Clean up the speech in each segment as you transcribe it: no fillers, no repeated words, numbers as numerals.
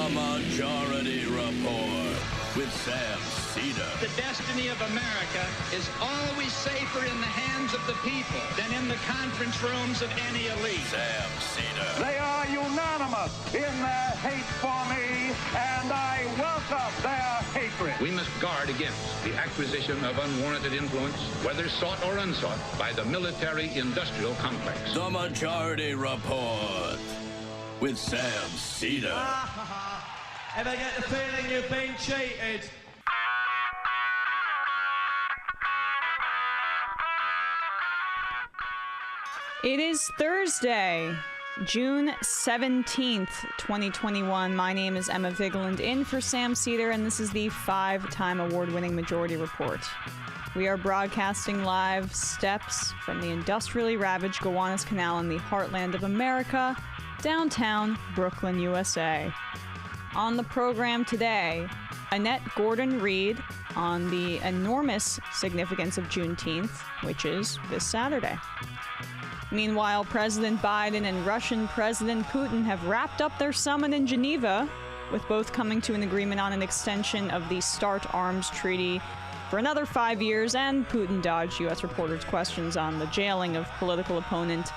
The Majority Report with Sam Seder. The destiny of America is always safer in the hands of the people than in the conference rooms of any elite. Sam Seder. They are unanimous in their hate for me, and I welcome their hatred. We must guard against the acquisition of unwarranted influence, whether sought or unsought, by the military-industrial complex. The Majority Report with Sam Seder. Ever get the feeling you've been cheated? It is Thursday, June 17th, 2021. My name is Emma Vigeland, in for Sam Seder, and this is the 5-time award-winning Majority Report. We are broadcasting live steps from the industrially ravaged Gowanus Canal in the heartland of America, downtown Brooklyn, USA. On the program today, Annette Gordon-Reed on the enormous significance of Juneteenth, which is this Saturday. Meanwhile, President Biden and Russian President Putin have wrapped up their summit in Geneva, with both coming to an agreement on an extension of the START arms treaty for another 5 years, and Putin dodged U.S. reporters' questions on the jailing of political opponent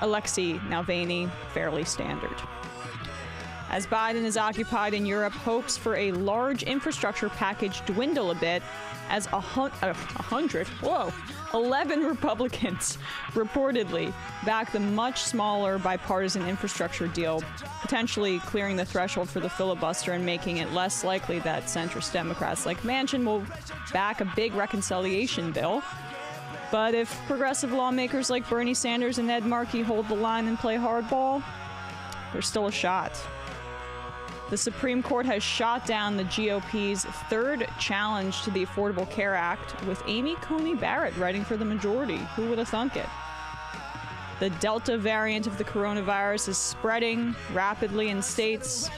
Alexei Navalny, fairly standard. As Biden is occupied in Europe, hopes for a large infrastructure package dwindle a bit as 11 Republicans reportedly back the much smaller bipartisan infrastructure deal, potentially clearing the threshold for the filibuster and making it less likely that centrist Democrats like Manchin will back a big reconciliation bill. But if progressive lawmakers like Bernie Sanders and Ed Markey hold the line and play hardball, there's still a shot. The Supreme Court has shot down the GOP's third challenge to the Affordable Care Act, with Amy Coney Barrett writing for the majority. Who would have thunk it? The Delta variant of the coronavirus is spreading rapidly in states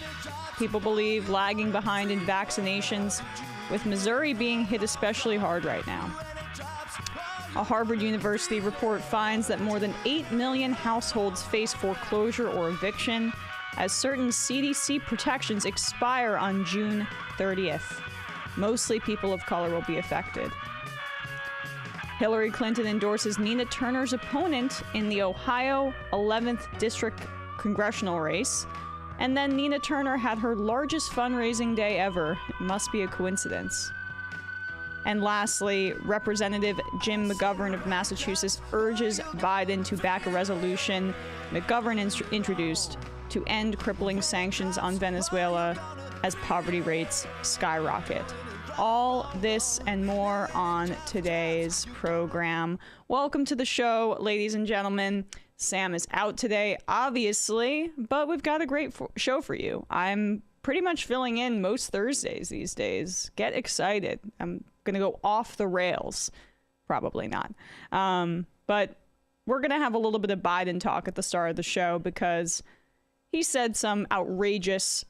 people believe lagging behind in vaccinations, with Missouri being hit especially hard right now. A Harvard University report finds that more than 8 million households face foreclosure or eviction as certain CDC protections expire on June 30th. Mostly people of color will be affected. Hillary Clinton endorses Nina Turner's opponent in the Ohio 11th District congressional race. And then Nina Turner had her largest fundraising day ever. It must be a coincidence. And lastly, Representative Jim McGovern of Massachusetts urges Biden to back a resolution McGovern introduced to end crippling sanctions on Venezuela as poverty rates skyrocket. All this and more on today's program. Welcome to the show, ladies and gentlemen. Sam is out today, obviously, but we've got a great show for you. I'm pretty much filling in most Thursdays these days. Get excited. I'm going to go off the rails. Probably not. But we're going to have a little bit of Biden talk at the start of the show because he said some outrageous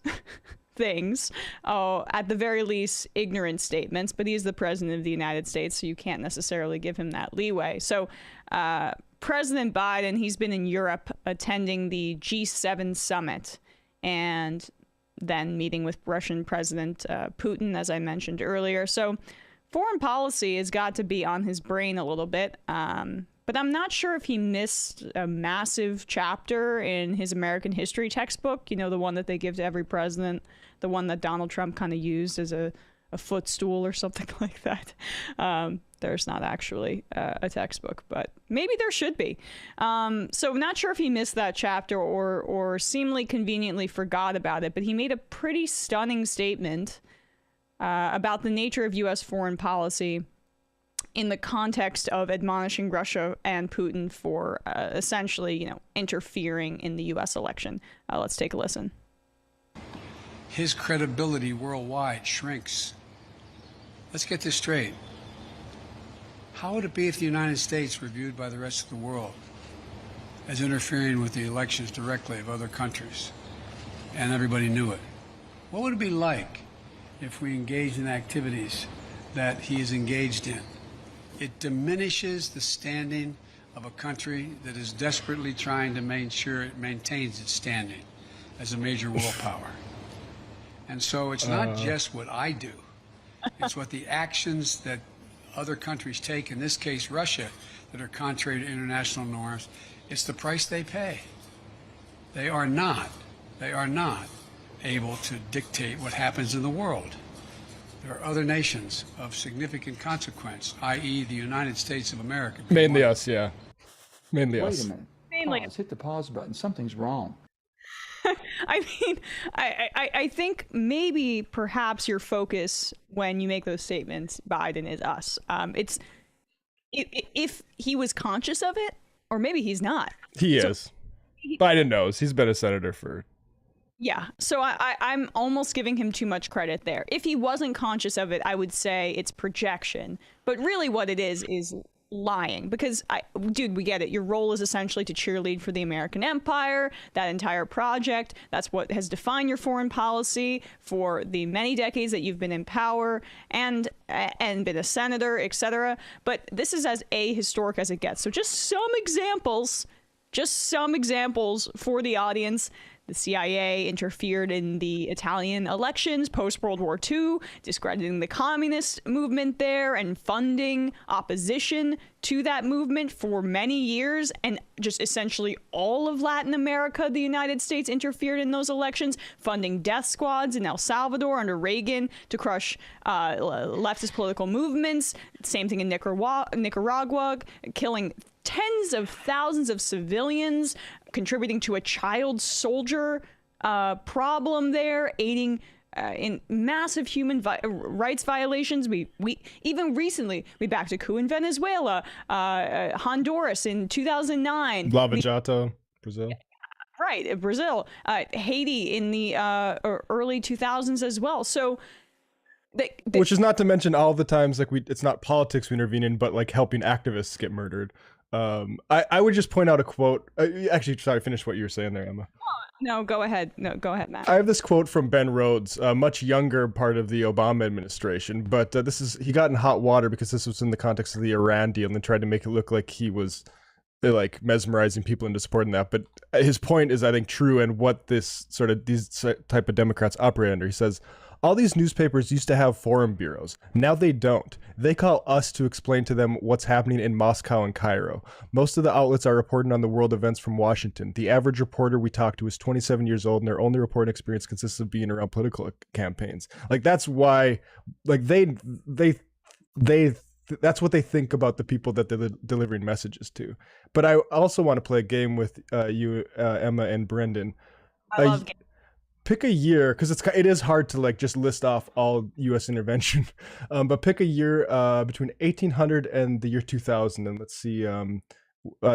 things, at the very least, ignorant statements, but he's the president of the United States, so you can't necessarily give him that leeway. So President Biden, he's been in Europe attending the G7 summit and then meeting with Russian President Putin, as I mentioned earlier. So foreign policy has got to be on his brain a little bit. But I'm not sure if he missed a massive chapter in his American history textbook, you know, the one that they give to every president, the one that Donald Trump kind of used as a footstool or something like that. There's not actually a textbook, but maybe there should be. So I'm not sure if he missed that chapter or seemingly conveniently forgot about it, but he made a pretty stunning statement about the nature of U.S. foreign policy in the context of admonishing Russia and Putin for essentially, interfering in the U.S. election. Let's take a listen. His credibility worldwide shrinks. Let's get this straight. How would it be if the United States were viewed by the rest of the world as interfering with the elections directly of other countries, and everybody knew it? What would it be like if we engaged in activities that he is engaged in? It diminishes the standing of a country that is desperately trying to make sure it maintains its standing as a major world power. And so it's not just what I do. It's what the actions that other countries take, in this case Russia, that are contrary to international norms. It's the price they pay. They are not able to dictate what happens in the world. There are other nations of significant consequence, i.e. the United States of America. Mainly us, yeah. Mainly us. Wait a minute. Mainly. Pause. Hit the pause button. Something's wrong. I mean, I think maybe perhaps your focus when you make those statements, Biden is us. It's if he was conscious of it, or maybe he's not. He is. Biden knows. He's been a senator for... Yeah, so I'm almost giving him too much credit there. If he wasn't conscious of it, I would say it's projection. But really what it is lying. Because, dude, we get it. Your role is essentially to cheerlead for the American empire, that entire project. That's what has defined your foreign policy for the many decades that you've been in power and been a senator, etc. But this is as ahistoric as it gets. So just some examples for the audience. The CIA interfered in the Italian elections post-World War II, discrediting the communist movement there and funding opposition to that movement for many years. And just essentially all of Latin America, the United States interfered in those elections, funding death squads in El Salvador under Reagan to crush leftist political movements. Same thing in Nicaragua, killing tens of thousands of civilians, contributing to a child soldier problem there, aiding in massive human rights violations. We even recently we backed a coup in Venezuela, Honduras in 2009. Lava Jato, Brazil. Right, Brazil, Haiti in the early 2000s as well. So. Which is not to mention all the times it's not politics we intervene in, but like helping activists get murdered. I would just point out a quote. Actually, sorry, finish what you were saying there, Emma. No, go ahead. No, go ahead, Matt. I have this quote from Ben Rhodes, a much younger part of the Obama administration, but he got in hot water because this was in the context of the Iran deal and they tried to make it look like he was like mesmerizing people into supporting that. But his point is, I think, true, and what these type of Democrats operate under. He says, all these newspapers used to have forum bureaus. Now they don't. They call us to explain to them what's happening in Moscow and Cairo. Most of the outlets are reporting on the world events from Washington. The average reporter we talk to is 27 years old, and their only reporting experience consists of being around political campaigns. Like, that's why, like, that's what they think about the people that they're delivering messages to. But I also want to play a game with you, Emma and Brendan. I love games. Pick a year, because it is hard to like just list off all U.S. intervention, but pick a year between 1800 and the year 2000, and let's see.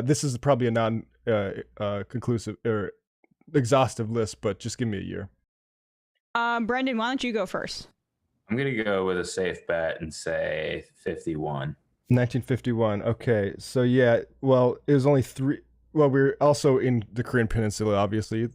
This is probably a non-conclusive or exhaustive list, but just give me a year. Brendan, why don't you go first? I'm gonna go with a safe bet and say 51. 1951. Okay, so yeah, well, it was only three. Well, we were also in the Korean Peninsula, obviously.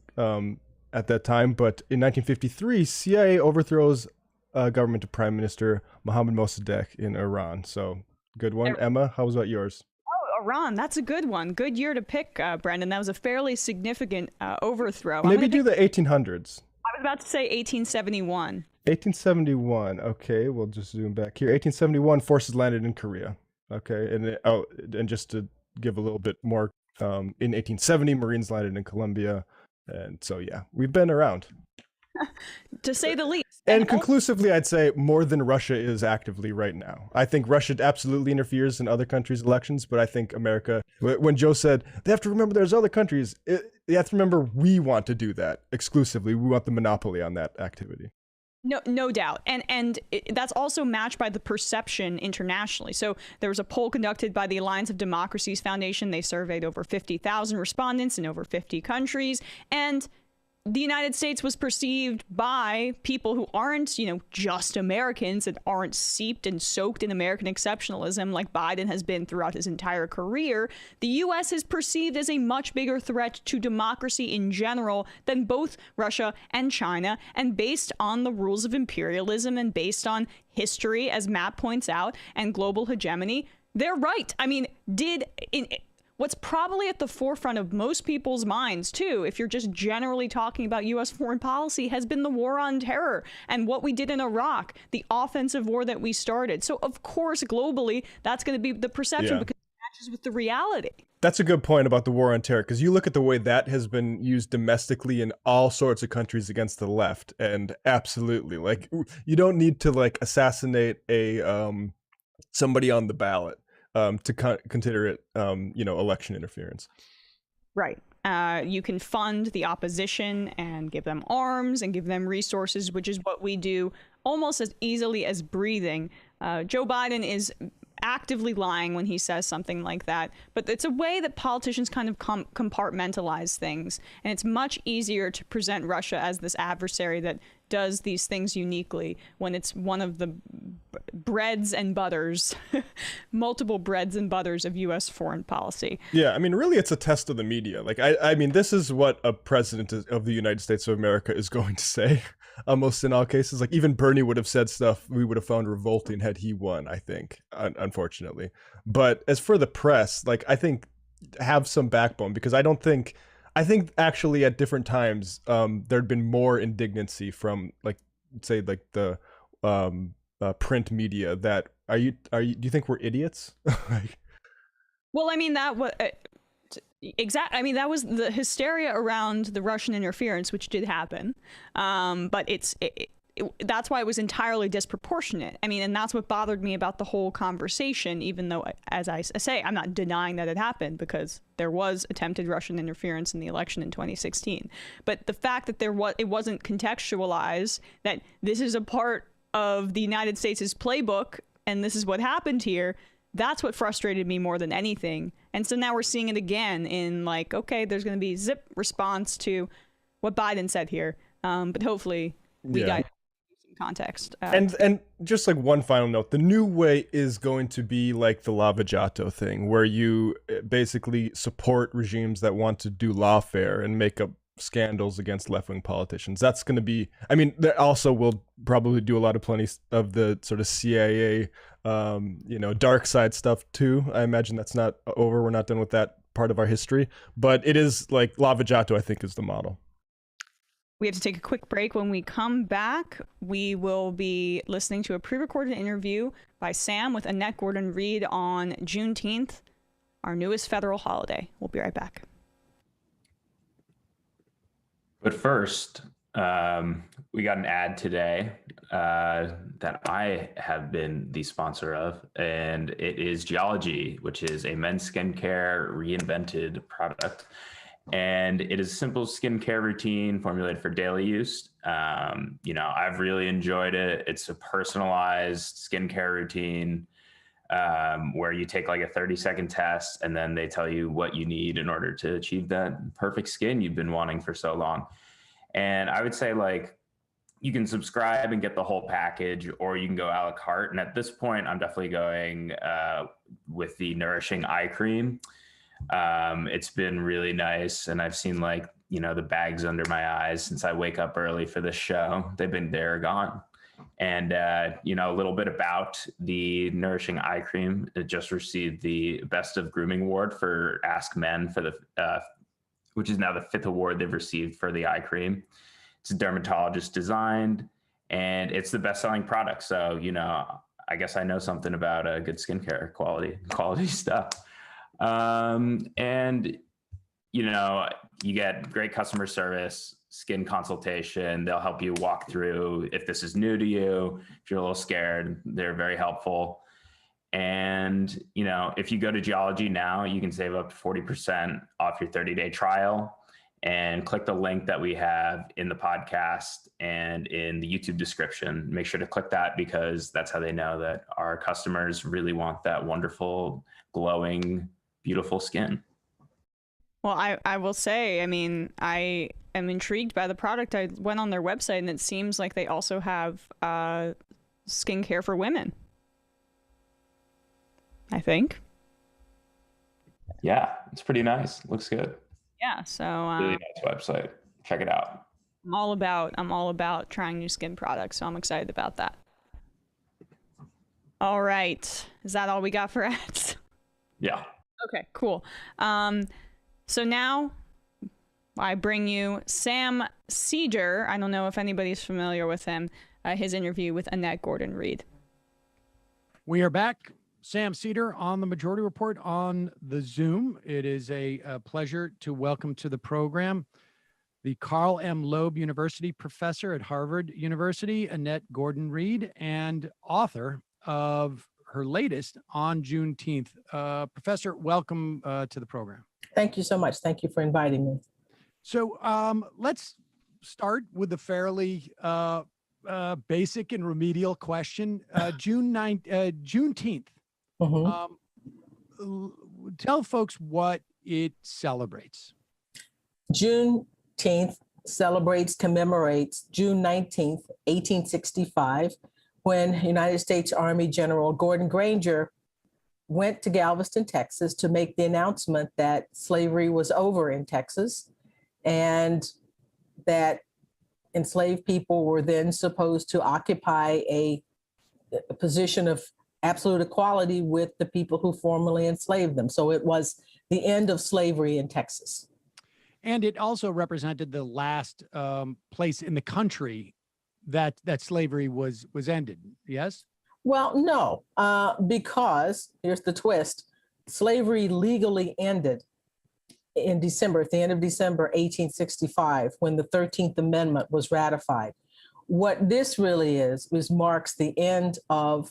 At that time, but in 1953, CIA overthrows government of Prime Minister Mohammad Mossadegh in Iran. So, good one. Emma, how was about yours? Oh, Iran, that's a good one. Good year to pick, Brendan. That was a fairly significant overthrow. Maybe do the 1800s. I was about to say 1871. 1871. Okay, we'll just zoom back here. 1871, forces landed in Korea. Okay, and just to give a little bit more, in 1870, Marines landed in Colombia. And so, yeah, we've been around. To say the least. And conclusively, I'd say more than Russia is actively right now. I think Russia absolutely interferes in other countries' elections, but I think America, when Joe said, they have to remember there's other countries, you have to remember we want to do that exclusively. We want the monopoly on that activity. No doubt. And that's also matched by the perception internationally. So there was a poll conducted by the Alliance of Democracies Foundation. They surveyed over 50,000 respondents in over 50 countries. And the United States was perceived by people who aren't, just Americans and aren't seeped and soaked in American exceptionalism like Biden has been throughout his entire career. The U.S. is perceived as a much bigger threat to democracy in general than both Russia and China. And based on the rules of imperialism and based on history, as Matt points out, and global hegemony, they're right. I mean, what's probably at the forefront of most people's minds, too, if you're just generally talking about U.S. foreign policy, has been the war on terror and what we did in Iraq, the offensive war that we started. So, of course, globally, that's going to be the perception because it matches with the reality. That's a good point about the war on terror, because you look at the way that has been used domestically in all sorts of countries against the left, and absolutely, like, you don't need to, like, assassinate somebody on the ballot to consider it, election interference. Right. You can fund the opposition and give them arms and give them resources, which is what we do almost as easily as breathing. Joe Biden is actively lying when he says something like that, but it's a way that politicians kind of compartmentalize things, and it's much easier to present Russia as this adversary that does these things uniquely when it's one of the breads and butters, multiple breads and butters of U.S. foreign policy. Yeah, I mean, really, it's a test of the media. Like, I mean, this is what a president of the United States of America is going to say, almost in all cases. Like, even Bernie would have said stuff we would have found revolting had he won, I think, unfortunately. But as for the press, like, I think have some backbone, because I think actually at different times there'd been more indignancy from, like, say, like the print media that do you think we're idiots? Well, I mean, that was exactly. I mean, that was the hysteria around the Russian interference, which did happen. But that's why it was entirely disproportionate. I mean, and that's what bothered me about the whole conversation, even though, as I say, I'm not denying that it happened, because there was attempted Russian interference in the election in 2016. But the fact that it wasn't contextualized, that this is a part of the United States' playbook and this is what happened here, that's what frustrated me more than anything. And so now we're seeing it again in, like, okay, there's going to be zip response to what Biden said here. But hopefully we got some context. And just like one final note, the new way is going to be like the Lava Jato thing, where you basically support regimes that want to do lawfare and make up scandals against left-wing politicians. That's going to be, I mean, there also will probably do plenty of the sort of CIA, dark side stuff too. I imagine that's not over. We're not done with that part of our history, but it is like Lava Jato, I think, is the model. We have to take a quick break. When we come back, we will be listening to a pre-recorded interview by Sam with Annette Gordon-Reed on Juneteenth, our newest federal holiday. We'll be right back. But first, we got an ad today that I have been the sponsor of, and it is Geology, which is a men's skincare reinvented product. And it is a simple skincare routine formulated for daily use. I've really enjoyed it. It's a personalized skincare routine where you take like a 30-second test, and then they tell you what you need in order to achieve that perfect skin you've been wanting for so long. And I would say, like, you can subscribe and get the whole package, or you can go a la carte. And at this point, I'm definitely going with the Nourishing Eye Cream. It's been really nice. And I've seen, like, the bags under my eyes since I wake up early for this show. They're gone. And, a little bit about the Nourishing Eye Cream. It just received the Best of Grooming Award for Ask Men for the which is now the 5th award they've received for the eye cream. It's dermatologist designed, and it's the best-selling product. So, I guess I know something about good skincare quality stuff. And, you get great customer service, skin consultation. They'll help you walk through if this is new to you. If you're a little scared, they're very helpful. And, if you go to Geology now, you can save up to 40% off your 30-day trial, and click the link that we have in the podcast and in the YouTube description. Make sure to click that, because that's how they know that our customers really want that wonderful, glowing, beautiful skin. Well, I will say, I mean, I am intrigued by the product. I went on their website, and it seems like they also have skincare for women, I think. Yeah, it's pretty nice. Looks good. Yeah, so really nice website. Check it out. I'm all about trying new skin products, so I'm excited about that. All right. Is that all we got for ads? Yeah. Okay, cool. So now I bring you Sam Seder. I don't know if anybody's familiar with him. His interview with Annette Gordon-Reed. We are back. Sam Seder on the Majority Report on the Zoom. It is a pleasure to welcome to the program the Carl M. Loeb University professor at Harvard University, Annette Gordon-Reed, and author of her latest On Juneteenth. Professor, welcome to the program. Thank you so much. Thank you for inviting me. So let's start with a fairly basic and remedial question. Juneteenth. Tell folks what it celebrates. Juneteenth commemorates June 19th, 1865, when United States Army General Gordon Granger went to Galveston, Texas to make the announcement that slavery was over in Texas and that enslaved people were then supposed to occupy a position of absolute equality with the people who formerly enslaved them. So it was the end of slavery in Texas. And it also represented the last place in the country that slavery was ended, yes? Well, no, because here's the twist. Slavery legally ended in December, at the end of December 1865, when the 13th Amendment was ratified. What this really is marks the end of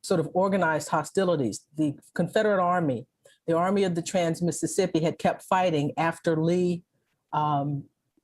sort of organized hostilities. The Confederate Army, the Army of the Trans-Mississippi, had kept fighting after Lee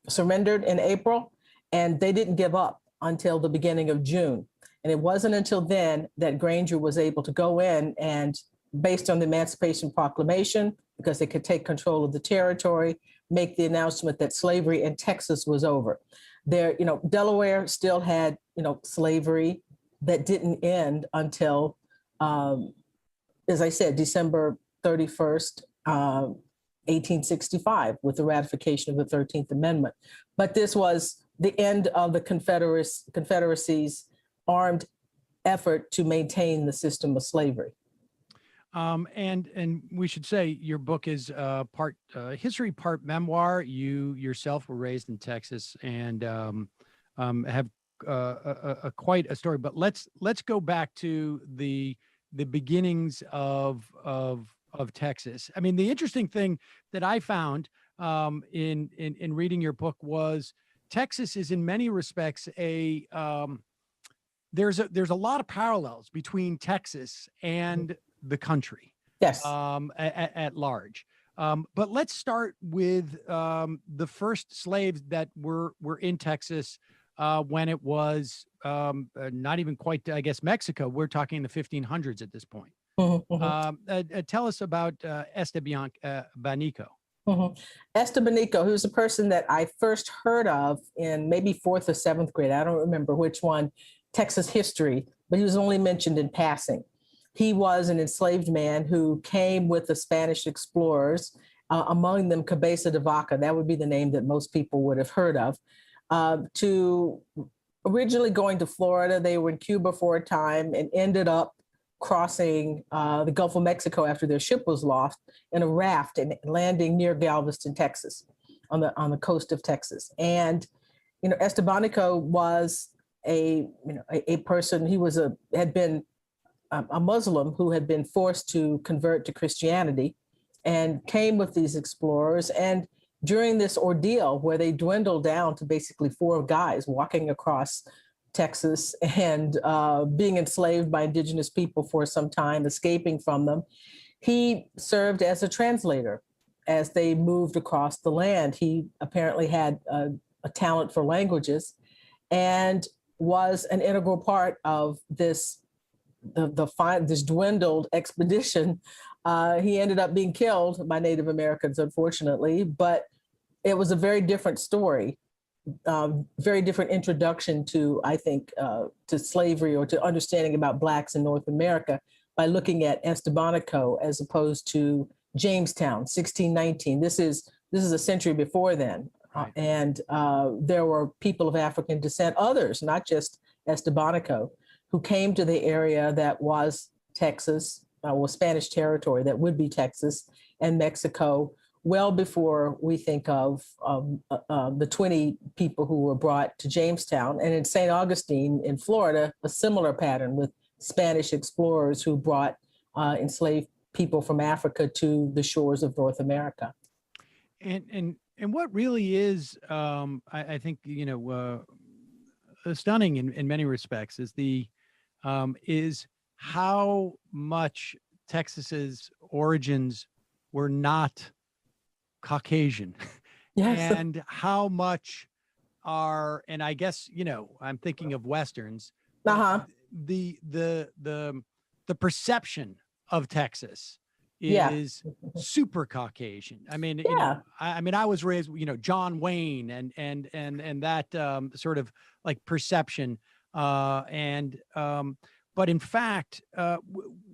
surrendered in April, and they didn't give up until the beginning of June. And it wasn't until then that Granger was able to go in and, based on the Emancipation Proclamation, because they could take control of the territory, make the announcement that slavery in Texas was over. There, Delaware still had, slavery that didn't end until, as I said, December 31st, 1865, with the ratification of the 13th Amendment. But this was the end of the Confederacy's armed effort to maintain the system of slavery. And we should say your book is part history, part memoir. You yourself were raised in Texas and have quite a story. But let's go back to the beginnings of Texas. I mean, the interesting thing that I found in reading your book was Texas is in many respects there's a lot of parallels between Texas and the country. Yes. At large. But let's start with the first slaves that were in Texas when it was not even quite, I guess, Mexico. We're talking the 1500s at this point. Tell us about Estebanico. Estebanico, who's a person that I first heard of in maybe 4th or 7th grade. I don't remember which one, Texas history, but he was only mentioned in passing. He was an enslaved man who came with the Spanish explorers, among them Cabeza de Vaca, that would be the name that most people would have heard of, to originally going to Florida. They were in Cuba for a time and ended up crossing the Gulf of Mexico after their ship was lost in a raft and landing near Galveston, Texas, on the coast of Texas. And Estebanico was a person. He had been a Muslim who had been forced to convert to Christianity and came with these explorers. And during this ordeal where they dwindled down to basically 4 guys walking across Texas and being enslaved by indigenous people for some time, escaping from them, he served as a translator as they moved across the land. He apparently had a talent for languages and was an integral part of this dwindled expedition. He ended up being killed by Native Americans, unfortunately, but it was a very different story, very different introduction to, I think, to slavery or to understanding about Blacks in North America by looking at Estebanico as opposed to Jamestown, 1619. This is a century before then. Right. And there were people of African descent, others, not just Estebanico, who came to the area that was Texas Spanish territory that would be Texas and Mexico, well before we think of the 20 people who were brought to Jamestown. And in St. Augustine in Florida, a similar pattern with Spanish explorers who brought enslaved people from Africa to the shores of North America. And what really is, I think, stunning in many respects is how much Texas's origins were not Caucasian. Yes. And how much and I guess, I'm thinking of Westerns, the perception of Texas is super Caucasian. I mean, I was raised, John Wayne and that sort of like perception. But in fact,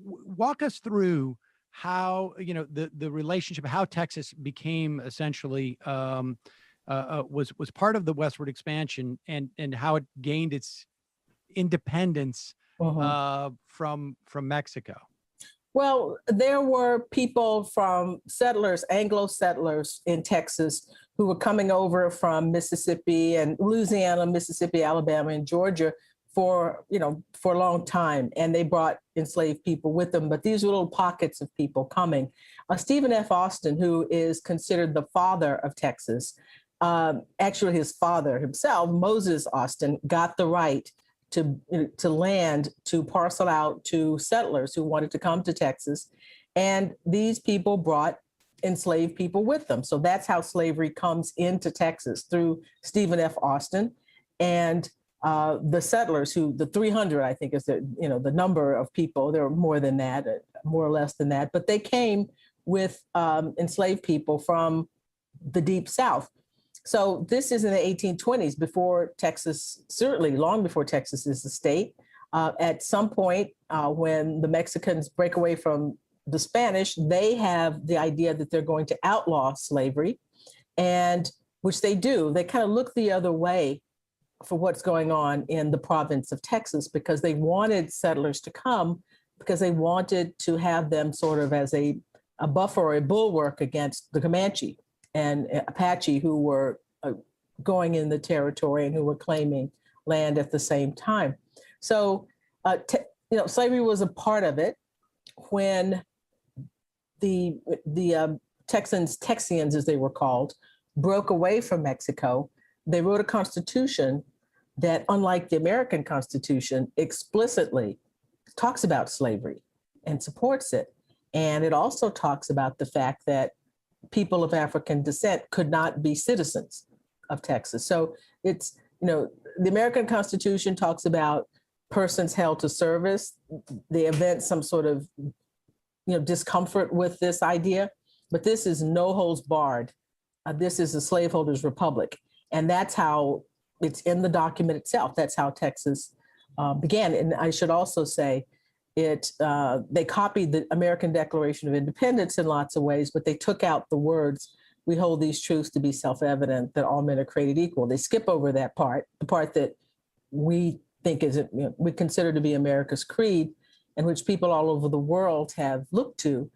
walk us through how, the relationship, how Texas became essentially was part of the westward expansion and how it gained its independence from Mexico. Well, there were people from Anglo settlers in Texas who were coming over from Mississippi and Louisiana, Mississippi, Alabama, and Georgia for a long time. And they brought enslaved people with them, but these were little pockets of people coming. Stephen F. Austin, who is considered the father of Texas, actually his father himself, Moses Austin, got the right to land, to parcel out to settlers who wanted to come to Texas. And these people brought enslaved people with them. So that's how slavery comes into Texas, through Stephen F. Austin and the settlers, who the 300, I think is the number of people. There were more than that, more or less than that, but they came with enslaved people from the Deep South. So this is in the 1820s, before Texas, certainly long before Texas is a state. At some point, when the Mexicans break away from the Spanish, they have the idea that they're going to outlaw slavery, and which they do. They kind of look the other way for what's going on in the province of Texas, because they wanted settlers to come, because they wanted to have them sort of as a buffer or a bulwark against the Comanche and Apache, who were going in the territory and who were claiming land at the same time. So, slavery was a part of it. When the Texians, as they were called, broke away from Mexico, they wrote a constitution that, unlike the American Constitution, explicitly talks about slavery and supports it. And it also talks about the fact that people of African descent could not be citizens of Texas. So it's, the American Constitution talks about persons held to service. They event some sort of, discomfort with this idea, but this is no holds barred. This is a slaveholders' republic. And that's how it's in the document itself. That's how Texas began. And I should also say, they copied the American Declaration of Independence in lots of ways, but they took out the words, "We hold these truths to be self-evident, that all men are created equal." They skip over that part, the part that we think we consider to be America's creed, and which people all over the world have looked to.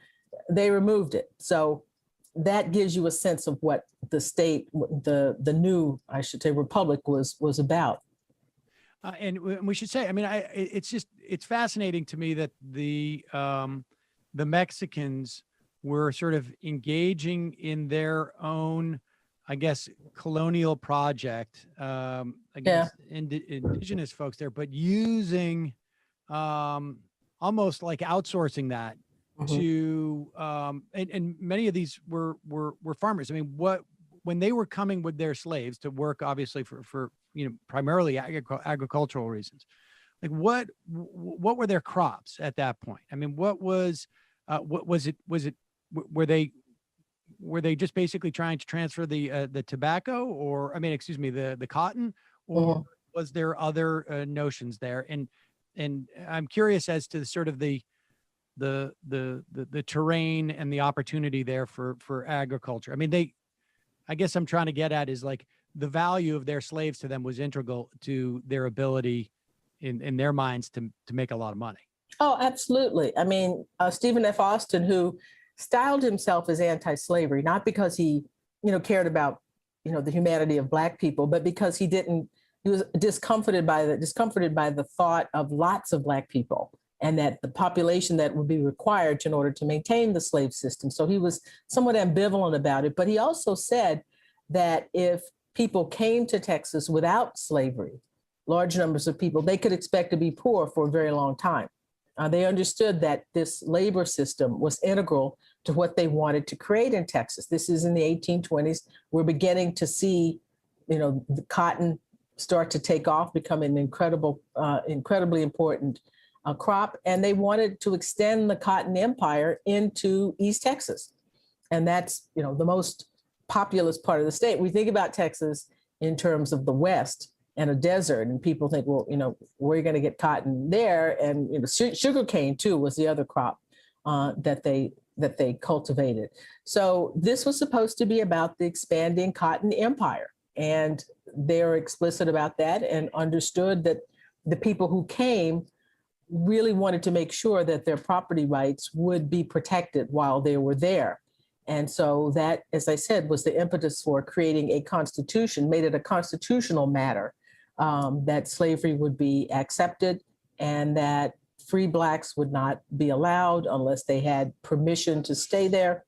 They removed it. So that gives you a sense of what the state, the new, I should say, republic was about. And we should say, it's fascinating to me that the Mexicans were sort of engaging in their own, I guess, colonial project against indigenous folks there, but using almost like outsourcing that to, and many of these were farmers. When they were coming with their slaves to work, obviously for primarily agricultural reasons, like what were their crops at that point? What was it? Were they just basically trying to transfer the tobacco, or the cotton, or was there other notions there? And I'm curious as to sort of the terrain and the opportunity there for agriculture. I guess I'm trying to get at is like the value of their slaves to them was integral to their ability in their minds to make a lot of money. Oh, absolutely. I mean, Stephen F. Austin, who styled himself as anti-slavery, not because he, cared about, the humanity of Black people, but because he was discomforted by the thought of lots of Black people and that the population that would be required in order to maintain the slave system. So he was somewhat ambivalent about it. But he also said that if people came to Texas without slavery, large numbers of people, they could expect to be poor for a very long time. They understood that this labor system was integral to what they wanted to create in Texas. This is in the 1820s. We're beginning to see, the cotton start to take off, become an incredibly important crop. And they wanted to extend the cotton empire into East Texas. And that's, the most populous part of the state. We think about Texas in terms of the West and a desert, and people think, well, where are you going to get cotton there? And sugarcane too was the other crop that they cultivated. So this was supposed to be about the expanding cotton empire, and they're explicit about that and understood that the people who came really wanted to make sure that their property rights would be protected while they were there. And so that, as I said, was the impetus for creating a constitution, made it a constitutional matter. That slavery would be accepted and that free Blacks would not be allowed unless they had permission to stay there.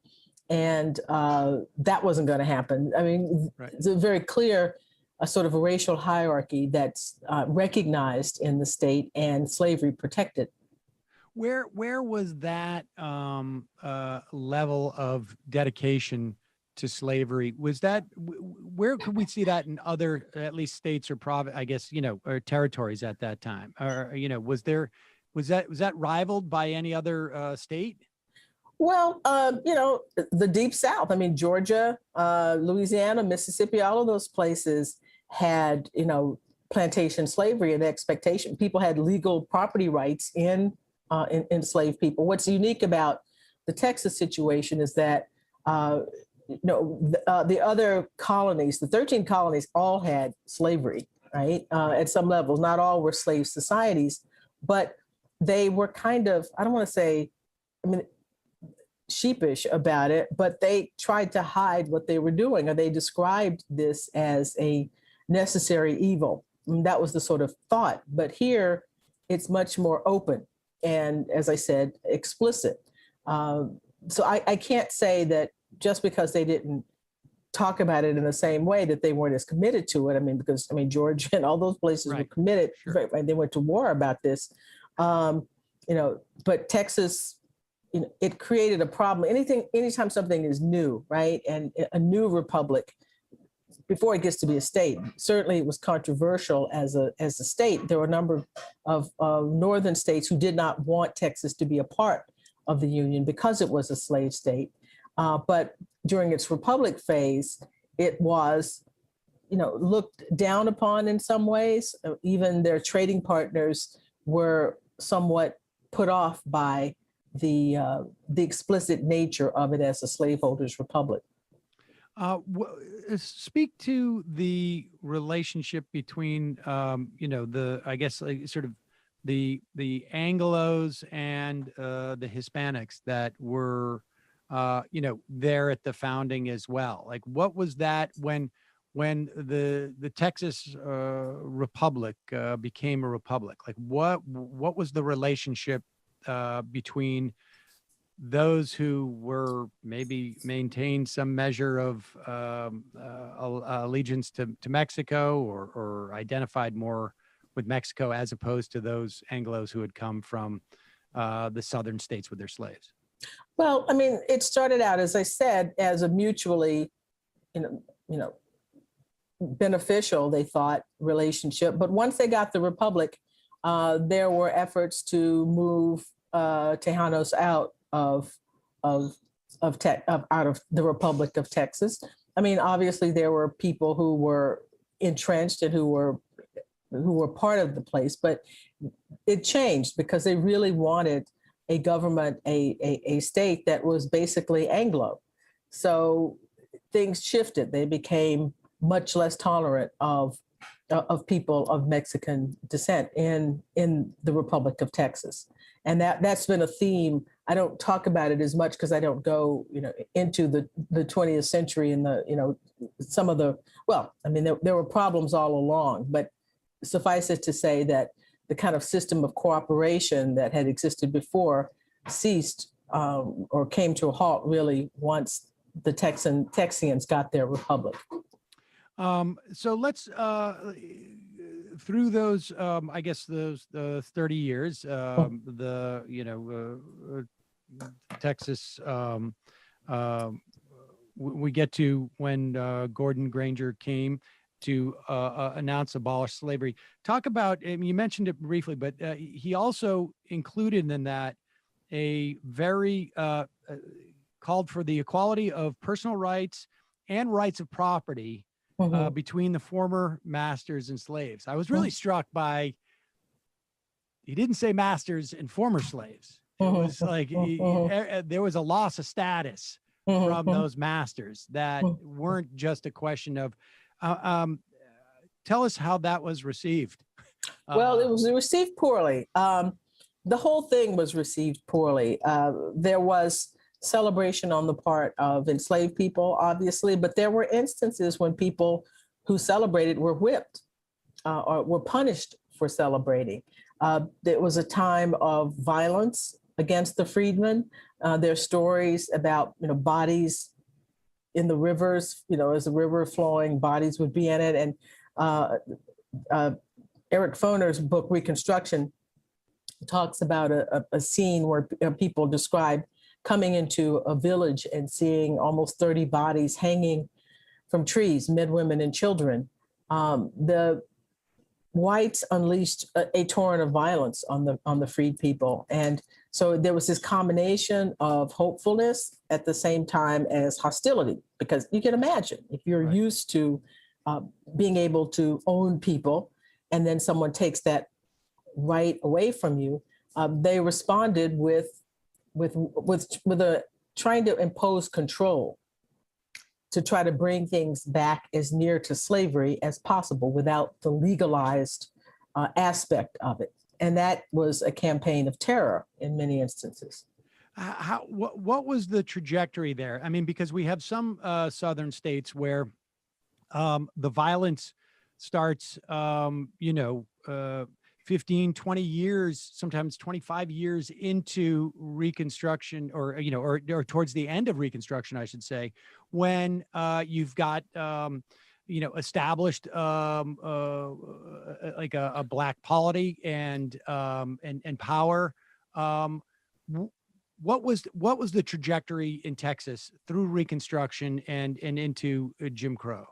And that wasn't going to happen. I mean, right. It's a very clear sort of a racial hierarchy that's recognized in the state and slavery protected. Where was that level of dedication to slavery? Was that, where could we see that in other, at least states or I guess, or territories at that time? Or, was that rivaled by any other state? Well, the Deep South, I mean, Georgia, Louisiana, Mississippi, all of those places had, plantation slavery and expectation. People had legal property rights in enslaved people. What's unique about the Texas situation is that, the other colonies, the 13 colonies, all had slavery, right? At some levels, not all were slave societies, but they were kind of, I don't want to say, sheepish about it, but they tried to hide what they were doing, or they described this as a necessary evil. And that was the sort of thought. But here, it's much more open and, as I said, explicit. So I can't say that just because they didn't talk about it in the same way that they weren't as committed to it. Because Georgia and all those places were committed. Sure. Right? They went to war about this. But Texas, it created a problem. Anytime something is new, right? And a new republic, before it gets to be a state, certainly it was controversial as a state. There were a number of northern states who did not want Texas to be a part of the Union because it was a slave state. But during its republic phase, it was, looked down upon in some ways. Even their trading partners were somewhat put off by the explicit nature of it as a slaveholders' republic. Speak to the relationship between, I guess sort of the Anglos and the Hispanics that were, there at the founding as well. Like, what was that when the Texas Republic became a republic? Like, what was the relationship between those who were maybe maintained some measure of allegiance to Mexico or identified more with Mexico as opposed to those Anglos who had come from the southern states with their slaves? Well, it started out, as I said, as a mutually, beneficial, they thought, relationship. But once they got the republic, there were efforts to move Tejanos out of the Republic of Texas. Obviously there were people who were entrenched and who were part of the place, but it changed because they really wanted a government, a state that was basically Anglo. So things shifted. They became much less tolerant of people of Mexican descent in the Republic of Texas. And that's been a theme. I don't talk about it as much because I don't go, into the 20th century and some of the, well, I mean, there were problems all along, but suffice it to say that the kind of system of cooperation that had existed before ceased or came to a halt really once the Texians got their republic. So let's, through those, I guess those 30 years, Texas, we get to when Gordon Granger came to announce abolish slavery. Talk about, you mentioned it briefly, but he also included in that a very called for the equality of personal rights and rights of property between the former masters and slaves. I was really struck by, he didn't say masters and former slaves. It was like there was a loss of status from those masters that weren't just a question of, tell us how that was received. Well, it was received poorly. The whole thing was received poorly. There was celebration on the part of enslaved people, obviously, but there were instances when people who celebrated were whipped or were punished for celebrating. There was a time of violence against the freedmen. There are stories about, bodies in the rivers, as the river flowing, bodies would be in it. And Eric Foner's book, Reconstruction, talks about a scene where people describe coming into a village and seeing almost 30 bodies hanging from trees, men, women, and children. The whites unleashed a torrent of violence on the freed people. And so there was this combination of hopefulness at the same time as hostility, because you can imagine if you're used to being able to own people and then someone takes that right away from you, they responded with trying to impose control to try to bring things back as near to slavery as possible without the legalized aspect of it. And that was a campaign of terror in many instances. What was the trajectory there? I mean, because we have some southern states where the violence starts, 15, 20 years, sometimes 25 years into Reconstruction, or towards the end of Reconstruction, I should say, when you've got, established like a black polity and power. What was the trajectory in Texas through Reconstruction and into Jim Crow?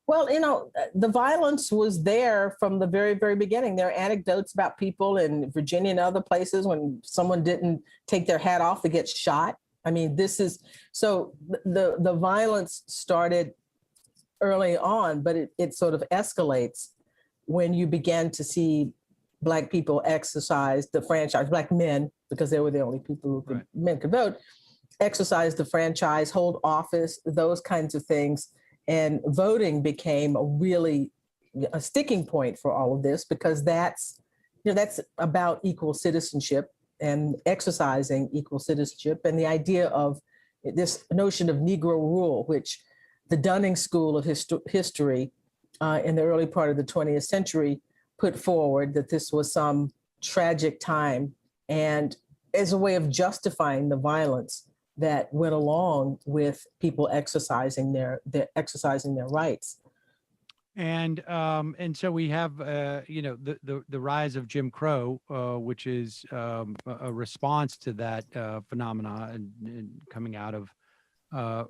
Well, the violence was there from the very, very beginning. There are anecdotes about people in Virginia and other places when someone didn't take their hat off, they get shot. I mean, so the violence started early on, but it sort of escalates when you began to see Black people exercise the franchise, Black men, because they were the only people who men could vote, exercise the franchise, hold office, those kinds of things. And voting became a sticking point for all of this, because that's about equal citizenship and exercising equal citizenship, and the idea of this notion of Negro rule, which the Dunning School of History in the early part of the 20th century put forward, that this was some tragic time, and as a way of justifying the violence that went along with people exercising their rights. And so we have the rise of Jim Crow, which is a response to that phenomena and coming out of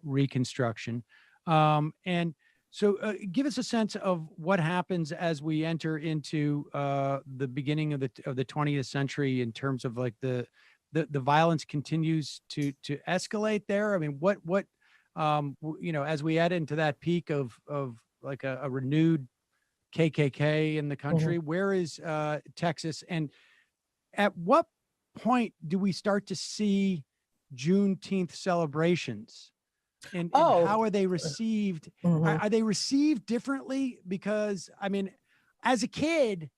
Reconstruction. And so give us a sense of what happens as we enter into the beginning of the 20th century in terms of like the violence continues to escalate there. I mean, what as we head into that peak of like a renewed KKK in the country, where is Texas, and at what point do we start to see Juneteenth celebrations, and how are they received? Are they received differently? Because I mean, as a kid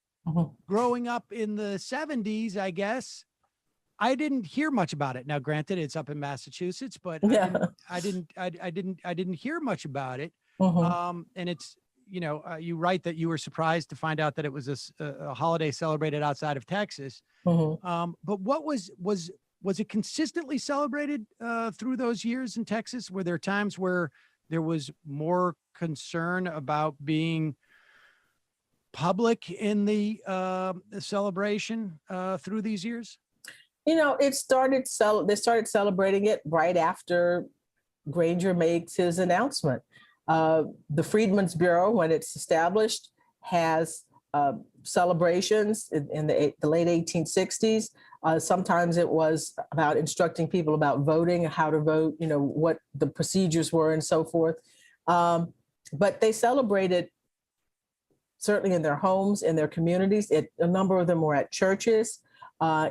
growing up in the 70s, I guess, I didn't hear much about it. Now, granted, it's up in Massachusetts, but I didn't hear much about it. And it's, you write that you were surprised to find out that it was a holiday celebrated outside of Texas. But what was it consistently celebrated through those years in Texas? Were there times where there was more concern about being public in the celebration through these years? They started celebrating it right after Granger makes his announcement. The Freedmen's Bureau, when it's established, has celebrations in the late 1860s. Sometimes it was about instructing people about voting, how to vote, what the procedures were and so forth. But they celebrated certainly in their homes, in their communities. A number of them were at churches.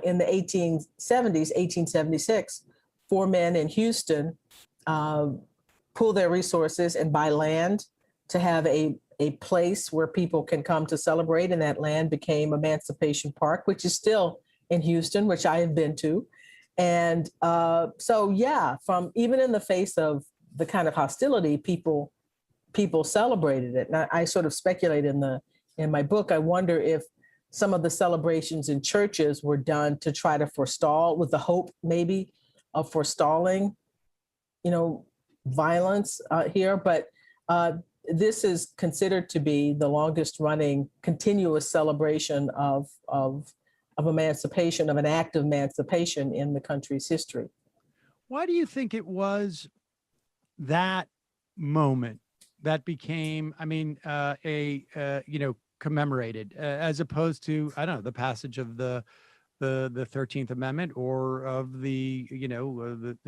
In the 1870s, 1876, 4 men in Houston pool their resources and buy land to have a place where people can come to celebrate. And that land became Emancipation Park, which is still in Houston, which I have been to. And from even in the face of the kind of hostility, people celebrated it. And I sort of speculate in my book, I wonder if some of the celebrations in churches were done to try to forestall, with the hope maybe of forestalling, violence here. But this is considered to be the longest running continuous celebration of emancipation, of an act of emancipation in the country's history. Why do you think it was that moment that became, commemorated as opposed to, I don't know, the passage of the 13th Amendment or of the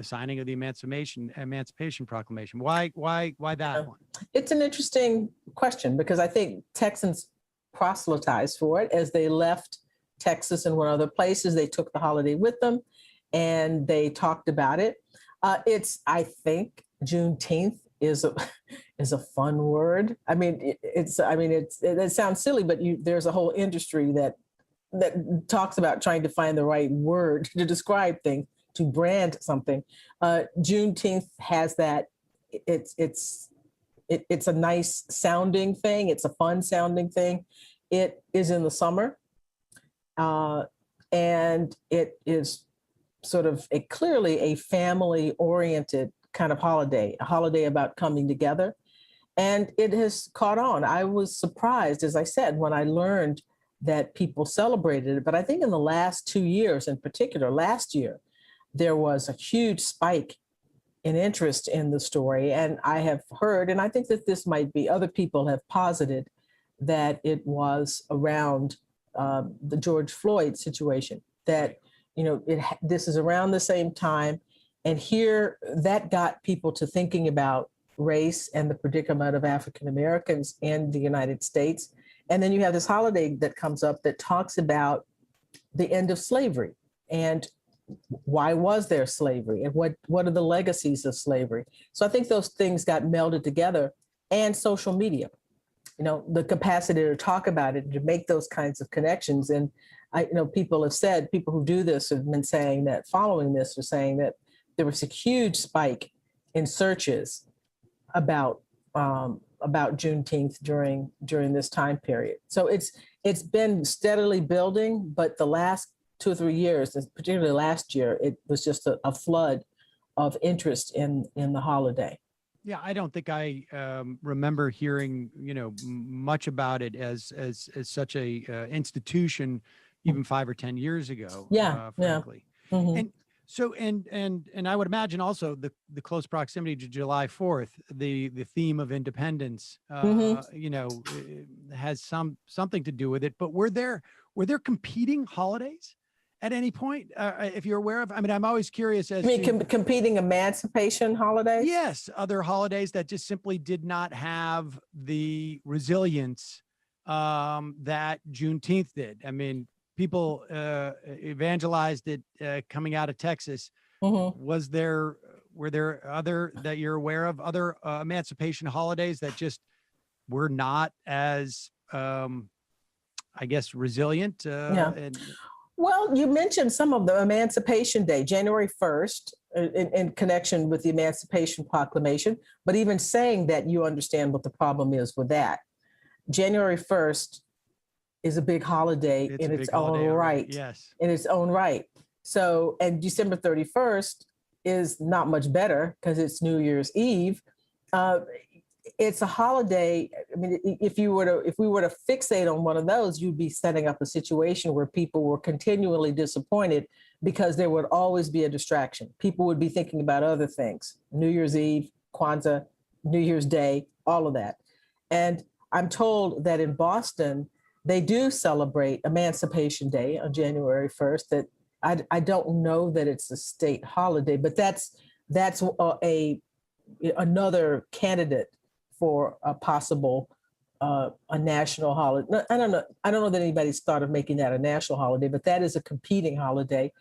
signing of the Emancipation Proclamation? Why that one? It's an interesting question, because I think Texans proselytized for it as they left Texas and went other places. They took the holiday with them and they talked about it. I think Juneteenth is a fun word. It sounds silly, but there's a whole industry that talks about trying to find the right word to describe things, to brand something. Juneteenth has that. It's a nice sounding thing. It's a fun sounding thing. It is in the summer, and it is sort of clearly a family-oriented kind of holiday, a holiday about coming together. And it has caught on. I was surprised, as I said, when I learned that people celebrated it. But I think in the last 2 years, in particular, last year, there was a huge spike in interest in the story. And I have heard, and I think that this might be, other people have posited that it was around the George Floyd situation, that, this is around the same time. And here, that got people to thinking about race and the predicament of African Americans in the United States. And then you have this holiday that comes up that talks about the end of slavery and why was there slavery and what are the legacies of slavery. So I think those things got melded together, and social media, the capacity to talk about it, to make those kinds of connections. And people have said, people who do this have been saying that, following this, are saying that there was a huge spike in searches about Juneteenth during this time period. So it's been steadily building, but the last 2 or 3 years, particularly last year, it was just a flood of interest in the holiday. Yeah, I don't think I remember hearing much about it as such a institution even 5 or 10 years ago. Frankly. Yeah. Mm-hmm. And so, and I would imagine also the close proximity to July 4th, the theme of independence, has something to do with it. But were there competing holidays at any point, if you're aware of? I'm always curious as competing emancipation holidays? Yes, other holidays that just simply did not have the resilience that Juneteenth did. People evangelized it coming out of Texas. Mm-hmm. Were there other that you're aware of, other emancipation holidays that just were not as, resilient? Well, you mentioned some of the Emancipation Day, January 1st, in connection with the Emancipation Proclamation, but even saying that, you understand what the problem is with that. January 1st is a big holiday in its own right. Yes. In its own right. So, and December 31st is not much better because it's New Year's Eve. It's a holiday. I mean, if we were to fixate on one of those, you'd be setting up a situation where people were continually disappointed because there would always be a distraction. People would be thinking about other things, New Year's Eve, Kwanzaa, New Year's Day, all of that. And I'm told that in Boston, they do celebrate Emancipation Day on January 1st. That I don't know that it's a state holiday, but that's another candidate for a possible a national holiday. I don't know that anybody's thought of making that a national holiday, but that is a competing holiday.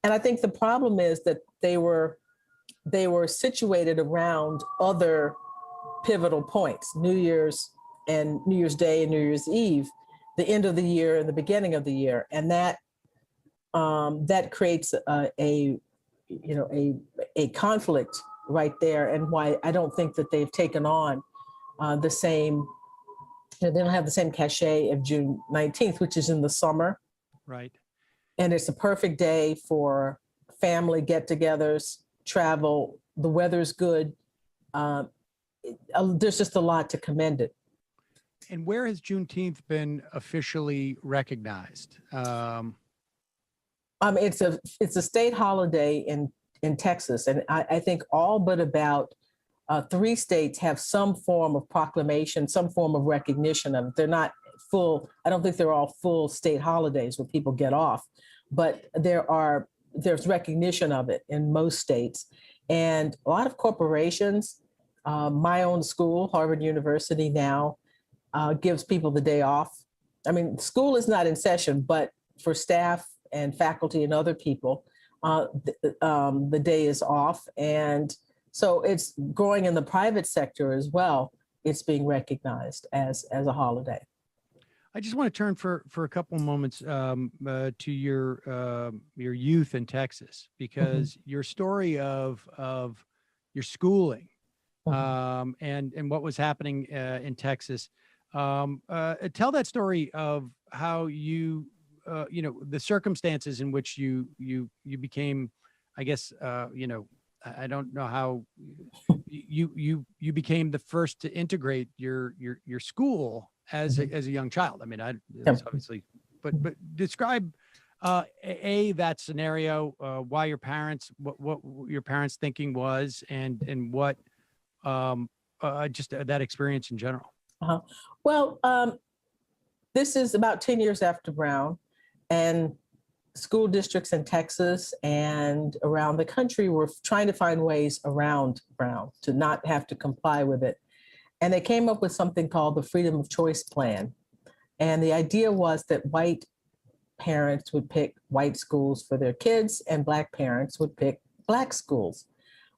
And I think the problem is that they were situated around other pivotal points, New Year's Day and New Year's Eve, the end of the year and the beginning of the year, and that creates a conflict right there, and why I don't think that they've taken on the same. They don't have the same cachet of June 19th, which is in the summer, right? And it's a perfect day for family get-togethers, travel. The weather's good. There's just a lot to commend it. And where has Juneteenth been officially recognized? It's a state holiday in Texas, and I think all but about 3 states have some form of proclamation, some form of recognition of it. They're not full. I don't think they're all full state holidays where people get off, but there's recognition of it in most states, and a lot of corporations. My own school, Harvard University, now gives people the day off. I mean, school is not in session, but for staff and faculty and other people, the day is off. And so it's growing in the private sector as well. It's being recognized as a holiday. I just want to turn for a couple of moments to your youth in Texas, because your story of your schooling and what was happening in Texas. Tell that story of how you, the circumstances in which you became, I guess, I don't know how you became the first to integrate your school as a young child. I mean, it's obviously, but describe that scenario, why your parents, what your parents' thinking was, and what just that experience in general. Well, this is about 10 years after Brown, and school districts in Texas and around the country were trying to find ways around Brown to not have to comply with it. And they came up with something called the Freedom of Choice Plan. And the idea was that white parents would pick white schools for their kids and Black parents would pick Black schools.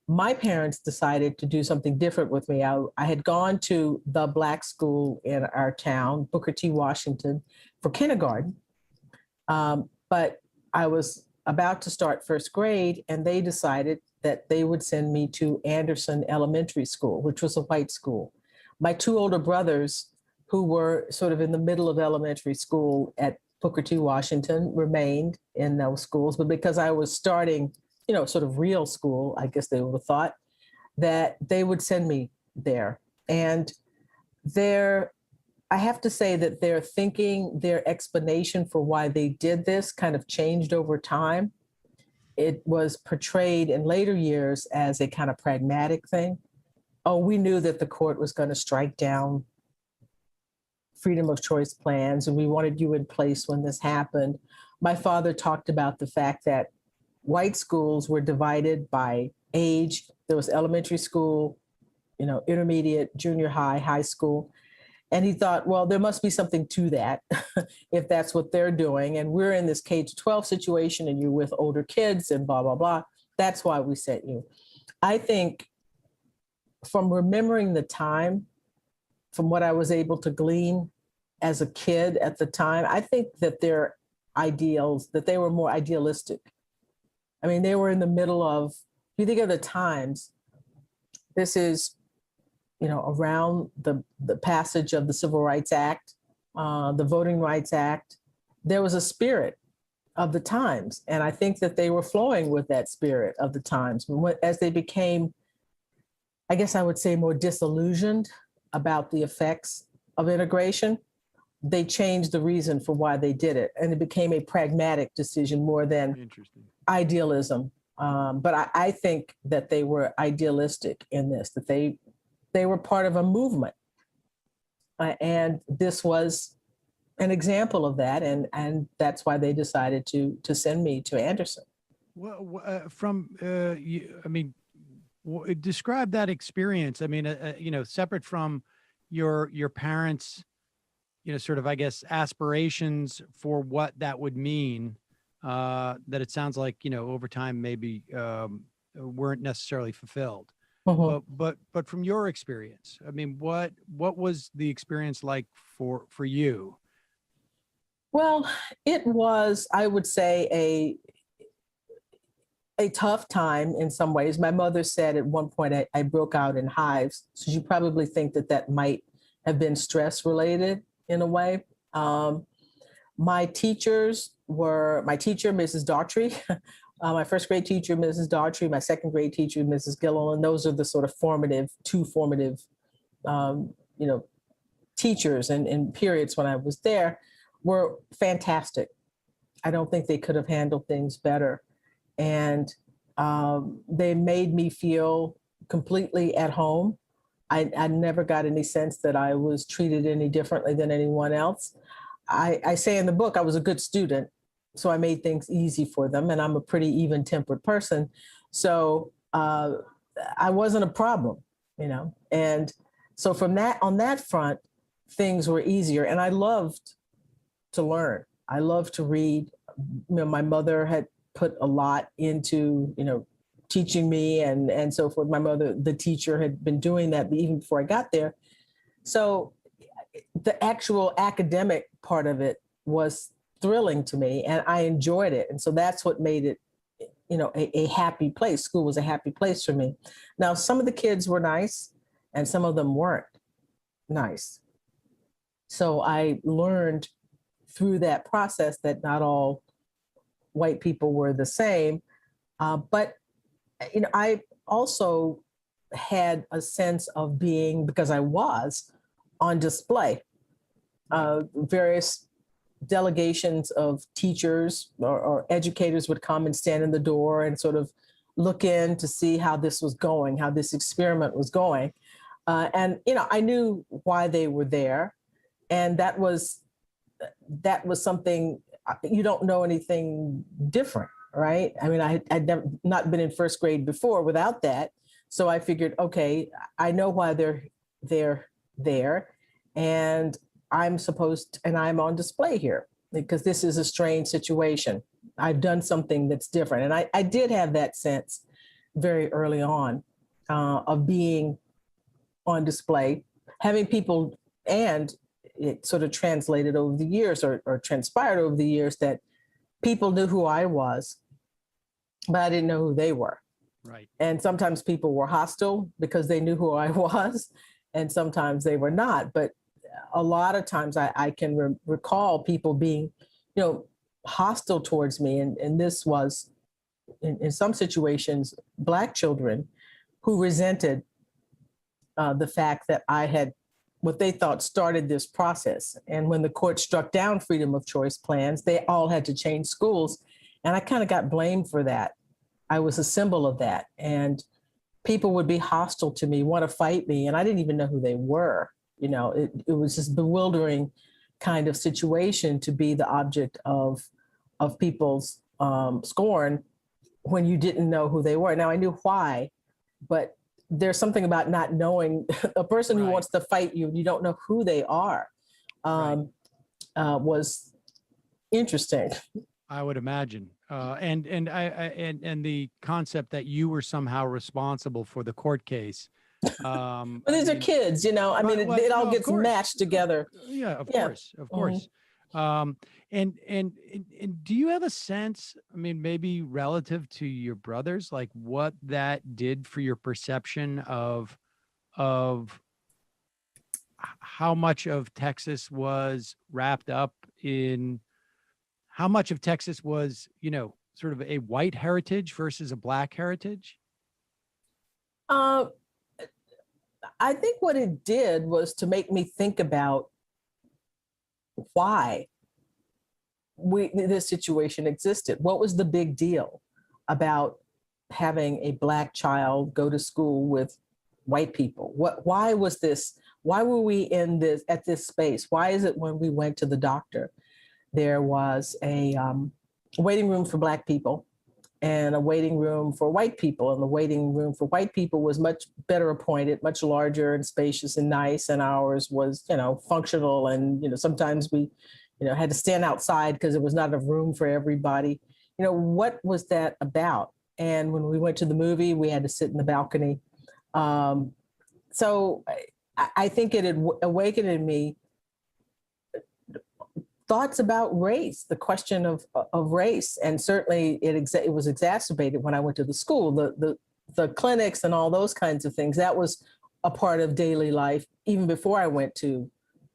My parents decided to do something different with me. I had gone to the Black school in our town, Booker T. Washington, for kindergarten. But I was about to start first grade, and they decided that they would send me to Anderson Elementary School, which was a white school. My 2 older brothers, who were sort of in the middle of elementary school at Booker T. Washington, remained in those schools. But because I was starting, sort of real school, I guess they would have thought that they would send me there. And I have to say that their thinking, their explanation for why they did this kind of changed over time. It was portrayed in later years as a kind of pragmatic thing. Oh, we knew that the court was going to strike down freedom of choice plans, and we wanted you in place when this happened. My father talked about the fact that white schools were divided by age. There was elementary school, intermediate, junior high, high school. And he thought, well, there must be something to that if that's what they're doing. And we're in this K-12 situation and you're with older kids and blah, blah, blah. That's why we sent you. I think from remembering the time, from what I was able to glean as a kid at the time, I think that there ideals, that they were more idealistic. I mean, they were in the middle of, if you think of the times, this is, around the passage of the Civil Rights Act, the Voting Rights Act. There was a spirit of the times. And I think that they were flowing with that spirit of the times. As they became, I guess I would say, more disillusioned about the effects of integration, they changed the reason for why they did it. And it became a pragmatic decision more than idealism. But I think that they were idealistic in this, that they were part of a movement. And this was an example of that. And that's why they decided to send me to Anderson. Well, describe that experience. I mean, separate from your parents', sort of, I guess, aspirations for what that would mean, that it sounds like, over time, maybe weren't necessarily fulfilled. But from your experience, I mean, what was the experience like for you? Well, it was, I would say, a tough time in some ways. My mother said at one point I broke out in hives. So you probably think that might have been stress related in a way. My teachers were my teacher, Mrs. Daughtry, my first grade teacher, Mrs. Daughtry, my second grade teacher, Mrs. Gilliland. And those are the sort of two formative, teachers and periods when I was there, were fantastic. I don't think they could have handled things better. And they made me feel completely at home. I never got any sense that I was treated any differently than anyone else. I say in the book, I was a good student, so I made things easy for them, and I'm a pretty even-tempered person. So I wasn't a problem, And so on that front, things were easier. And I loved to learn. I loved to read. My mother had put a lot into, teaching me and so forth. My mother, the teacher, had been doing that even before I got there. So the actual academic part of it was thrilling to me, and I enjoyed it. And so that's what made it, a happy place. School was a happy place for me. Now, some of the kids were nice and some of them weren't nice. So I learned through that process that not all white people were the same. But, I also had a sense of being, because I was on display. Various delegations of teachers or educators would come and stand in the door and sort of look in to see how this was going, how this experiment was going. And, I knew why they were there. And that was something, you don't know anything different, right? I mean, I'd never, not been in first grade before without that. So I figured, okay, I know why they're there, and I'm on display here because this is a strange situation. I've done something that's different. And I did have that sense very early on of being on display, having people, and it sort of translated over the years or transpired over the years that people knew who I was, but I didn't know who they were. Right. And sometimes people were hostile because they knew who I was, and sometimes they were not. But a lot of times I can recall people being, hostile towards me. And this was, in some situations, Black children who resented the fact that I had what they thought started this process. And when the court struck down freedom of choice plans, they all had to change schools. And I kind of got blamed for that. I was a symbol of that. And people would be hostile to me, want to fight me. And I didn't even know who they were. It was just bewildering kind of situation to be the object of people's scorn when you didn't know who they were. Now, I knew why, but there's something about not knowing a person who wants to fight you, you don't know who they are, was interesting. I would imagine. And the concept that you were somehow responsible for the court case. But these are kids, it all gets mashed together. Yeah, of course. And do you have a sense, I mean, maybe relative to your brothers, like what that did for your perception of how much of Texas was wrapped up in, how much of Texas was, you know, sort of a white heritage versus a black heritage? I think what it did was to make me think about why this situation existed. What was the big deal about having a black child go to school with white people? Why was this? Why were we at this space? Why is it when we went to the doctor, there was a waiting room for black people and a waiting room for white people, and the waiting room for white people was much better appointed, much larger and spacious and nice, and ours was, you know, functional, and, you know, sometimes we, you know, had to stand outside because there was not enough room for everybody. You know, what was that about? And when we went to the movie, we had to sit in the balcony. So I think it had awakened in me thoughts about race, the question of race, and certainly it was exacerbated when I went to the school, the clinics and all those kinds of things. That was a part of daily life even before I went to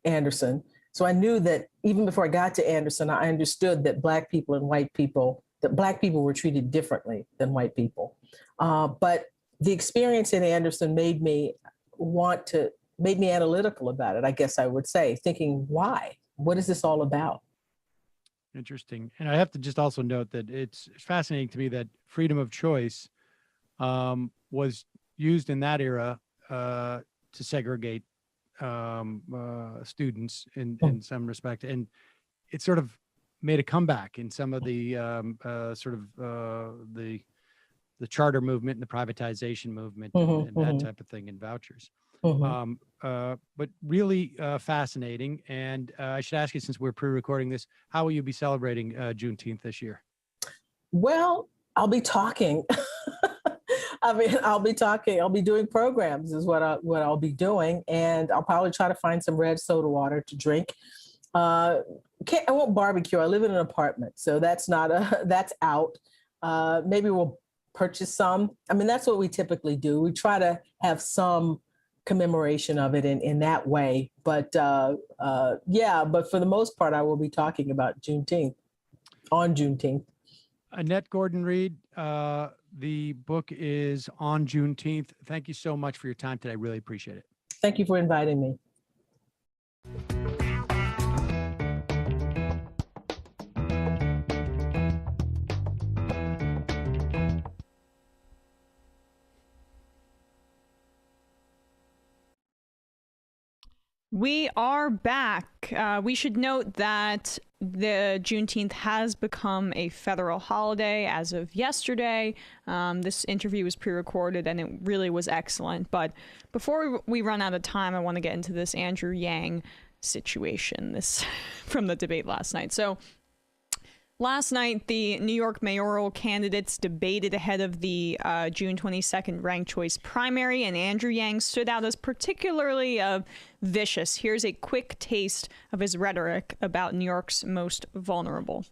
Anderson. So I knew that even before I got to Anderson, I understood that black people and white people, that black people were treated differently than white people. But the experience in Anderson made me analytical about it, I guess I would say, thinking, why? What is this all about? Interesting. And I have to just also note that it's fascinating to me that freedom of choice was used in that era to segregate students in some respect. And it sort of made a comeback in some of the the charter movement and the privatization movement and that type of thing in vouchers. But really fascinating. And I should ask you, since we're pre-recording this, how will you be celebrating Juneteenth this year? Well, I'll be talking. I mean, I'll be talking. I'll be doing programs is what I'll be doing. And I'll probably try to find some red soda water to drink. I won't barbecue. I live in an apartment, so that's out. Maybe we'll purchase some. I mean, that's what we typically do. We try to have some commemoration of it in that way. But but for the most part, I will be talking about Juneteenth, on Juneteenth. Annette Gordon-Reed, the book is On Juneteenth. Thank you so much for your time today. I really appreciate it. Thank you for inviting me. We are back. We should note that the Juneteenth has become a federal holiday as of yesterday. This interview was pre-recorded and it really was excellent. But before we run out of time, I want to get into this Andrew Yang situation, this from the debate last night. So last night, the New York mayoral candidates debated ahead of the June 22nd ranked choice primary, and Andrew Yang stood out as particularly vicious. Here's a quick taste of his rhetoric about New York's most vulnerable.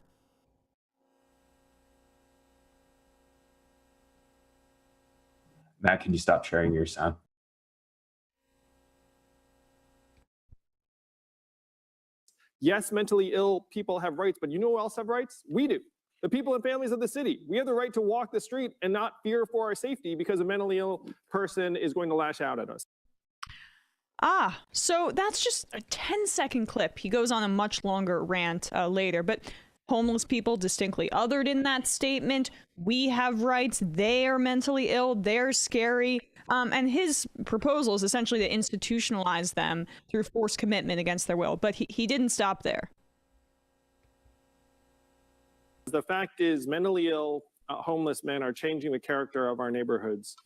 Matt, can you stop sharing your sound? Yes, mentally ill people have rights, but you know who else have rights? We do. The people and families of the city. We have the right to walk the street and not fear for our safety because a mentally ill person is going to lash out at us. So that's just a 10-second clip. He goes on a much longer rant later, but homeless people distinctly othered in that statement. We have rights. They are mentally ill. They're scary. And his proposal is essentially to institutionalize them through forced commitment against their will. But he didn't stop there. The fact is, mentally ill, homeless men are changing the character of our neighborhoods.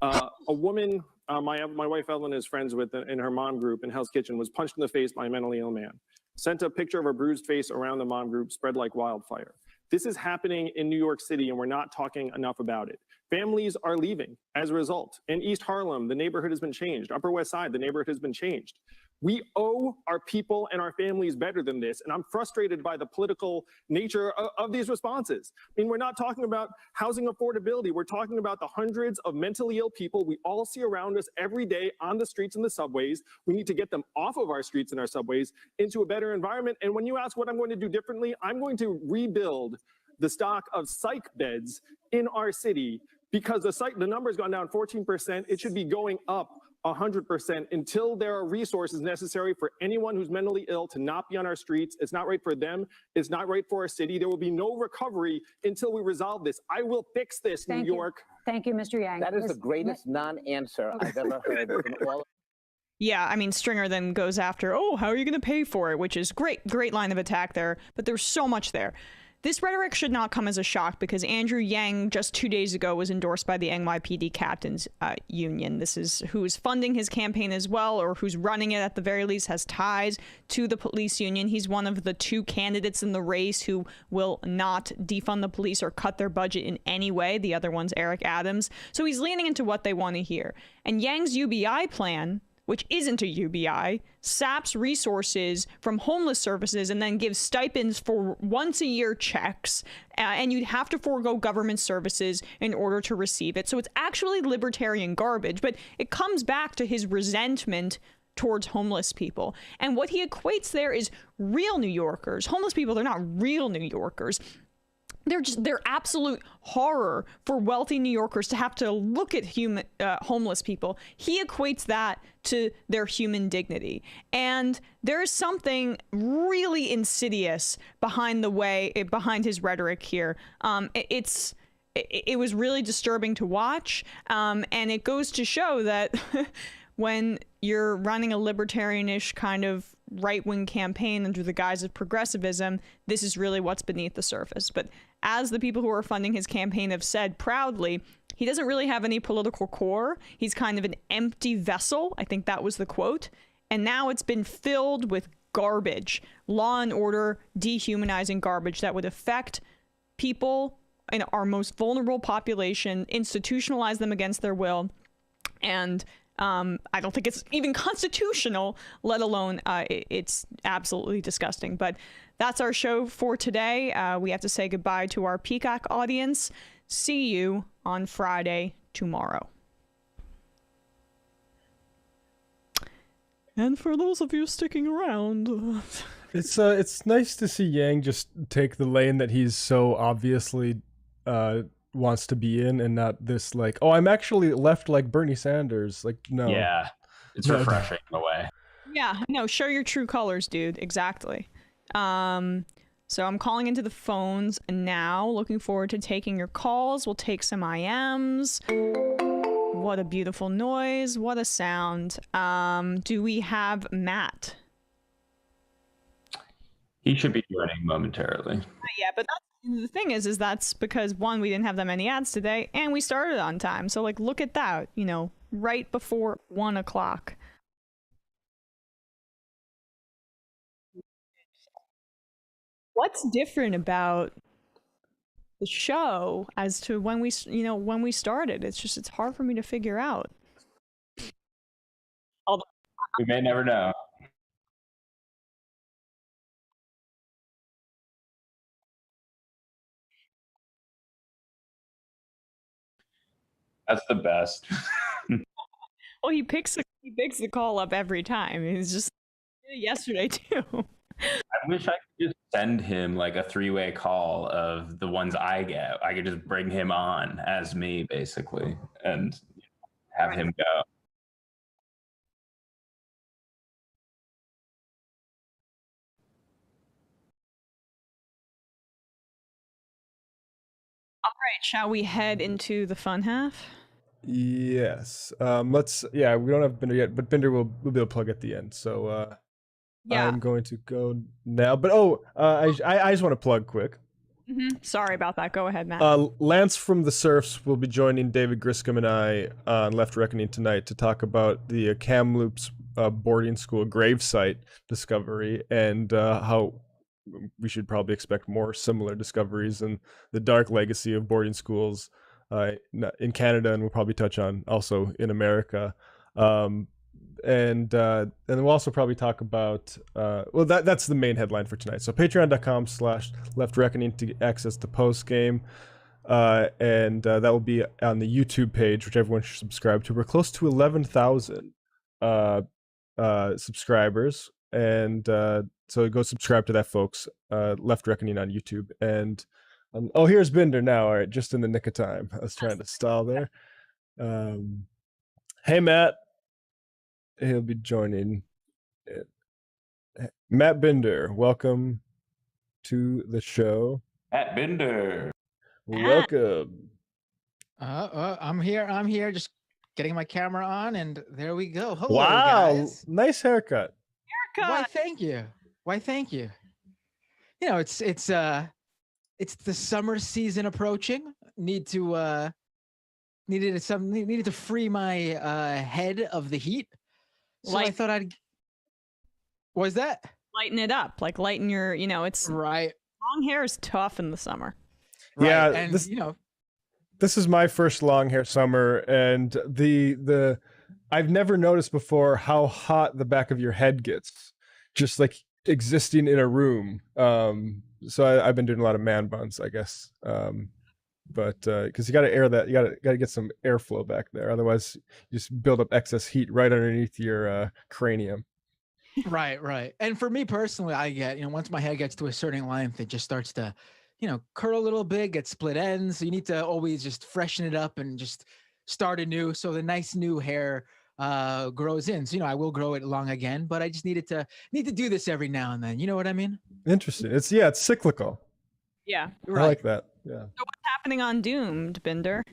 A woman my wife Evelyn is friends with in her mom group in Hell's Kitchen was punched in the face by a mentally ill man. Sent a picture of her bruised face around the mom group, spread like wildfire. This is happening in New York City, and we're not talking enough about it. Families are leaving as a result. In East Harlem, the neighborhood has been changed. Upper West Side, the neighborhood has been changed. We owe our people and our families better than this. And I'm frustrated by the political nature of these responses. I mean, we're not talking about housing affordability. We're talking about the hundreds of mentally ill people we all see around us every day on the streets and the subways. We need to get them off of our streets and our subways into a better environment. And when you ask what I'm going to do differently, I'm going to rebuild the stock of psych beds in our city, because the number's gone down 14%. It should be going up 100% until there are resources necessary for anyone who's mentally ill to not be on our streets. It's not right for them. It's not right for our city. There will be no recovery until we resolve this. I will fix this, New York. Thank you, Mr. Yang. That is the greatest non-answer I've ever heard in all. Yeah, I mean, Stringer then goes after, oh, how are you going to pay for it? Which is great line of attack there, but there's so much there. This rhetoric should not come as a shock, because Andrew Yang just 2 days ago was endorsed by the NYPD Captains Union. This is who is funding his campaign as well, or who's running it at the very least, has ties to the police union. He's one of the 2 candidates in the race who will not defund the police or cut their budget in any way. The other one's Eric Adams. So he's leaning into what they want to hear. And Yang's UBI plan, which isn't a UBI, saps resources from homeless services and then gives stipends for once-a-year checks, and you'd have to forego government services in order to receive it. So it's actually libertarian garbage, but it comes back to his resentment towards homeless people. And what he equates there is real New Yorkers. Homeless people, they're not real New Yorkers. They're absolute horror for wealthy New Yorkers to have to look at homeless people. He equates that to their human dignity. And there's something really insidious behind his rhetoric here. It was really disturbing to watch. And it goes to show that when you're running a libertarianish kind of right-wing campaign under the guise of progressivism, this is really what's beneath the surface. But as the people who are funding his campaign have said proudly, he doesn't really have any political core. He's kind of an empty vessel. I think that was the quote. And now it's been filled with garbage, law and order, dehumanizing garbage that would affect people in our most vulnerable population, institutionalize them against their will, and I don't think it's even constitutional, let alone it's absolutely disgusting. But that's our show for today. We have to say goodbye to our Peacock audience. See you on Friday tomorrow. And for those of you sticking around, it's nice to see Yang just take the lane that he's so obviously wants to be in, and not this like, oh, I'm actually left like Bernie Sanders. Like, no. Yeah, it's refreshing in a way. Yeah, no, show your true colors, dude. Exactly. So I'm calling into the phones now. Looking forward to taking your calls. We'll take some IMs. What a beautiful noise. What a sound. Do we have Matt? He should be joining momentarily. Yeah, but the thing is that's because, one, we didn't have that many ads today, and we started on time. So, like, look at that, right before 1 o'clock. What's different about the show as to when we started? It's hard for me to figure out. We may never know. That's the best. Well, he picks the call up every time. He's just yesterday too. I wish I could just send him like a 3-way call of the ones I get. I could just bring him on as me, basically, and have him go. All right, shall we head into the fun half? Yes. We don't have Binder yet, but Binder will be able to plug at the end. So yeah. I'm going to go now. But I just want to plug quick. Mm-hmm. Sorry about that. Go ahead, Matt. Lance from the Surfs will be joining David Griscom and I on Left Reckoning tonight to talk about the Kamloops boarding school gravesite discovery, and how we should probably expect more similar discoveries and the dark legacy of boarding schools in Canada, and we'll probably touch on also in America. and we'll also probably talk about that's the main headline for tonight. So patreon.com/leftreckoning to access the post game, and that will be on the YouTube page, which everyone should subscribe to. We're close to 11,000 subscribers, and so go subscribe to that, folks. Left Reckoning on YouTube. And here's Binder now. All right, just in the nick of time. I was trying to stall there. Hey, Matt. He'll be joining. Matt Binder, welcome to the show. Matt Binder. Welcome. I'm here. Just getting my camera on, and there we go. Hello, wow, guys. Nice haircut. Why, thank you. You know, it's the summer season approaching. Needed to free my head of the heat. So I thought I'd. What was that? Lighten it up, like lighten your. It's right. Long hair is tough in the summer. Right. Yeah, and this is my first long hair summer, and the I've never noticed before how hot the back of your head gets, just like existing in a room. So I've been doing a lot of man buns, I guess. But because you got to air that, you got to get some airflow back there. Otherwise, you just build up excess heat right underneath your cranium. Right. And for me personally, I get, once my hair gets to a certain length, it just starts to, curl a little bit, get split ends. So you need to always just freshen it up and just start anew. So the nice new hair grows in. So, I will grow it long again, but I just need to do this every now and then. You know what I mean? Interesting. It's cyclical. Yeah. I like that. Yeah. So what's happening on Doomed, Binder?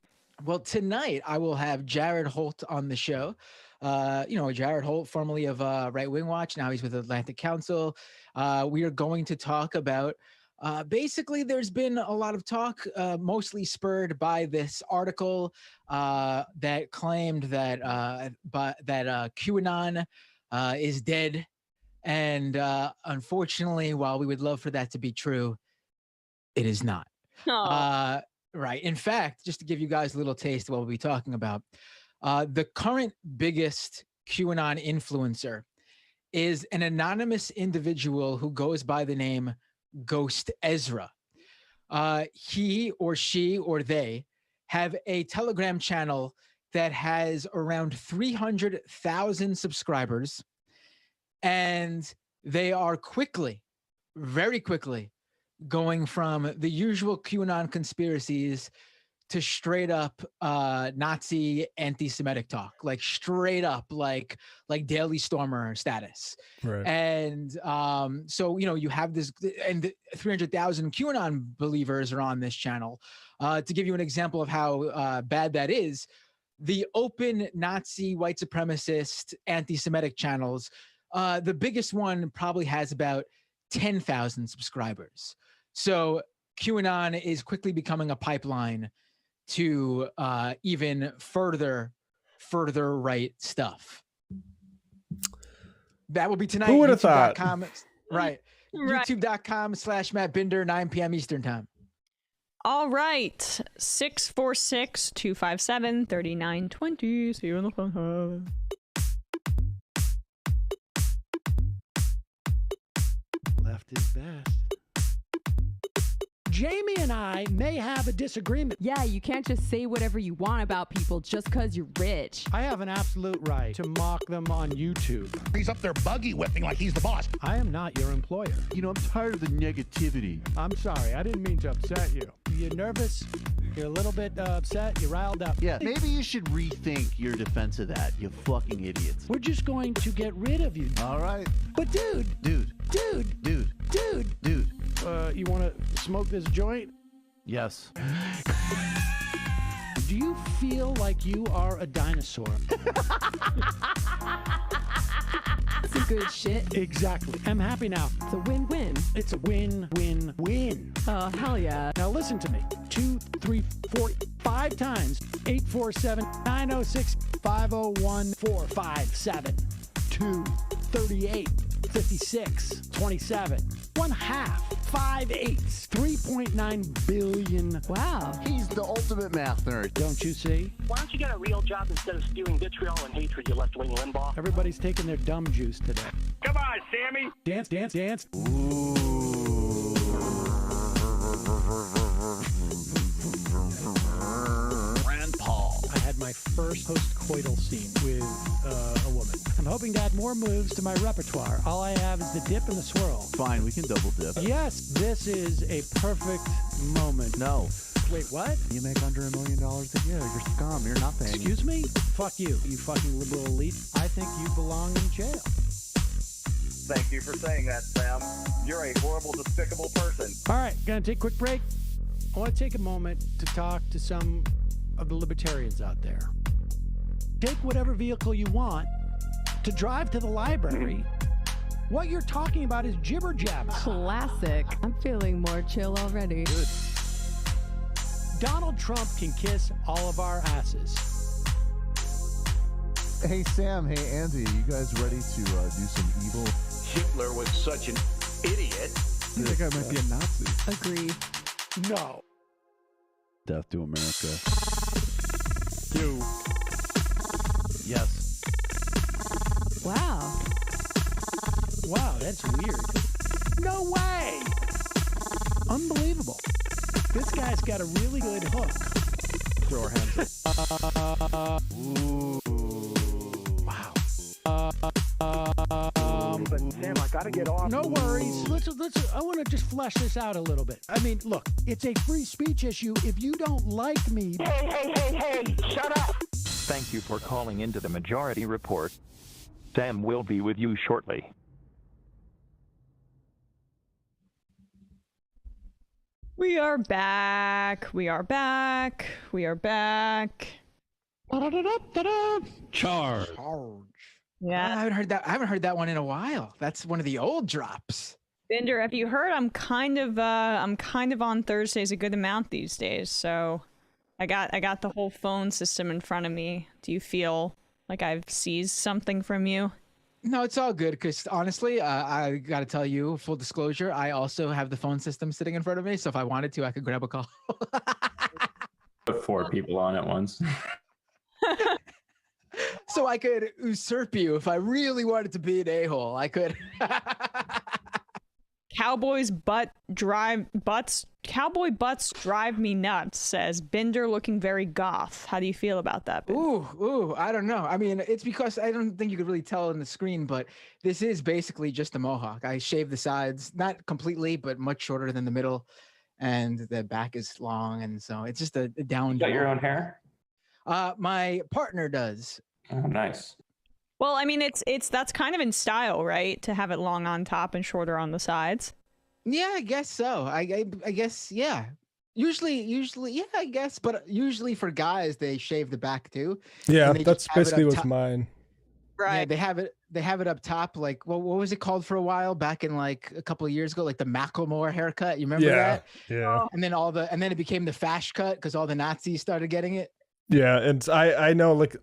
Well, tonight I will have Jared Holt on the show. Jared Holt, formerly of Right Wing Watch. Now he's with Atlantic Council. We are going to talk about basically there's been a lot of talk, mostly spurred by this article that claimed that QAnon is dead. And unfortunately, while we would love for that to be true, it is not. Right. In fact, just to give you guys a little taste of what we'll be talking about, the current biggest QAnon influencer is an anonymous individual who goes by the name Ghost Ezra. He or she or they have a Telegram channel that has around 300,000 subscribers, and they are very quickly, going from the usual QAnon conspiracies to straight up Nazi anti-Semitic talk, like straight up like Daily Stormer status. Right. And so you have this, and 300,000 QAnon believers are on this channel. To give you an example of how bad that is, the open Nazi, white supremacist, anti-Semitic channels, the biggest one probably has about 10,000 subscribers. So QAnon is quickly becoming a pipeline to even further right stuff. That will be tonight. Who would have thought? Right. YouTube.com/Matt Binder, 9 p.m. Eastern time. All right. 646-257-3920. See you on the phone. Left is best. Jamie and I may have a disagreement. Yeah, you can't just say whatever you want about people just because you're rich. I have an absolute right to mock them on YouTube. He's up there buggy whipping like he's the boss. I am not your employer. I'm tired of the negativity. I'm sorry, I didn't mean to upset you. You're nervous? You're a little bit upset? You're riled up? Yeah, maybe you should rethink your defense of that, you fucking idiots. We're just going to get rid of you. All right. But dude. You want to smoke this joint? Yes. Do you feel like you are a dinosaur? Some good shit. Exactly. I'm happy now. It's a win-win. It's a win-win-win. Oh, hell yeah. Now listen to me. 2, 3, 4, 5 times. 847-906-501-457. 2, 38, 56, 27. 1/2. 5/8, 3.9 billion. Wow. He's the ultimate math nerd. Don't you see? Why don't you get a real job instead of spewing vitriol and hatred, you left-wing Limbaugh? Everybody's taking their dumb juice today. Come on, Sammy. Dance, dance, dance. Rand Paul. I had my first post-coital scene with a woman. I'm hoping to add more moves to my repertoire. All I have is the dip and the swirl. Fine, we can double dip. Yes, this is a perfect moment. No. Wait, what? You make under $1 million a year. You're scum. You're nothing. Excuse me? Fuck you, you fucking liberal elite. I think you belong in jail. Thank you for saying that, Sam. You're a horrible, despicable person. All right, gonna take a quick break. I want to take a moment to talk to some of the libertarians out there. Take whatever vehicle you want to drive to the library. What you're talking about is jibber jabber. Classic. I'm feeling more chill already. Good. Donald Trump can kiss all of our asses. Hey, Sam. Hey, Andy. You guys ready to do some evil? Hitler was such an idiot. I think I might be a Nazi. Agreed. No. Death to America. You. Yes. Wow. Wow, that's weird. No way! Unbelievable. This guy's got a really good hook. Throw our hands up. Ooh. Wow. But Sam, I gotta get off. No worries. Let's. I want to just flesh this out a little bit. I mean, look, it's a free speech issue. If you don't like me, Hey, shut up. Thank you for calling into the Majority Report. Sam will be with you shortly. We are back. We are back. We are back. Charge. Yeah. I haven't heard that one in a while. That's one of the old drops. Binder, have you heard? I'm kind of on Thursdays a good amount these days. So I got the whole phone system in front of me. Do you feel like I've seized something from you? No, it's all good because honestly, I got to tell you, full disclosure, I also have the phone system sitting in front of me. So if I wanted to, I could grab a call. Put 4 people on at once. So I could usurp you if I really wanted to be an a-hole. I could. Cowboy butts drive me nuts, says Binder, looking very goth. How do you feel about that, Binder? Ooh, I don't know. I mean, it's because I don't think you could really tell on the screen, but this is basically just a mohawk. I shave the sides, not completely, but much shorter than the middle, and the back is long, and so it's just a down. You got your own hair? My partner does. Oh, nice. Well, I mean, that's kind of in style, right? To have it long on top and shorter on the sides. Yeah, I guess so. I guess, yeah. Usually, yeah, I guess. But usually for guys, they shave the back too. Yeah, that's basically what's mine. Right. Yeah, they have it up top. Like, well, what was it called for a while back in like a couple of years ago? Like the Macklemore haircut. You remember that? Yeah. And then it became the Fash cut because all the Nazis started getting it. Yeah, and I know, like,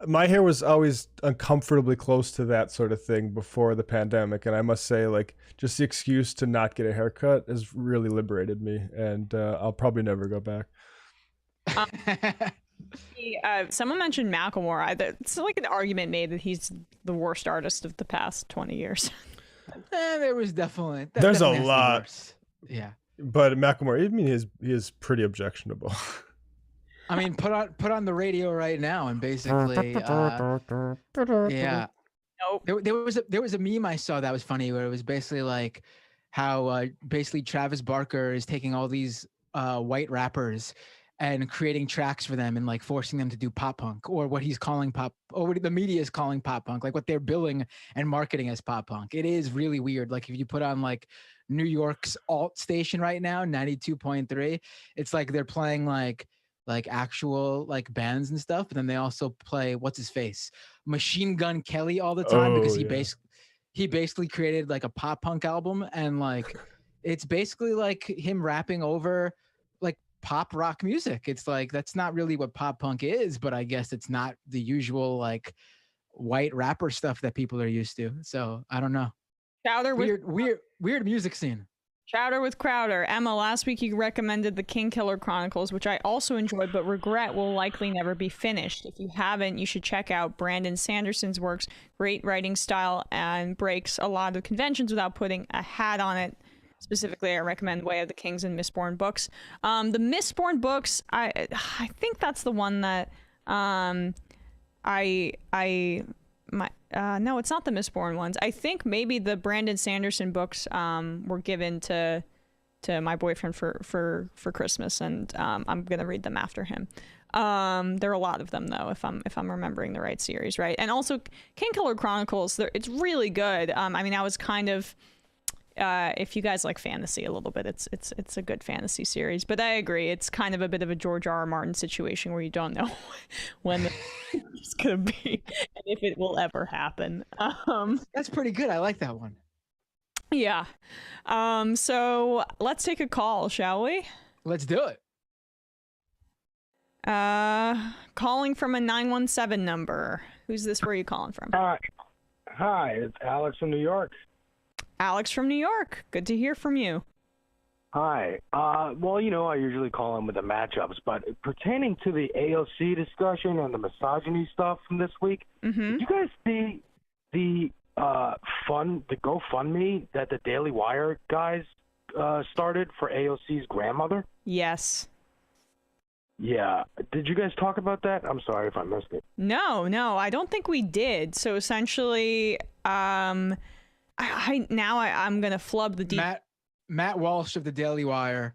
my hair was always uncomfortably close to that sort of thing before the pandemic, and I must say, like, just the excuse to not get a haircut has really liberated me, and I'll probably never go back. Someone mentioned Macklemore. It's like an argument made that he's the worst artist of the past 20 years. There was definitely there's a lot. Yeah, but Macklemore, I mean, he is pretty objectionable. I mean, put on the radio right now, and basically, yeah. Nope. There was a meme I saw that was funny, where it was basically like how basically Travis Barker is taking all these white rappers and creating tracks for them and like forcing them to do pop punk, or what he's calling pop, or what the media is calling pop punk, like what they're billing and marketing as pop punk. It is really weird. Like if you put on like New York's alt station right now, 92.3, it's like they're playing like actual like bands and stuff, but then they also play what's his face, Machine Gun Kelly, all the time, because he basically created like a pop punk album, and like it's basically like him rapping over like pop rock music. It's like that's not really what pop punk is, but I guess it's not the usual like white rapper stuff that people are used to. So I don't know. Chowder with weird music scene. Chowder with Crowder. Emma, last week you recommended the King Killer Chronicles, which I also enjoyed, but regret will likely never be finished. If you haven't, you should check out Brandon Sanderson's works. Great writing style and breaks a lot of conventions without putting a hat on it. Specifically, I recommend Way of the Kings and Mistborn books. The Mistborn books, I think that's the one that no, it's not the Mistborn ones. I think maybe the Brandon Sanderson books were given to my boyfriend for Christmas, and I'm gonna read them after him. There are a lot of them though, if I'm remembering the right series, right? And also King Killer Chronicles, it's really good. I mean, I was kind of if you guys like fantasy a little bit, it's a good fantasy series. But I agree, it's kind of a bit of a George R.R. Martin situation where you don't know when it's gonna be and if it will ever happen. That's pretty good. I like that one. Yeah. So let's take a call, shall we? Let's do it. Calling from a 917 number. Who's this? Where are you calling from? Hi, it's Alex from New York. Alex from New York. Good to hear from you. Hi. Well, you know, I usually call in with the matchups, but pertaining to the AOC discussion and the misogyny stuff from this week, did you guys see the GoFundMe that the Daily Wire guys started for AOC's grandmother? Yes. Yeah. Did you guys talk about that? I'm sorry if I missed it. No, I don't think we did. So essentially, I'm gonna flub the Matt Walsh of the Daily Wire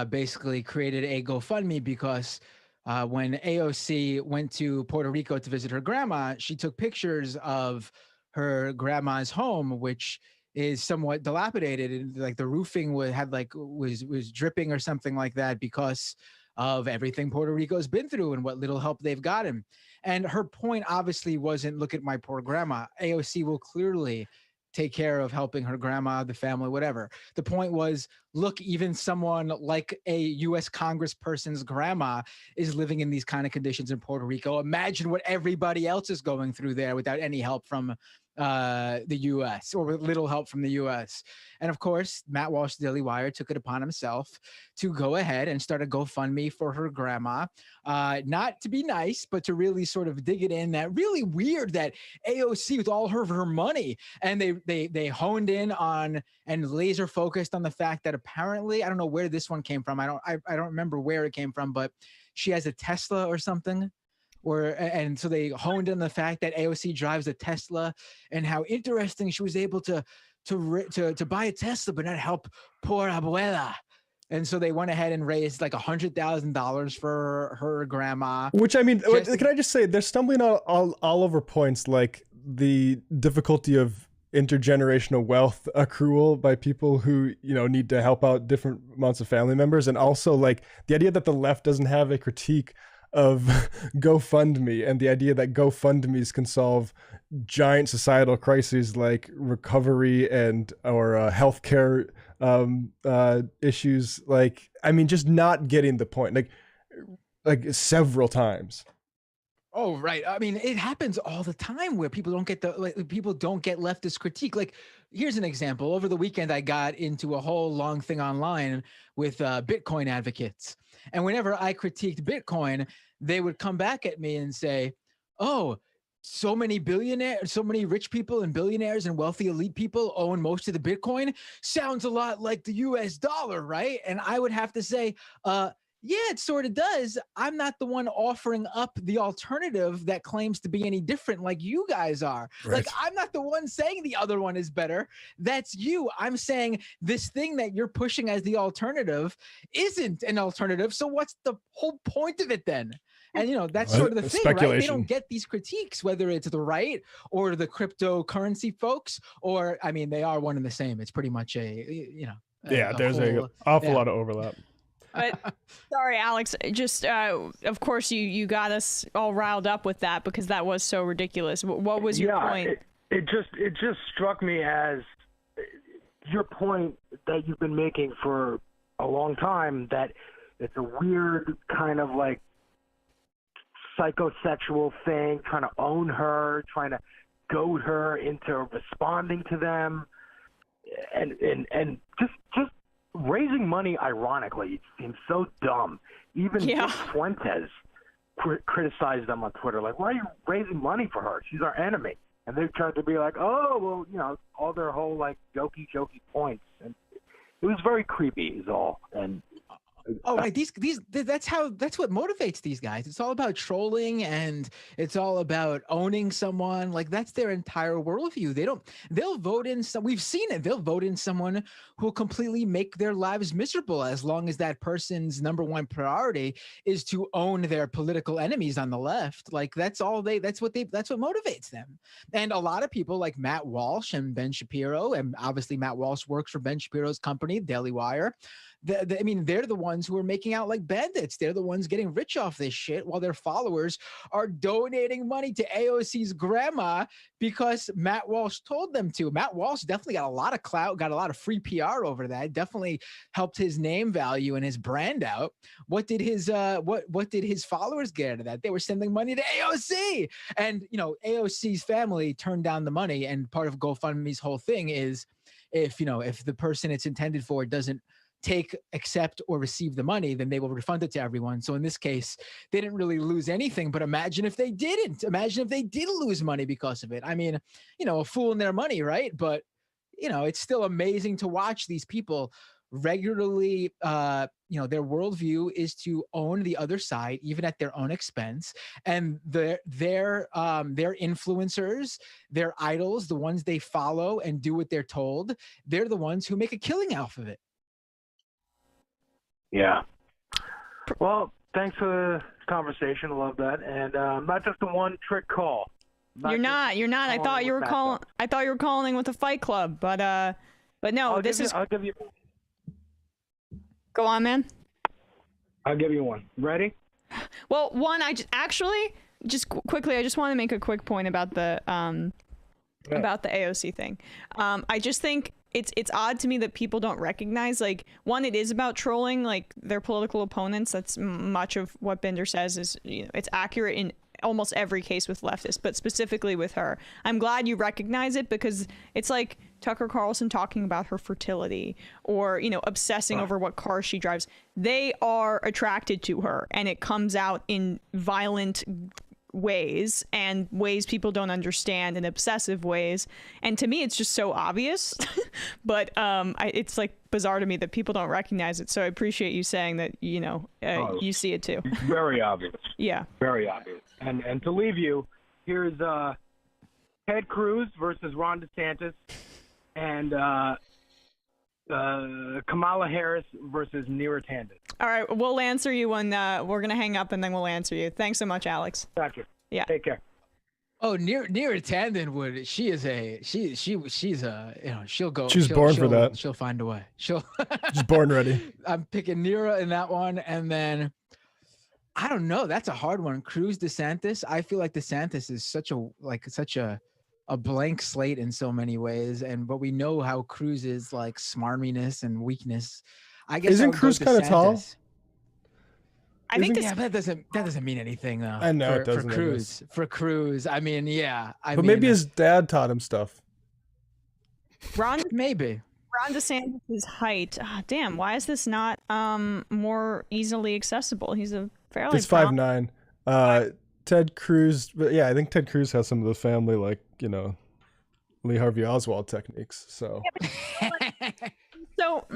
basically created a GoFundMe because when AOC went to Puerto Rico to visit her grandma, she took pictures of her grandma's home, which is somewhat dilapidated, and like the roofing was dripping or something like that because of everything Puerto Rico's been through and what little help they've gotten. And her point obviously wasn't, look at my poor grandma. AOC will clearly take care of helping her grandma, the family, whatever. The point was, look, even someone like a U.S. congressperson's grandma is living in these kind of conditions in Puerto Rico. Imagine what everybody else is going through there without any help from the U.S. or with little help from the U.S. And of course, Matt Walsh, Daily Wire, took it upon himself to go ahead and start a GoFundMe for her grandma, not to be nice, but to really sort of dig it in. That really weird that AOC, with all her money, and they honed in on and laser focused on the fact that apparently, I don't know where this one came from. I don't remember where it came from, but she has a Tesla or something. And so they honed in the fact that AOC drives a Tesla and how interesting she was able to buy a Tesla but not help poor abuela. And so they went ahead and raised like $100,000 for her grandma. Which, I mean, can I just say, they're stumbling all over points, like the difficulty of intergenerational wealth accrual by people who, you know, need to help out different amounts of family members. And also like the idea that the left doesn't have a critique of GoFundMe and the idea that GoFundMes can solve giant societal crises like recovery and or healthcare issues. Like, I mean, just not getting the point, like several times. Oh, right. I mean, it happens all the time where people don't get leftist critique. Like, here's an example. Over the weekend, I got into a whole long thing online with Bitcoin advocates. And whenever I critiqued Bitcoin, they would come back at me and say, oh, so many billionaires, so many rich people and billionaires and wealthy elite people own most of the Bitcoin. Sounds a lot like the US dollar, right? And I would have to say, yeah, it sort of does. I'm not the one offering up the alternative that claims to be any different like you guys are. Right. Like, I'm not the one saying the other one is better. That's you. I'm saying this thing that you're pushing as the alternative isn't an alternative. So what's the whole point of it then? And, you know, that's sort of the thing, right? They don't get these critiques, whether it's the right or the cryptocurrency folks, or, I mean, they are one and the same. It's pretty much there's an awful lot of overlap. But sorry, Alex, just of course you got us all riled up with that because that was so ridiculous. What was your point? It just struck me as your point that you've been making for a long time, that it's a weird kind of like psychosexual thing, trying to own her, trying to goad her into responding to them. and just raising money ironically seems so dumb. Even Nick Fuentes criticized them on Twitter, like, why are you raising money for her? She's our enemy. And they tried to be like, oh, well, you know, all their whole like jokey points, and it was very creepy, is all. And right, that's what motivates these guys. It's all about trolling, and it's all about owning someone. Like, that's their entire worldview. They'll vote in some. We've seen it. They'll vote in someone who will completely make their lives miserable, as long as that person's number one priority is to own their political enemies on the left. Like, that's what motivates them. And a lot of people like Matt Walsh and Ben Shapiro, and obviously Matt Walsh works for Ben Shapiro's company, Daily Wire. I mean, they're the ones who are making out like bandits. They're the ones getting rich off this shit, while their followers are donating money to AOC's grandma because Matt Walsh told them to. Matt Walsh definitely got a lot of clout, got a lot of free PR over that. Definitely helped his name value and his brand out. What did his followers get out of that? They were sending money to AOC, and you know, AOC's family turned down the money. And part of GoFundMe's whole thing is, if the person it's intended for doesn't accept or receive the money, then they will refund it to everyone. So in this case, they didn't really lose anything, but imagine if they didn't. Imagine if they did lose money because of it. I mean, you know, a fool in their money, right? But, you know, it's still amazing to watch these people regularly. You know, their worldview is to own the other side, even at their own expense. And their influencers, their idols, the ones they follow and do what they're told, they're the ones who make a killing out of it. Yeah. Well, thanks for the conversation. I love that. And not just a one-trick call. You're not. I thought you were calling. I thought you were calling with a Fight Club, but no. I'll give you. Go on, man. I'll give you one. Ready? Well, one. Quickly. I just want to make a quick point about the AOC thing. I just think it's odd to me that people don't recognize, like, one, it is about trolling like their political opponents. That's much of what Binder says is, you know, it's accurate in almost every case with leftists, but specifically with her. I'm glad you recognize it, because it's like Tucker Carlson talking about her fertility, or, you know, obsessing over what car she drives. They are attracted to her, and it comes out in violent ways, and ways people don't understand, in obsessive ways. And to me, it's just so obvious. But it's like bizarre to me that people don't recognize it. So I appreciate you saying that, you know, you see it too. It's very obvious. Yeah. Very obvious. And to leave you, here's Ted Cruz versus Ron DeSantis, and Kamala Harris versus Neera Tanden. All right, we'll answer you when we're gonna hang up, and then we'll answer you. Thanks so much, Alex. Gotcha. Yeah. Take care. Oh, Neera Tanden would. She's a you know, she'll go. She's born for that. She'll find a way. She's born ready. I'm picking Neera in that one, and then I don't know. That's a hard one. Cruz, DeSantis. I feel like DeSantis is such a blank slate in so many ways, but we know how Cruz is, like, smarminess and weakness. I guess isn't Cruz kind of tall? I think that doesn't mean anything though. I know it doesn't. For Cruz, I mean, yeah. But maybe his dad taught him stuff. Maybe. Ron DeSantis' height. Oh, damn, why is this not more easily accessible? He's a fairly. He's 5'9". Ted Cruz, but yeah, I think Ted Cruz has some of the family, like, you know, Lee Harvey Oswald techniques. So. So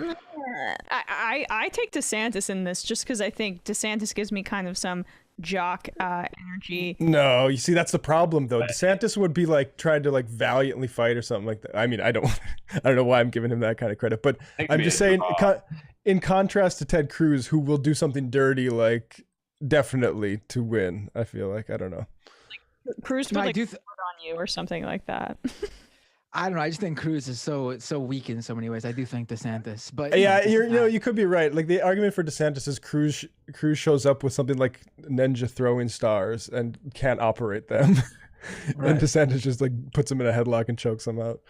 I take DeSantis in this, just because I think DeSantis gives me kind of some jock energy. No, you see, that's the problem though. DeSantis would be like trying to like valiantly fight or something like that. I mean, I don't know why I'm giving him that kind of credit, but I'm just saying, in contrast to Ted Cruz, who will do something dirty, like, definitely to win. I feel like, I don't know. Like, Cruz put like on you or something like that. I don't know. I just think Cruz is so weak in so many ways. I do think DeSantis, but yeah, you could be right. Like, the argument for DeSantis is Cruz shows up with something like ninja throwing stars and can't operate them, right. And DeSantis just like puts him in a headlock and chokes him out.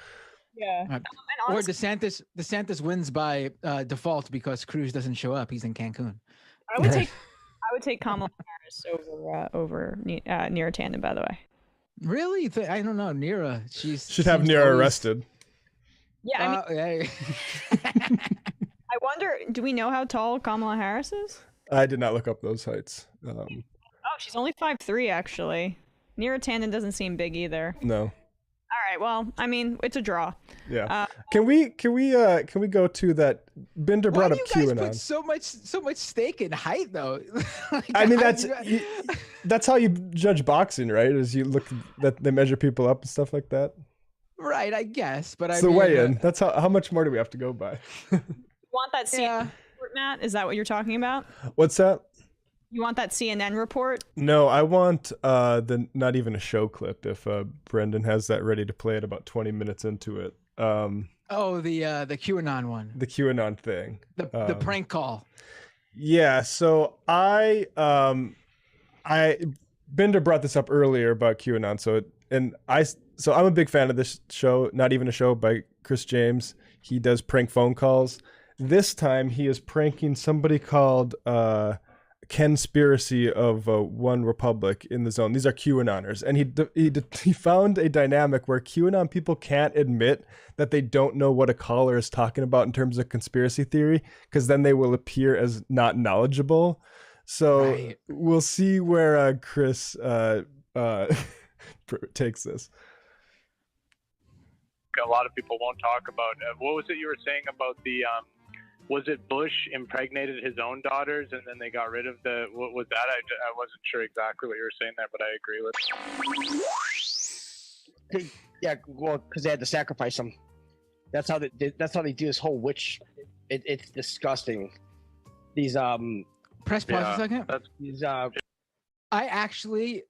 Yeah. Or DeSantis wins by default because Cruz doesn't show up. He's in Cancun. I would take Kamala Harris over Neera Tanden, by the way. Really? I don't know. Neera, should have Neera arrested. Yeah, I wonder, do we know how tall Kamala Harris is? I did not look up those heights. Oh, she's only 5'3", actually. Neera Tanden doesn't seem big either. No. All right, well, I mean, it's a draw. Yeah. Can we go to that? Binder brought up QAnon. Why do you guys put so much stake in height, though? I mean, that's how you judge boxing, right? Is you look that they measure people up and stuff like that. Right, I guess, but it's the weigh-in. That's how much more do we have to go by? You want that CNN report, Matt? Is that what you're talking about? What's that? You want that CNN report? No, I want not even a show clip. If Brendan has that ready to play at about 20 minutes into it. The QAnon one. The QAnon thing. The prank call. Yeah. So Binder brought this up earlier about QAnon. So I'm a big fan of this show. Not even a show by Chris James. He does prank phone calls. This time he is pranking somebody called Conspiracy of One Republic in the Zone. These are QAnoners, and he found a dynamic where QAnon people can't admit that they don't know what a caller is talking about in terms of conspiracy theory, because then they will appear as not knowledgeable. So we'll see where Chris takes this. A lot of people won't talk about what was it you were saying about the was it Bush impregnated his own daughters and then they got rid of what was that? I wasn't sure exactly what you were saying there, but I agree with. Yeah, well, because they had to sacrifice them. That's how they do this whole witch. It's disgusting. These Press pause a second. I actually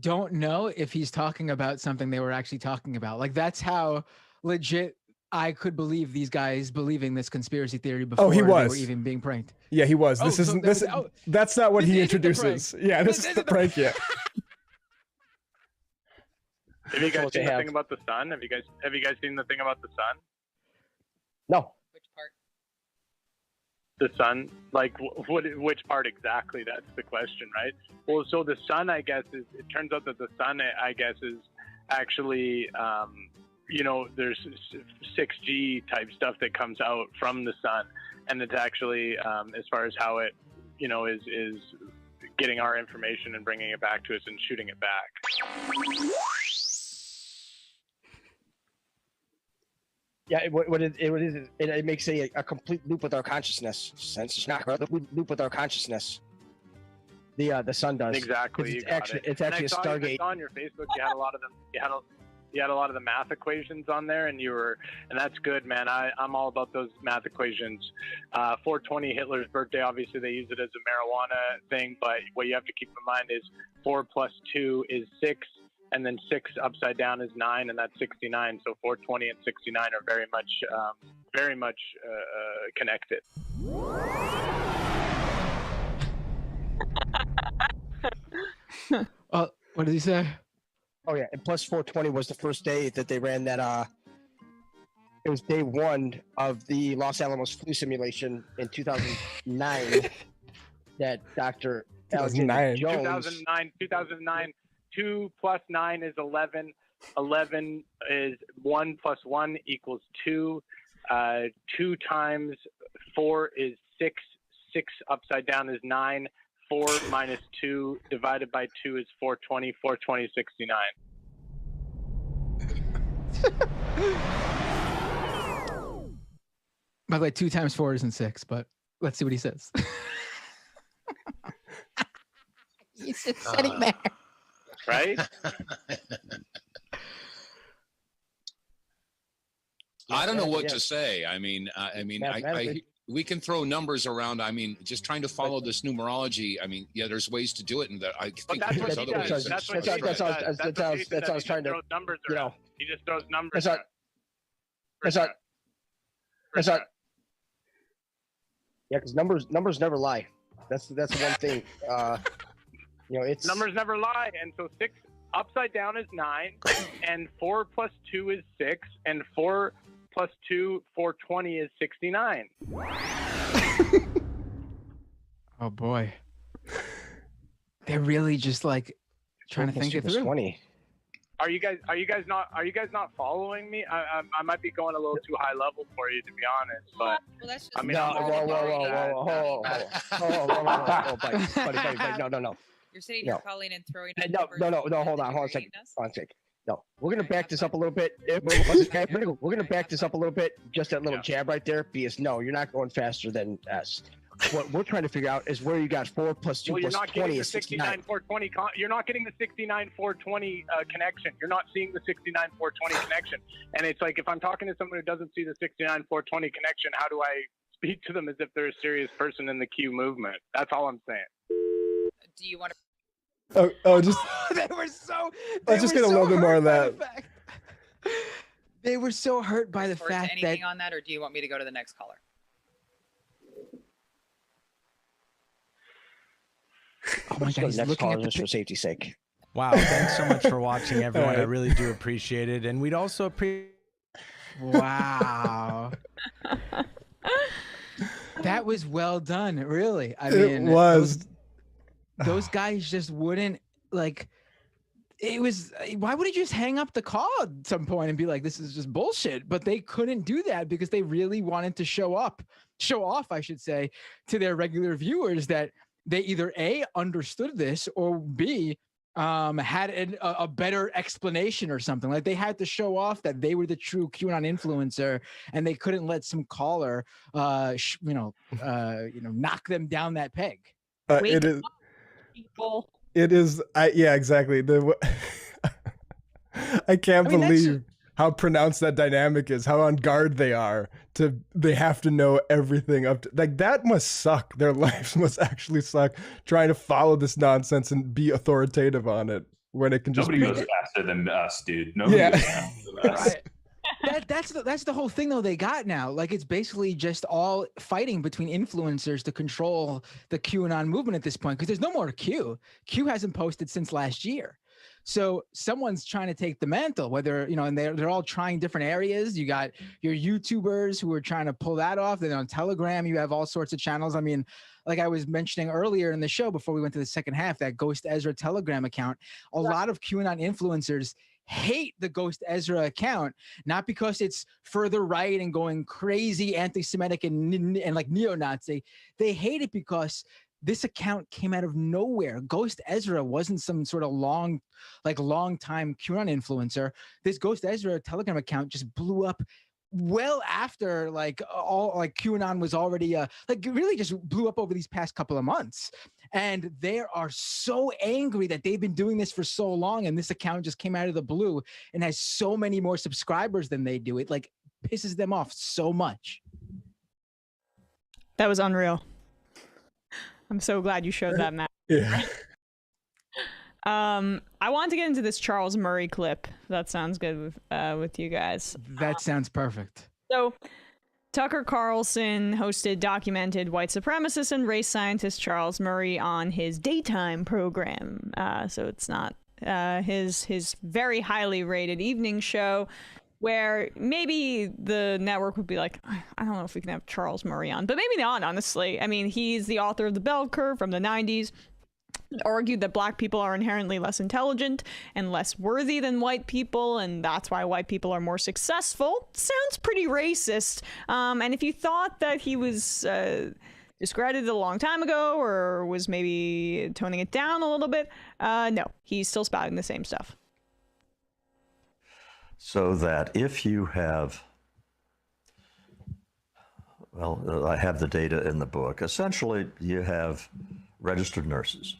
don't know if he's talking about something they were actually talking about. Like, that's how legit I could believe these guys believing this conspiracy theory before they were even being pranked. Yeah, he was. That's not what he introduces. Yeah, this is the prank. Yeah. Have you guys seen the thing about the sun? Have you guys seen the thing about the sun? No. Which part? The sun, like which part exactly? That's the question, right? Well, so the sun, I guess, it turns out that the sun, I guess, is actually, there's 6G type stuff that comes out from the sun, and it's actually, as far as how it, is getting our information and bringing it back to us and shooting it back. Yeah, it makes a complete loop with our consciousness. Since it's not a loop with our consciousness. The sun does. Exactly. It's actually a Stargate. On your Facebook, you had a lot of them. You had a lot of the math equations on there, and that's good, man. I'm all about those math equations. 420, Hitler's birthday. Obviously, they use it as a marijuana thing, but what you have to keep in mind is 4 plus 2 is 6. And then 6 upside down is 9, and that's 69. So 420 and 69 are very much connected. What did he say? Oh yeah, and plus 420 was the first day that they ran that. It was day 1 of the Los Alamos flu simulation in 2009. That Dr. Alexander Jones. 2009. 2 plus 9 is 11. 11 is 1 plus 1 equals 2. 2 times 4 is 6. 6 upside down is 9. 4 minus 2 divided by 2 is 420. 420 is 69. By the way, 2 times 4 isn't 6, but let's see what he says. He's just sitting there. Right? I don't know what to say. We can throw numbers around. Just trying to follow this numerology. Yeah, there's ways to do it, and that I think there's other ways. That's what I was trying to. He just throws numbers. That's not. Yeah, because numbers never lie. That's the one thing. It's numbers never lie, and so 6 upside down is 9, and 4 plus 2 is 6, and 4 plus 2, 420 is 69. Oh boy, they're really just like trying to think it through. 20. Are you guys not following me? I might be going a little too high level for you, to be honest. But well, that's just I mean, buddy, no. You're sitting here calling and throwing. No. Hold on a second. No, we're gonna back this up a little bit. We're gonna back this up a little bit. Just that little jab right there, because no, you're not going faster than us. What we're trying to figure out is where you got 4 plus 2 plus 20 is 69. 420. You're not getting the 69 420 connection. You're not seeing the 69 420 connection. And it's like, if I'm talking to someone who doesn't see the 69 420 connection, how do I speak to them as if they're a serious person in the Q movement? That's all I'm saying. Do you want to? Just they were so. I was just getting a little bit more of that. They were so hurt by the fact that. Anything on that, or do you want me to go to the next caller? Oh my God, he's looking at this for safety's sake. Wow, thanks so much for watching, everyone. I really do appreciate it, and we'd also appreciate. Wow. That was well done, really. I mean, it was. Those guys just wouldn't like. It was. Why would he just hang up the call at some point and be like, "This is just bullshit"? But they couldn't do that because they really wanted to show off, I should say, to their regular viewers that they either A, understood this, or B, had a better explanation or something. Like they had to show off that they were the true QAnon influencer, and they couldn't let some caller, knock them down that peg. It is. People. It is. Yeah, exactly. I can't believe how pronounced that dynamic is, how on guard they are. They have to know everything up to, like, that must suck. Their lives must actually suck trying to follow this nonsense and be authoritative on it when it can just Nobody goes faster than us, dude. Nobody goes faster than us. That's the whole thing though they got now. Like it's basically just all fighting between influencers to control the QAnon movement at this point, because there's no more Q. Q hasn't posted since last year. So someone's trying to take the mantle, whether, and they're all trying different areas. You got your YouTubers who are trying to pull that off. Then on Telegram, you have all sorts of channels. I mean, like I was mentioning earlier in the show before we went to the second half, that Ghost Ezra Telegram account, a lot of QAnon influencers hate the Ghost Ezra account, not because it's further right and going crazy anti-Semitic and like neo-Nazi. They hate it because this account came out of nowhere. Ghost Ezra wasn't some sort of long time QAnon influencer. This Ghost Ezra Telegram account just blew up well after QAnon was already it really just blew up over these past couple of months. And they are so angry that they've been doing this for so long, and this account just came out of the blue and has so many more subscribers than they do. It like pisses them off so much. That was unreal. I'm so glad you showed that, Matt. Yeah. I want to get into this Charles Murray clip. That sounds good with you guys. That sounds perfect. So, Tucker Carlson documented white supremacist and race scientist Charles Murray on his daytime program. So it's not his very highly rated evening show, where maybe the network would be like, I don't know if we can have Charles Murray on, but maybe not, honestly. I mean, he's the author of The Bell Curve from the 90s, argued that black people are inherently less intelligent and less worthy than white people, and that's why white people are more successful. Sounds pretty racist. And if you thought that he was discredited a long time ago or was maybe toning it down a little bit, no, he's still spouting the same stuff. So that if you have, well, I have the data in the book. Essentially, you have registered nurses.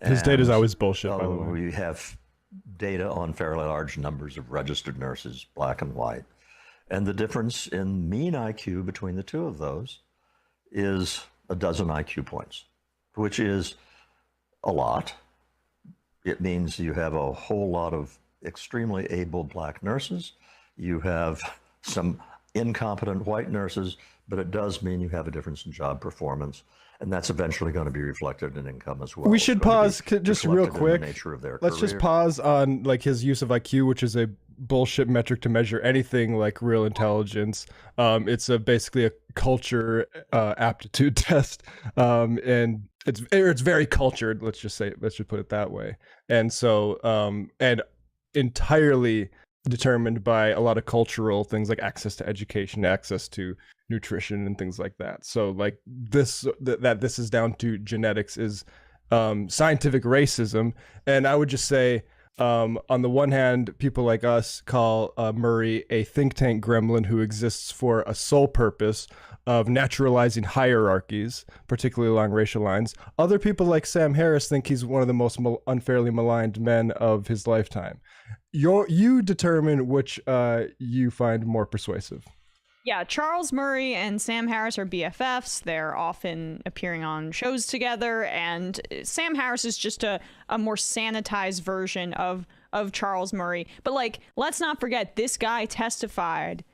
His data is always bullshit, by the way. We have data on fairly large numbers of registered nurses, black and white. And the difference in mean IQ between the two of those is a dozen IQ points, which is a lot. It means you have a whole lot of extremely able black nurses. You have some incompetent white nurses, but it does mean you have a difference in job performance. And that's eventually going to be reflected in income as well. We should pause just real quick. Let's just pause on like his use of IQ, which is a bullshit metric to measure anything like real intelligence. It's basically a culture aptitude test. And it's very cultured. Let's just put it that way. And so and entirely determined by a lot of cultural things like access to education, access to nutrition, and things like that. So like this is down to genetics is scientific racism. And I would just say, on the one hand, people like us call Murray a think tank gremlin who exists for a sole purpose of naturalizing hierarchies, particularly along racial lines. Other people like Sam Harris think he's one of the most unfairly maligned men of his lifetime. You determine which you find more persuasive. Yeah, Charles Murray and Sam Harris are BFFs. They're often appearing on shows together, and Sam Harris is just a more sanitized version of Charles Murray. But like, let's not forget, this guy testified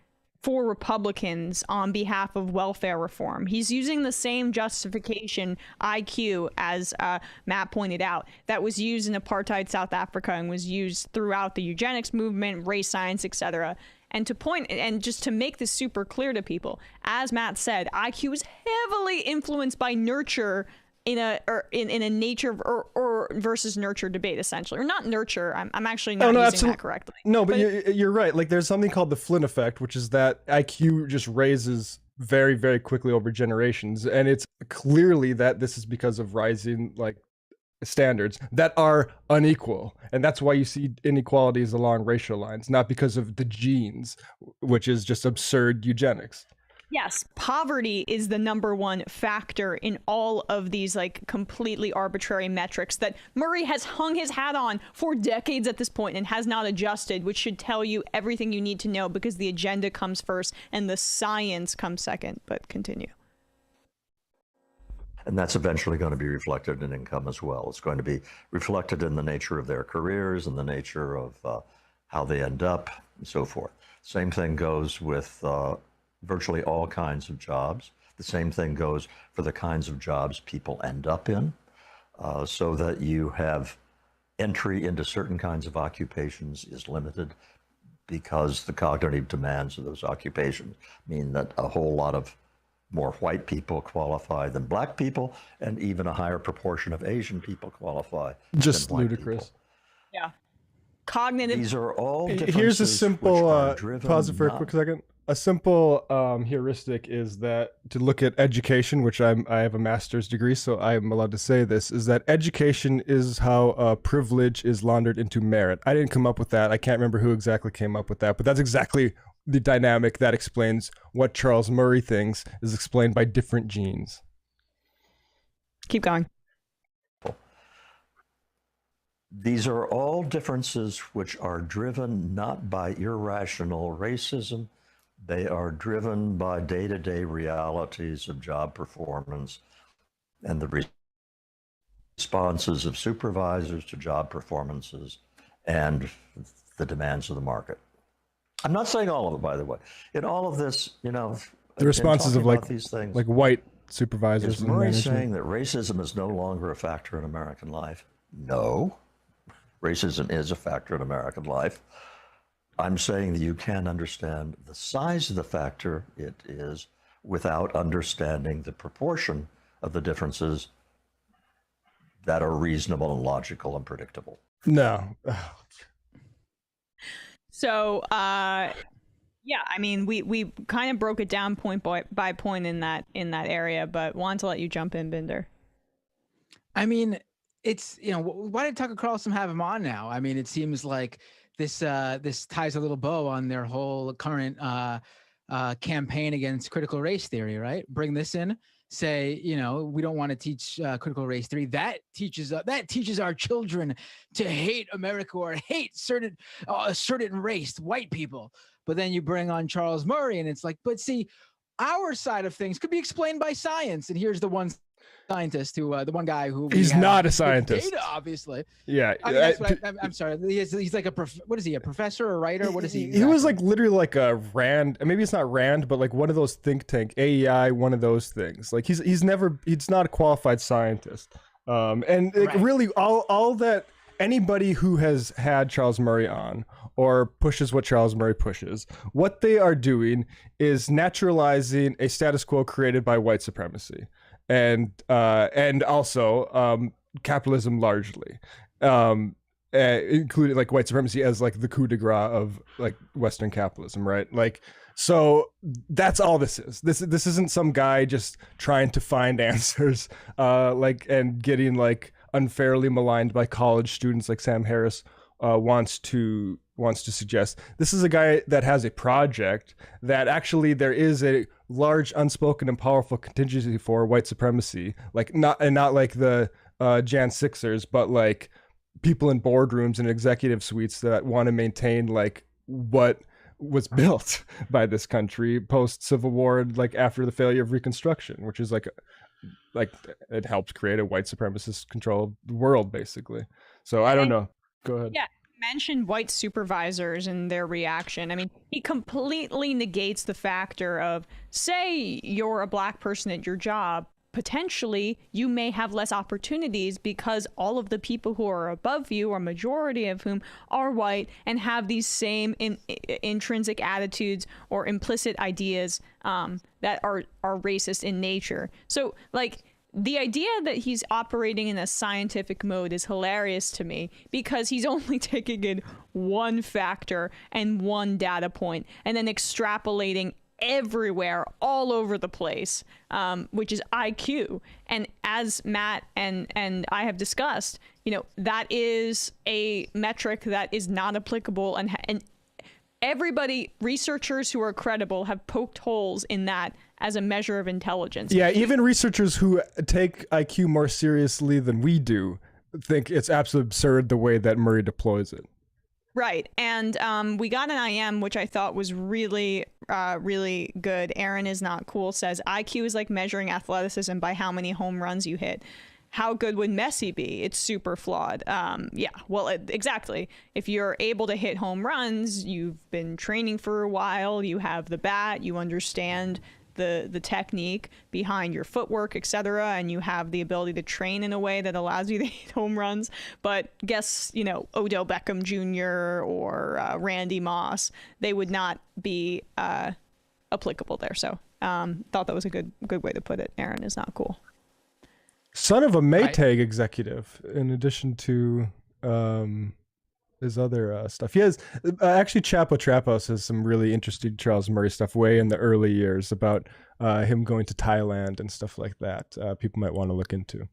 for Republicans on behalf of welfare reform. He's using the same justification IQ, as Matt pointed out, that was used in apartheid South Africa and was used throughout the eugenics movement, race science, etc. And just to make this super clear to people, as Matt said, IQ is heavily influenced by nurture in a nature or versus nurture debate, essentially, or not nurture. I'm actually not using that correctly. No, but you're right. Like, there's something called the Flynn effect, which is that IQ just raises very, very quickly over generations, and it's clearly that this is because of rising like standards that are unequal, and that's why you see inequalities along racial lines, not because of the genes, which is just absurd eugenics. Yes, poverty is the #1 factor in all of these like completely arbitrary metrics that Murray has hung his hat on for decades at this point and has not adjusted, which should tell you everything you need to know, because the agenda comes first and the science comes second. But continue. And that's eventually going to be reflected in income as well. It's going to be reflected in the nature of their careers and the nature of how they end up and so forth. Same thing goes with virtually all kinds of jobs. The same thing goes for the kinds of jobs people end up in, so that you have entry into certain kinds of occupations is limited because the cognitive demands of those occupations mean that a whole lot of more white people qualify than black people, and even a higher proportion of Asian people qualify. Just ludicrous. Yeah. Cognitive. These are all differences. Here's a simple pause it for not... a quick second. A simple heuristic is that to look at education, which I have a master's degree, so I'm allowed to say this, is that education is how privilege is laundered into merit. I didn't come up with that. I can't remember who exactly came up with that, but that's exactly the dynamic that explains what Charles Murray thinks is explained by different genes. Keep going. These are all differences which are driven not by irrational racism. They are driven by day-to-day realities of job performance and the responses of supervisors to job performances and the demands of the market. I'm not saying all of it, by the way. In all of this, you know, the responses of these things, like white supervisors. Is Murray saying that racism is no longer a factor in American life? No. Racism is a factor in American life. I'm saying that you can't understand the size of the factor it is without understanding the proportion of the differences that are reasonable and logical and predictable. No. So, yeah, I mean, we kind of broke it down point by point in that area, but wanted to let you jump in, Binder. I mean, it's, you know, why did Tucker Carlson have him on now? I mean, it seems like this ties a little bow on their whole current campaign against critical race theory, right? Bring this in, say, you know, we don't want to teach critical race theory. That teaches our children to hate America or hate a certain race, white people. But then you bring on Charles Murray, and it's like, but see, our side of things could be explained by science. And here's the one scientist who the one guy who he's not a scientist, data, obviously. Yeah, I mean, that's what I'm sorry, he's like what is he, a professor or a writer? What is he exactly? He was like literally like a Rand, maybe it's not Rand, but like one of those think tank AEI, one of those things. Like he's not a qualified scientist, and right. Really all that anybody who has had Charles Murray on or pushes what Charles Murray pushes, what they are doing is naturalizing a status quo created by white supremacy. and also capitalism largely, including like white supremacy as like the coup de grace of like Western capitalism, right? Like, so that's all this is. This isn't some guy just trying to find answers, like, and getting like unfairly maligned by college students like Sam Harris wants to suggest. This is a guy that has a project that actually there is a large unspoken and powerful contingency for white supremacy, like not like the Jan Sixers, but like people in boardrooms and executive suites that want to maintain like what was built by this country post Civil War, like after the failure of Reconstruction, which is like it helped create a white supremacist controlled world, basically. So I don't know. Go ahead. Yeah, mentioned white supervisors and their reaction. I mean, he completely negates the factor of, say you're a black person at your job, potentially you may have less opportunities because all of the people who are above you, or majority of whom, are white and have these same intrinsic attitudes or implicit ideas that are racist in nature. So like, the idea that he's operating in a scientific mode is hilarious to me, because he's only taking in one factor and one data point and then extrapolating everywhere, all over the place, which is IQ. And as Matt and I have discussed, you know, that is a metric that is not applicable, and everybody, researchers who are credible, have poked holes in that as a measure of intelligence. Yeah, even researchers who take IQ more seriously than we do think it's absolutely absurd the way that Murray deploys it. Right. And we got an IM, which I thought was really, really good. Aaron is not cool says, IQ is like measuring athleticism by how many home runs you hit. How good would Messi be? It's super flawed. Yeah, well, exactly. If you're able to hit home runs, you've been training for a while, you have the bat, you understand the technique behind your footwork, etc., and you have the ability to train in a way that allows you to hit home runs. But guess, you know, Odell Beckham Jr. or Randy Moss, they would not be applicable there. So thought that was a good way to put it. Aaron is not cool. Son of a Maytag executive, in addition to his other stuff. He has actually Chapo Trapos has some really interesting Charles Murray stuff way in the early years about him going to Thailand and stuff like that. People might want to look into.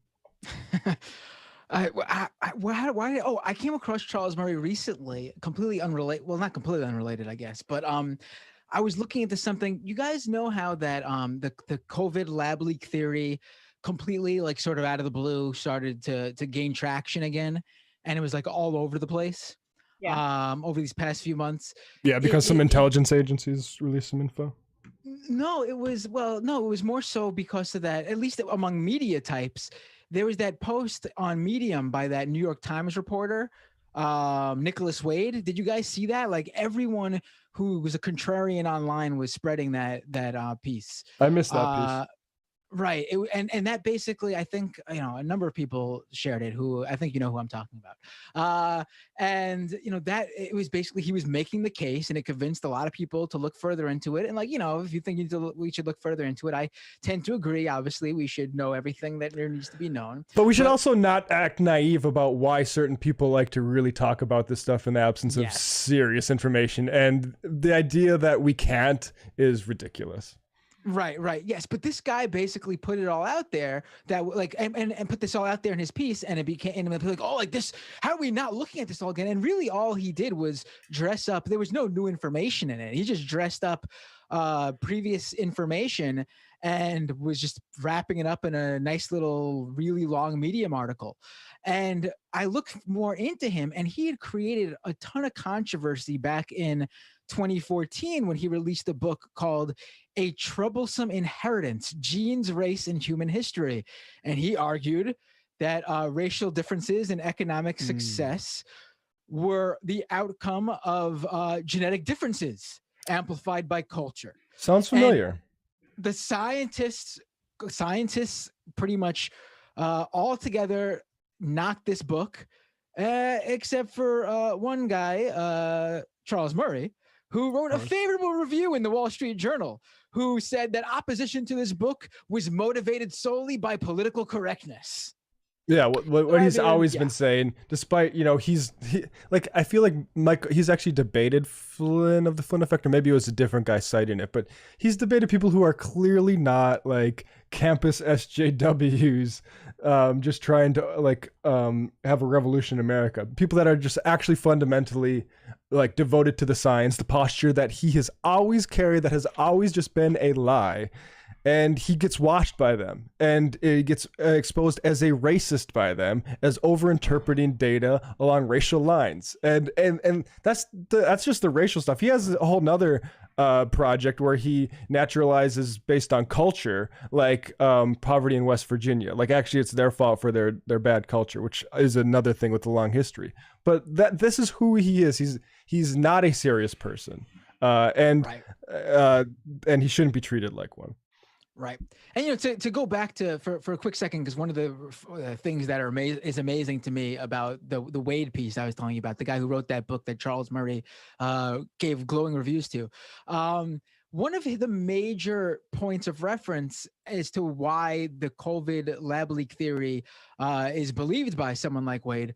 I came across Charles Murray recently, completely unrelated. Well, not completely unrelated, I guess, but I was looking into something. You guys know how that the COVID lab leak theory completely, like, sort of out of the blue started to gain traction again, and it was like all over the place. Yeah. Over these past few months. Yeah, because some intelligence agencies released some info. No, it was more so because of that, at least among media types. There was that post on Medium by that New York Times reporter, Nicholas Wade. Did you guys see that? Like, everyone who was a contrarian online was spreading that piece. I missed that piece. Right. And that basically, I think, you know, a number of people shared it who I think you know who I'm talking about. And, you know, that it was basically, he was making the case, and it convinced a lot of people to look further into it. And, like, you know, if you think we should look further into it, I tend to agree. Obviously, we should know everything that there needs to be known. But we should also not act naive about why certain people like to really talk about this stuff in the absence of serious information. And the idea that we can't is ridiculous. Right. Yes. But this guy basically put it all out there that, like, and put this all out there in his piece, and it became, and like, oh, like this, how are we not looking at this all again? And really all he did was dress up. There was no new information in it. He just dressed up previous information and was just wrapping it up in a nice little, really long Medium article. And I looked more into him, and he had created a ton of controversy back in 2014 when he released a book called A Troublesome Inheritance: Genes, Race, and Human History. And he argued that racial differences and economic success were the outcome of genetic differences amplified by culture. Sounds familiar. And the scientists pretty much all together knocked this book, except for one guy, Charles Murray, who wrote a favorable review in the Wall Street Journal, who said that opposition to this book was motivated solely by political correctness. Yeah, what he's always been saying, despite, you know, I feel like he's actually debated Flynn of the Flynn Effect, or maybe it was a different guy citing it, but he's debated people who are clearly not like campus SJWs, just trying to have a revolution in America. People that are just actually fundamentally like devoted to the science, the posture that he has always carried, that has always just been a lie. And he gets watched by them, and it gets exposed as a racist by them, as overinterpreting data along racial lines. And that's just the racial stuff. He has a whole nother project where he naturalizes based on culture, like poverty in West Virginia. Like actually it's their fault for their bad culture, which is another thing with a long history. But this is who he is. He's not a serious person, and he shouldn't be treated like one. Right. And, you know, to go back to for a quick second, because one of the things that is amazing to me about the Wade piece I was telling you about, the guy who wrote that book that Charles Murray gave glowing reviews to, one of the major points of reference as to why the COVID lab leak theory is believed by someone like Wade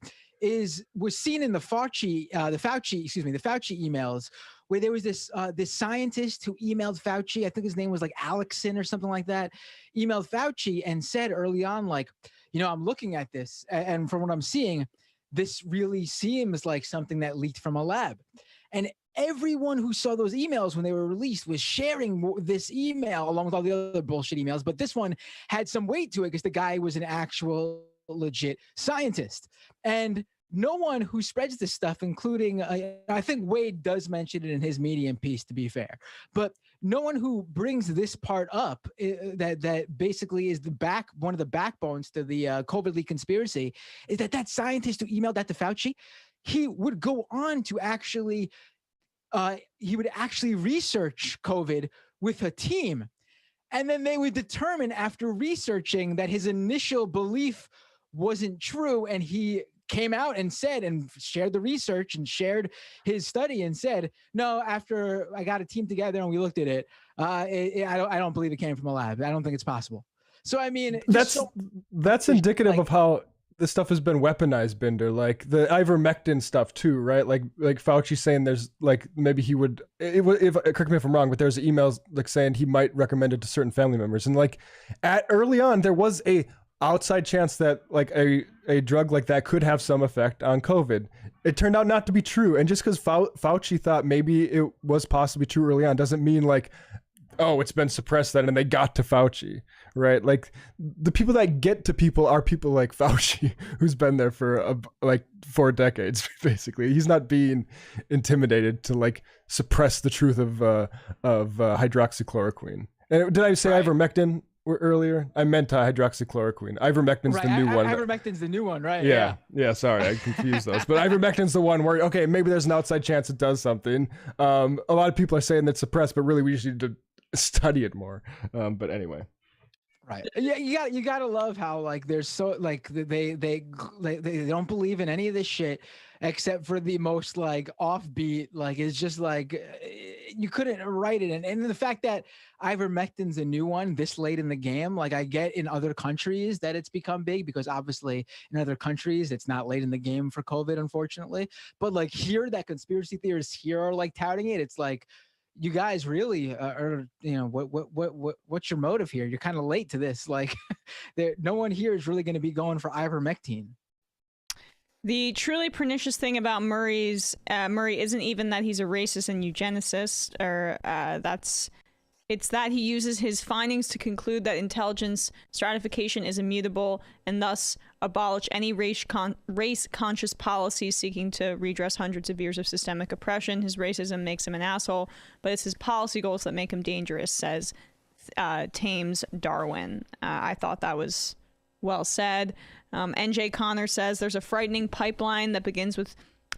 was seen in the Fauci emails, where there was this scientist who emailed Fauci. I think his name was like Alexson or something like that, emailed Fauci and said early on, like, you know, I'm looking at this, and from what I'm seeing, this really seems like something that leaked from a lab. And everyone who saw those emails when they were released was sharing this email along with all the other bullshit emails. But this one had some weight to it because the guy was an actual legit scientist. And no one who spreads this stuff, including, I think Wade does mention it in his Medium piece, to be fair, but no one who brings this part up, that basically is one of the backbones to the COVID leak conspiracy, is that scientist who emailed that to Fauci, he would go on to actually, research COVID with a team. And then they would determine after researching that his initial belief wasn't true, and he came out and said and shared the research and shared his study and said, no, after I got a team together and we looked at it, I don't believe it came from a lab. I don't think it's possible. So, I mean, that's indicative of how this stuff has been weaponized, Binder, like the ivermectin stuff too, right? Like Fauci saying there's like, maybe he would, correct me if I'm wrong, but there's emails like saying he might recommend it to certain family members. And like early on, there was a outside chance that like a drug like that could have some effect on COVID. It turned out not to be true. And just because Fauci thought maybe it was possibly true early on doesn't mean like, oh, it's been suppressed then and they got to Fauci, right? Like the people that get to people are people like Fauci, who's been there for like 4 decades, basically. He's not being intimidated to like suppress the truth of hydroxychloroquine. And did I say ivermectin earlier? I meant hydroxychloroquine. Ivermectin's the new one. Ivermectin's the new one, right? Yeah. Sorry, I confused those. But ivermectin's the one where, okay, maybe there's an outside chance it does something. A lot of people are saying that's suppressed, but really we just need to study it more. But anyway. Right. Yeah, you gotta love how like there's so like they don't believe in any of this shit except for the most like offbeat, like it's just like you couldn't write it. And the fact that ivermectin's a new one this late in the game, like I get in other countries that it's become big because obviously in other countries it's not late in the game for COVID, unfortunately. But like here, that conspiracy theorists here are like touting it. It's like, you guys really are, you know, what's your motive here? You're kind of late to this. Like no one here is really going to be going for ivermectin. The truly pernicious thing about Murray isn't even that he's a racist and eugenicist, or it's that he uses his findings to conclude that intelligence stratification is immutable and thus abolish any race-conscious policies seeking to redress hundreds of years of systemic oppression. His racism makes him an asshole, but it's his policy goals that make him dangerous, says Thames Darwin. I thought that was well said. NJ Connor says there's a frightening pipeline that begins with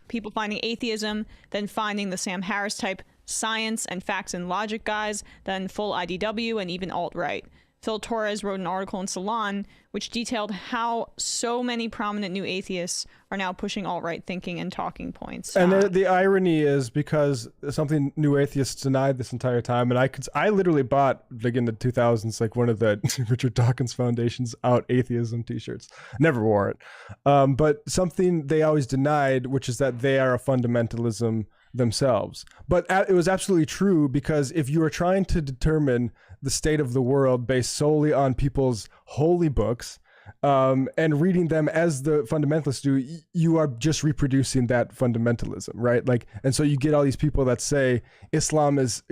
people finding atheism, then finding the Sam Harris type science and facts and logic guys, then full IDW and even alt-right. Phil Torres wrote an article in Salon which detailed how so many prominent new atheists are now pushing alt-right thinking and talking points. And the irony is, because something new atheists denied this entire time, and I literally bought, like in the 2000s, like one of the Richard Dawkins Foundation's Out Atheism t-shirts. Never wore it. But something they always denied, which is that they are a fundamentalism themselves. But it was absolutely true, because if you are trying to determine the state of the world based solely on people's holy books, and reading them as the fundamentalists do, you are just reproducing that fundamentalism, right? Like, and so you get all these people that say Islam is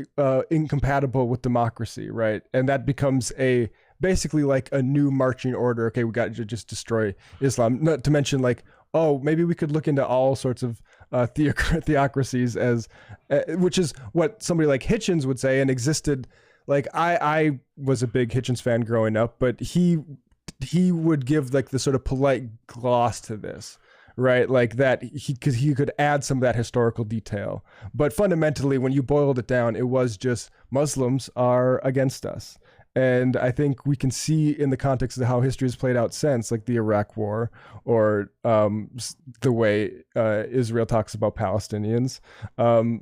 incompatible with democracy, right? And that becomes basically like a new marching order. Okay, we got to just destroy Islam. Not to mention, like, oh, maybe we could look into all sorts of theocracies as, which is what somebody like Hitchens would say, and existed. Like, I was a big Hitchens fan growing up, but he would give like the sort of polite gloss to this, right? Like that he could add some of that historical detail. But fundamentally, when you boiled it down, it was just Muslims are against us. And I think we can see in the context of how history has played out since, like the Iraq War, or the way Israel talks about Palestinians,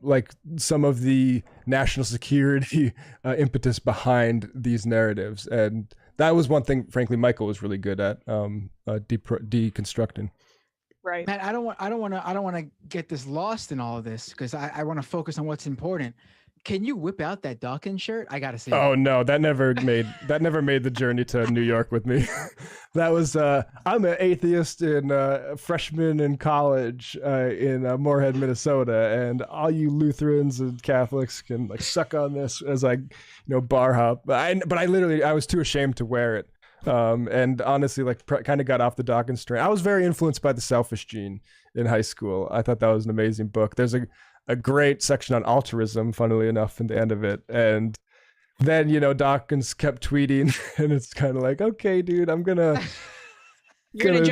like some of the national security impetus behind these narratives. And that was one thing, frankly, Michael was really good at deconstructing. Right. Matt, I don't want to get this lost in all of this, because I want to focus on what's important. Can you whip out that Dawkins shirt? I gotta see. Oh no, that never made the journey to New York with me. That was I'm an atheist in freshman in college in Moorhead, Minnesota, and all you Lutherans and Catholics can like suck on this as I bar hop. But I was too ashamed to wear it. And honestly, like kind of got off the Dawkins train. I was very influenced by The Selfish Gene in high school. I thought that was an amazing book. There's a great section on altruism, funnily enough, in the end of it. And then, Dawkins kept tweeting, and it's kind of like, okay, dude, I'm gonna jump.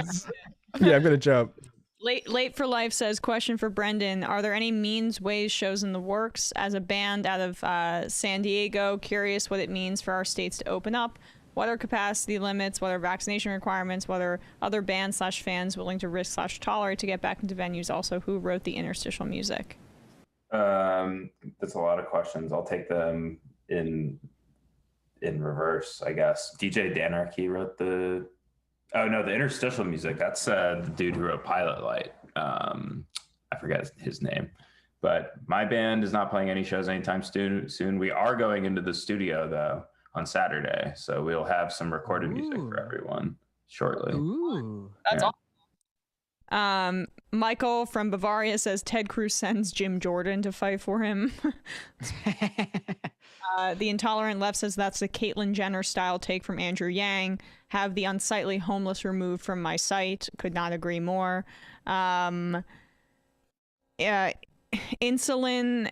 Yeah, I'm gonna jump. Late for Life says, question for Brendan: are there any means, ways, shows in the works as a band out of San Diego? Curious what it means for our states to open up. What are capacity limits? What are vaccination requirements? What are other bands / fans willing to risk / tolerate to get back into venues? Also, who wrote the interstitial music? That's a lot of questions. I'll take them in reverse, I guess. DJ Danarchy wrote the interstitial music. That's the dude who wrote Pilot Light. I forget his name. But my band is not playing any shows anytime soon. We are going into the studio though on Saturday, so we'll have some recorded music for everyone shortly. Ooh, that's awesome. Michael from Bavaria says Ted Cruz sends Jim Jordan to fight for him. The Intolerant Left says that's the Caitlyn Jenner style take from Andrew Yang. Have the unsightly homeless removed from my site. Could not agree more. Insulin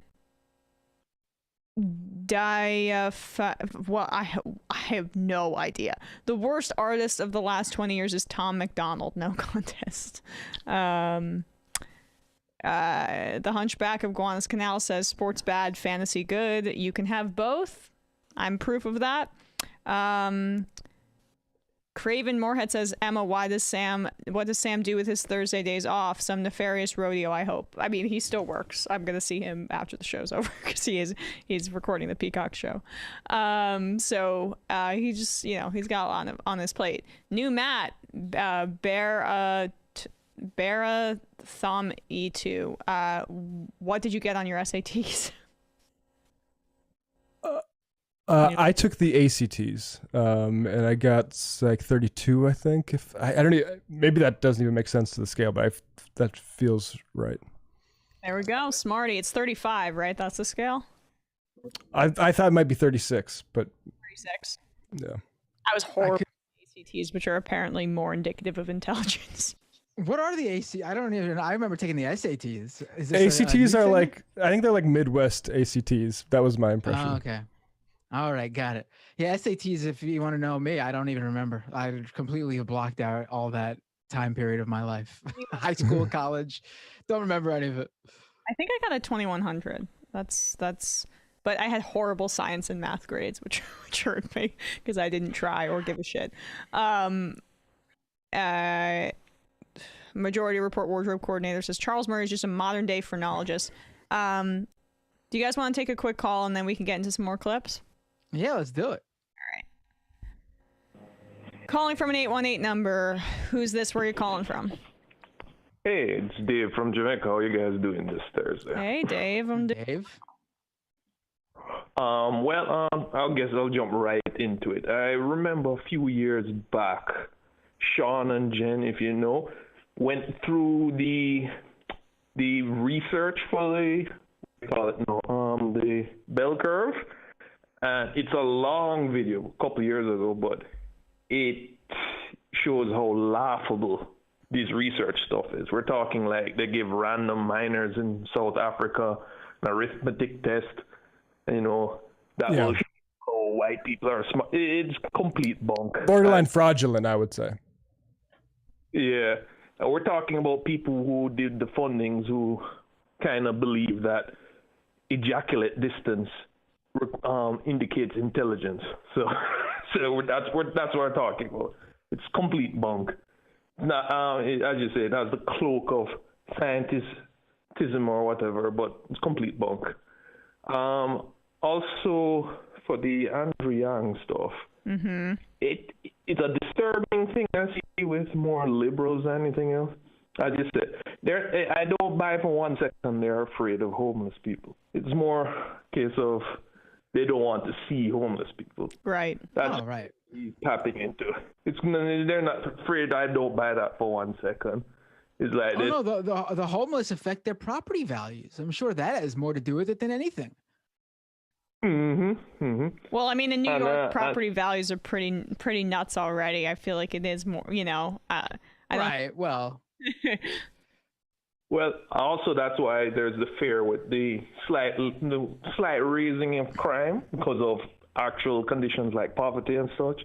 well, I have no idea. The worst artist of the last 20 years is Tom McDonald. No contest. The Hunchback of Gowanus Canal says sports bad, fantasy good. You can have both. I'm proof of that. Craven Moorhead says, Emma, what does Sam do with his Thursday days off? Some nefarious rodeo, I hope. I mean, he still works. I'm gonna see him after the show's over because he's recording the Peacock show. So he just, he's got a lot on his plate. New Matt, Bear Thumb E2. What did you get on your SATs? I took the ACTs, and I got like 32, I think. If I don't even, maybe that doesn't even make sense to the scale, but that feels right. There we go, smarty. It's 35, right? That's the scale. I thought it might be 36, but 36. Yeah. I was horrible at ACTs, which are apparently more indicative of intelligence. What are the AC? I don't even. I remember taking the SATs. ACTs are like, I think they're like Midwest ACTs. That was my impression. Oh, okay. All right, got it. Yeah, SATs, if you want to know me, I don't even remember. I completely blocked out all that time period of my life. High school, college, don't remember any of it. I think I got a 2100. That's but I had horrible science and math grades, which hurt me because I didn't try or give a shit. Majority Report wardrobe coordinator says Charles Murray is just a modern day phrenologist. Do you guys want to take a quick call and then we can get into some more clips? Yeah, let's do it. Calling from an 818 number. Who's this? Where are you calling from? Hey, it's Dave from Jamaica. How you guys doing this Thursday? Hey, Dave. I'm Dave. I guess I'll jump right into it. I remember a few years back, Sean and Jen, if you know, went through the research for the bell curve, and it's a long video, a couple of years ago, but it shows how laughable this research stuff is. We're talking like they give random minors in South Africa an arithmetic test, that will show how white people are smart. It's complete bunk. Borderline fraudulent, I would say. Yeah. We're talking about people who did the fundings who kind of believe that ejaculate distance indicates intelligence. So that's what we're talking about. It's complete bunk. Now, as you say, that's the cloak of scientism or whatever, but it's complete bunk. Also, for the Andrew Yang stuff, it's a disturbing thing I see with more liberals than anything else. As you said, I don't buy for 1 second they're afraid of homeless people. It's more a case of they don't want to see homeless people. Right. That's right. He's tapping into. They're not afraid. I don't buy that for 1 second. It's like the homeless affect their property values. I'm sure that has more to do with it than anything. Well, I mean, in New York, property values are pretty nuts already. I feel like it is more, Right. Well. Well, also that's why there's the fear with the slight raising of crime because of actual conditions like poverty and such.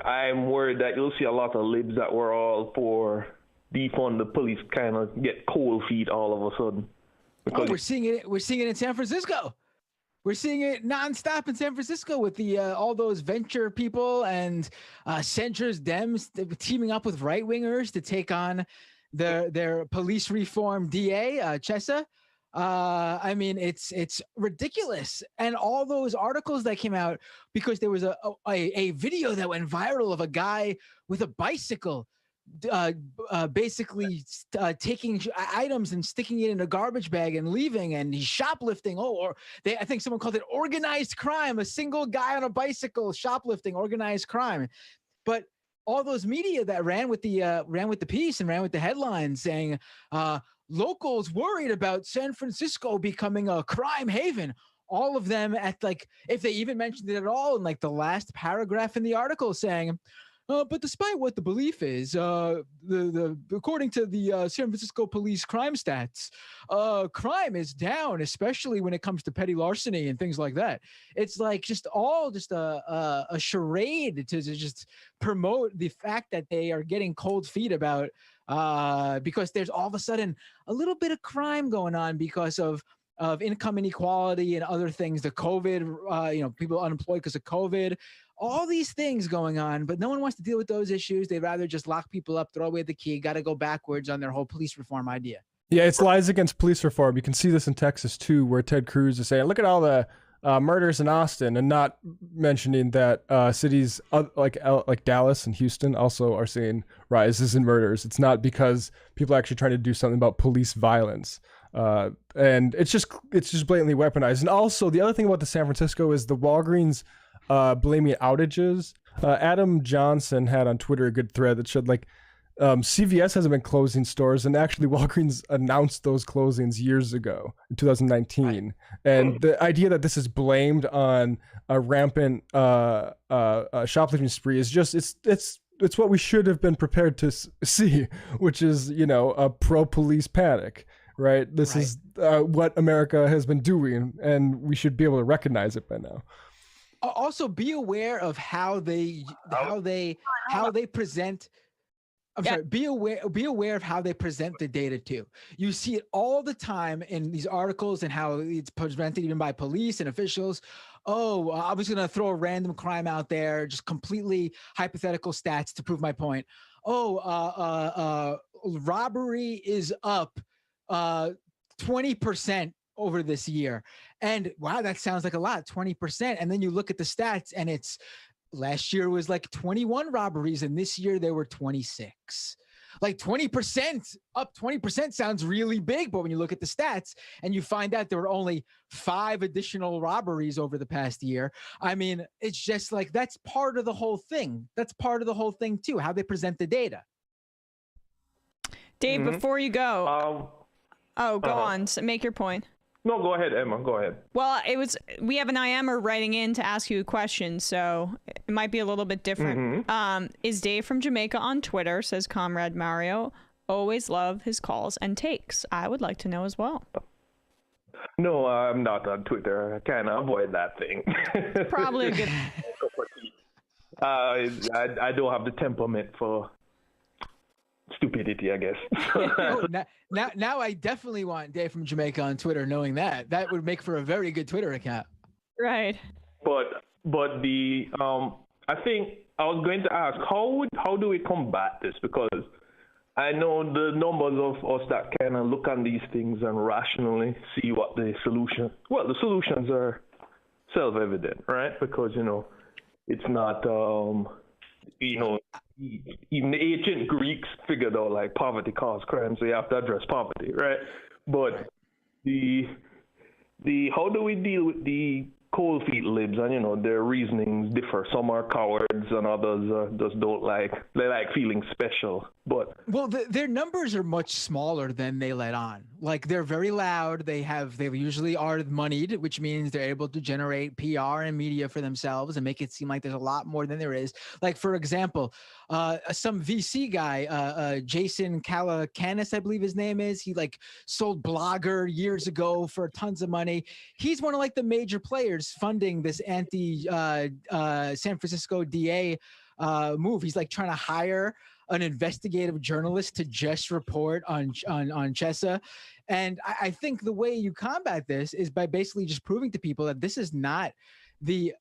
I'm worried that you'll see a lot of libs that were all for defund the police kind of get cold feet all of a sudden. We're seeing it. We're seeing it in San Francisco. We're seeing it nonstop in San Francisco with the all those venture people and centrist Dems teaming up with right wingers to take on their police reform DA Chesa. I mean, it's ridiculous. And all those articles that came out because there was a video that went viral of a guy with a bicycle basically taking items and sticking it in a garbage bag and leaving, and he's shoplifting. I think someone called it organized crime, a single guy on a bicycle shoplifting, organized crime. But all those media that ran with the piece and ran with the headlines saying locals worried about San Francisco becoming a crime haven. All of them if they even mentioned it at all in like the last paragraph in the article saying, but despite what the belief is, according to the San Francisco police crime stats, crime is down, especially when it comes to petty larceny and things like that. It's like just a charade to just promote the fact that they are getting cold feet about because there's all of a sudden a little bit of crime going on because of income inequality and other things, the COVID, people unemployed because of COVID, all these things going on, but no one wants to deal with those issues. They'd rather just lock people up, throw away the key, got to go backwards on their whole police reform idea. Yeah, it's lies against police reform. You can see this in Texas too, where Ted Cruz is saying, look at all the murders in Austin, and not mentioning that cities like Dallas and Houston also are seeing rises in murders. It's not because people are actually trying to do something about police violence. And it's just blatantly weaponized. And also the other thing about the San Francisco is the Walgreens blaming outages. Adam Johnson had on Twitter a good thread that showed CVS hasn't been closing stores, and actually Walgreens announced those closings years ago in 2019. Right. And the idea that this is blamed on a rampant shoplifting spree is just it's what we should have been prepared to see, which is a pro-police panic. Right. This is what America has been doing, and we should be able to recognize it by now. Also, be aware of how they present I'm sorry, be aware of how they present the data too. You see it all the time in these articles and how it's presented even by police and officials. Oh, I was going to throw a random crime out there, just completely hypothetical stats to prove my point. Oh, robbery is up 20% over this year. And wow, that sounds like a lot, 20%. And then you look at the stats and it's last year was like 21 robberies and this year there were 26. Like 20% up, 20% sounds really big, but when you look at the stats and you find out there were only 5 additional robberies over the past year, I mean, it's just like that's part of the whole thing. That's part of the whole thing too, how they present the data. Dave, before you go, go on, so make your point. No, go ahead, Emma. Go ahead. Well, we have an IMer writing in to ask you a question, so it might be a little bit different. Is Dave from Jamaica on Twitter, says Comrade Mario. Always love his calls and takes. I would like to know as well. No, I'm not on Twitter. I kind of avoid that thing. Probably a good... I don't have the temperament for stupidity, I guess. Now I definitely want Dave from Jamaica on Twitter, knowing that would make for a very good Twitter account. Right. But the I think I was going to ask how do we combat this, because I know the numbers of us that kind of look on these things and rationally see what the solution. Well, the solutions are self-evident, right? Because it's not even the ancient Greeks figured out like poverty caused crime, so you have to address poverty, right? But the how do we deal with the cold feet libs, and their reasonings differ. Some are cowards and others just don't like feeling special. But their numbers are much smaller than they let on. Like they're very loud. They usually are moneyed, which means they're able to generate PR and media for themselves and make it seem like there's a lot more than there is. Like for example, some VC guy, Jason Calacanis, I believe his name is. He sold Blogger years ago for tons of money. He's one of the major players funding this anti San Francisco DA move. He's trying to hire an investigative journalist to just report on Chesa. And I think the way you combat this is by basically just proving to people that this is not the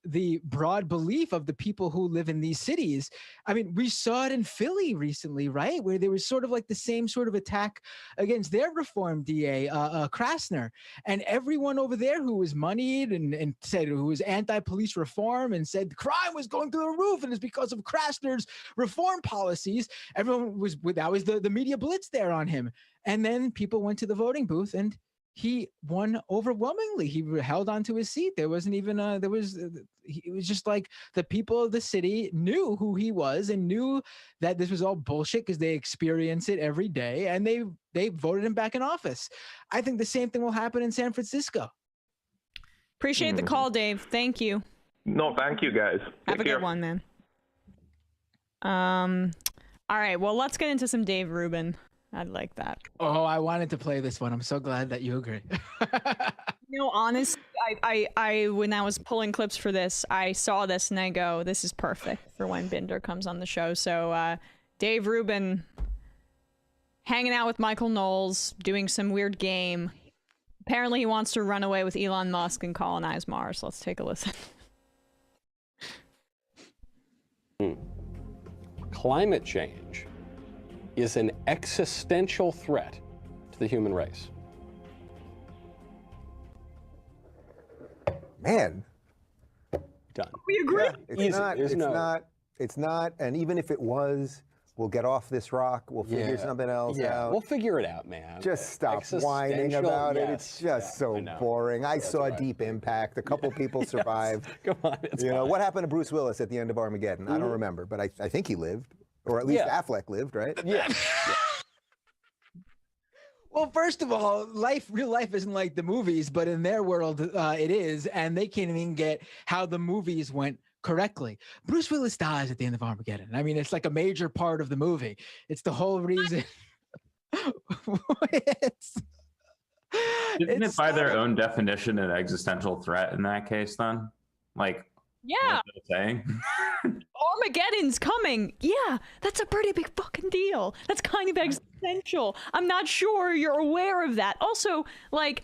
broad belief of the people who live in these cities. I mean, we saw it in Philly recently, right? Where there was sort of the same sort of attack against their reform DA, Krasner. And everyone over there who was moneyed and said who was anti-police reform and said crime was going through the roof and it's because of Krasner's reform policies. Everyone was, that was the media blitz there on him. And then people went to the voting booth and he won overwhelmingly. He held onto his seat. There wasn't even it was just the people of the city knew who he was and knew that this was all bullshit because they experience it every day, and they voted him back in office. I think the same thing will happen in San Francisco. Appreciate the call, Dave. Thank you. No, thank you guys. Have a good one, man. All right, well, let's get into some Dave Rubin. I'd like that. Oh, I wanted to play this one. I'm so glad that you agree. Honestly, I when I was pulling clips for this, I saw this and I go, this is perfect for when Binder comes on the show. So Dave Rubin hanging out with Michael Knowles, doing some weird game. Apparently he wants to run away with Elon Musk and colonize Mars. Let's take a listen. Climate change is an existential threat to the human race. Man. Done. We agree. Yeah, it's not, and even if it was, we'll get off this rock, we'll figure something else out. We'll figure it out, man. Just stop whining about it. It's just so boring. I saw Deep Impact. A couple people survived. Come on. What happened to Bruce Willis at the end of Armageddon? I don't remember, but I think he lived. Or at least Affleck lived, right? Yeah. Well, first of all, real life isn't like the movies, but in their world, it is. And they can't even get how the movies went correctly. Bruce Willis dies at the end of Armageddon. I mean, it's like a major part of the movie. It's the whole reason. Isn't it by their own definition an existential threat in that case then? Yeah. Saying. Armageddon's coming. Yeah, that's a pretty big fucking deal. That's kind of existential. I'm not sure you're aware of that. Also, like,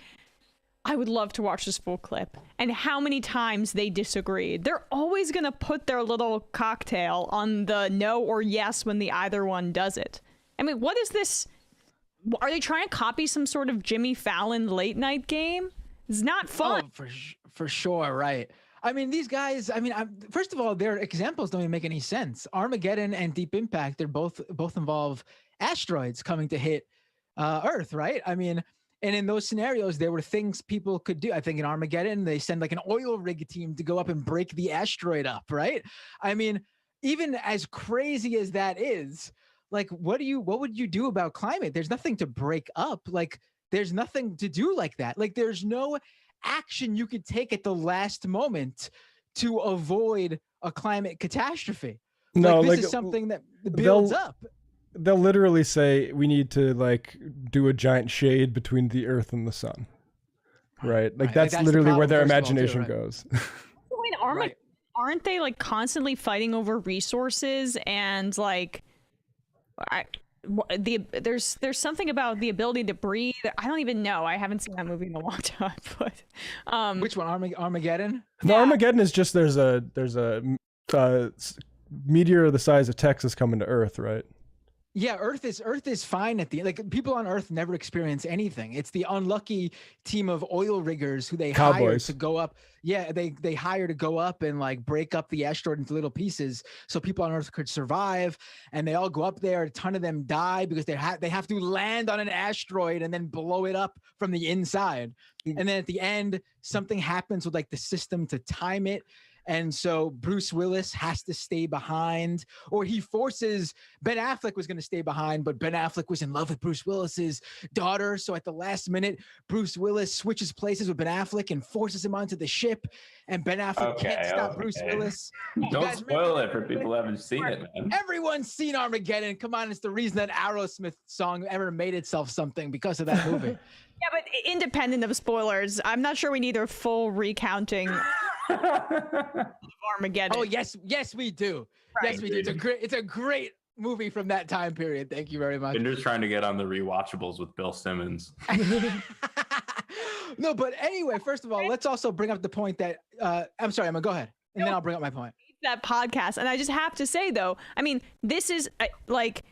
I would love to watch this full clip and how many times they disagreed. They're always going to put their little cocktail on the no or yes when the either one does it. I mean, what is this? Are they trying to copy some sort of Jimmy Fallon late night game? It's not fun. Oh, for sure, right. I mean, these guys, I mean, first of all, their examples don't even make any sense. Armageddon and Deep Impact, they're both involve asteroids coming to hit Earth, right? I mean, and in those scenarios, there were things people could do. I think in Armageddon, they send like an oil rig team to go up and break the asteroid up, right? I mean, even as crazy as that is, like, what would you do about climate? There's nothing to break up. Like, there's nothing to do like that. Like, there's no action you could take at the last moment to avoid a climate catastrophe. No, like, this is something that builds up. They'll literally say we need to like do a giant shade between the Earth and the sun, right? Like that's literally where their imagination goes. Wait, aren't they like constantly fighting over resources and like there's something about the ability to breathe. I don't even know. I haven't seen that movie in a long time. But which one? Armageddon? No, Armageddon is just there's a meteor the size of Texas coming to Earth, right? Yeah, Earth is fine at the like people on Earth never experience anything. It's the unlucky team of oil riggers who they hire to go up. Yeah, they hire to go up and like break up the asteroid into little pieces so people on Earth could survive. And they all go up there. A ton of them die because they have to land on an asteroid and then blow it up from the inside. And then at the end, something happens with like the system to time it. And so Bruce Willis has to stay behind, or he forces Ben Affleck was going to stay behind, but Ben Affleck was in love with Bruce Willis's daughter. So at the last minute, Bruce Willis switches places with Ben Affleck and forces him onto the ship. And Ben Affleck can't stop Bruce Willis. Don't spoil it for people who haven't seen it, man. Everyone's seen Armageddon. Come on, it's the reason that Aerosmith song ever made itself something because of that movie. Yeah, but independent of spoilers, I'm not sure we need a full recounting of Armageddon. Oh yes, we do. Right. Yes, we do. It's a great movie from that time period. Thank you very much. I'm just trying to get on the rewatchables with Bill Simmons. No, but anyway, first of all, let's also bring up the point that I'm sorry, Emma, go ahead, and then I'll bring up my point. That podcast, and I just have to say though, I mean, this is like.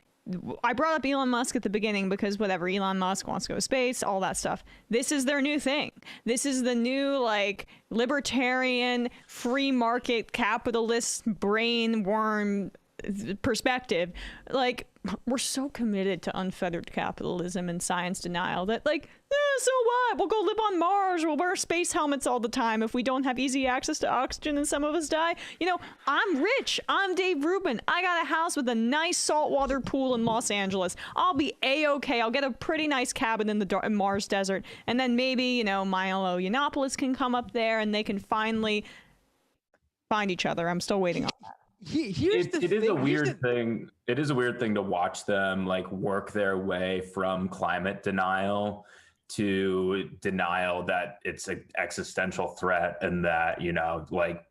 I brought up Elon Musk at the beginning because whatever, Elon Musk wants to go to space, all that stuff. This is their new thing. This is the new like libertarian, free market, capitalist brain worm perspective. Like, we're so committed to unfettered capitalism and science denial that like, so what? We'll go live on Mars. We'll wear space helmets all the time if we don't have easy access to oxygen and some of us die. You know, I'm rich. I'm Dave Rubin. I got a house with a nice saltwater pool in Los Angeles. I'll be A-okay. I'll get a pretty nice cabin in the Mars desert. And then maybe, you know, Milo Yiannopoulos can come up there and they can finally find each other. I'm still waiting on that. It is a weird thing. It is a weird thing to watch them like work their way from climate denial to denial that it's an existential threat and that, you know, like,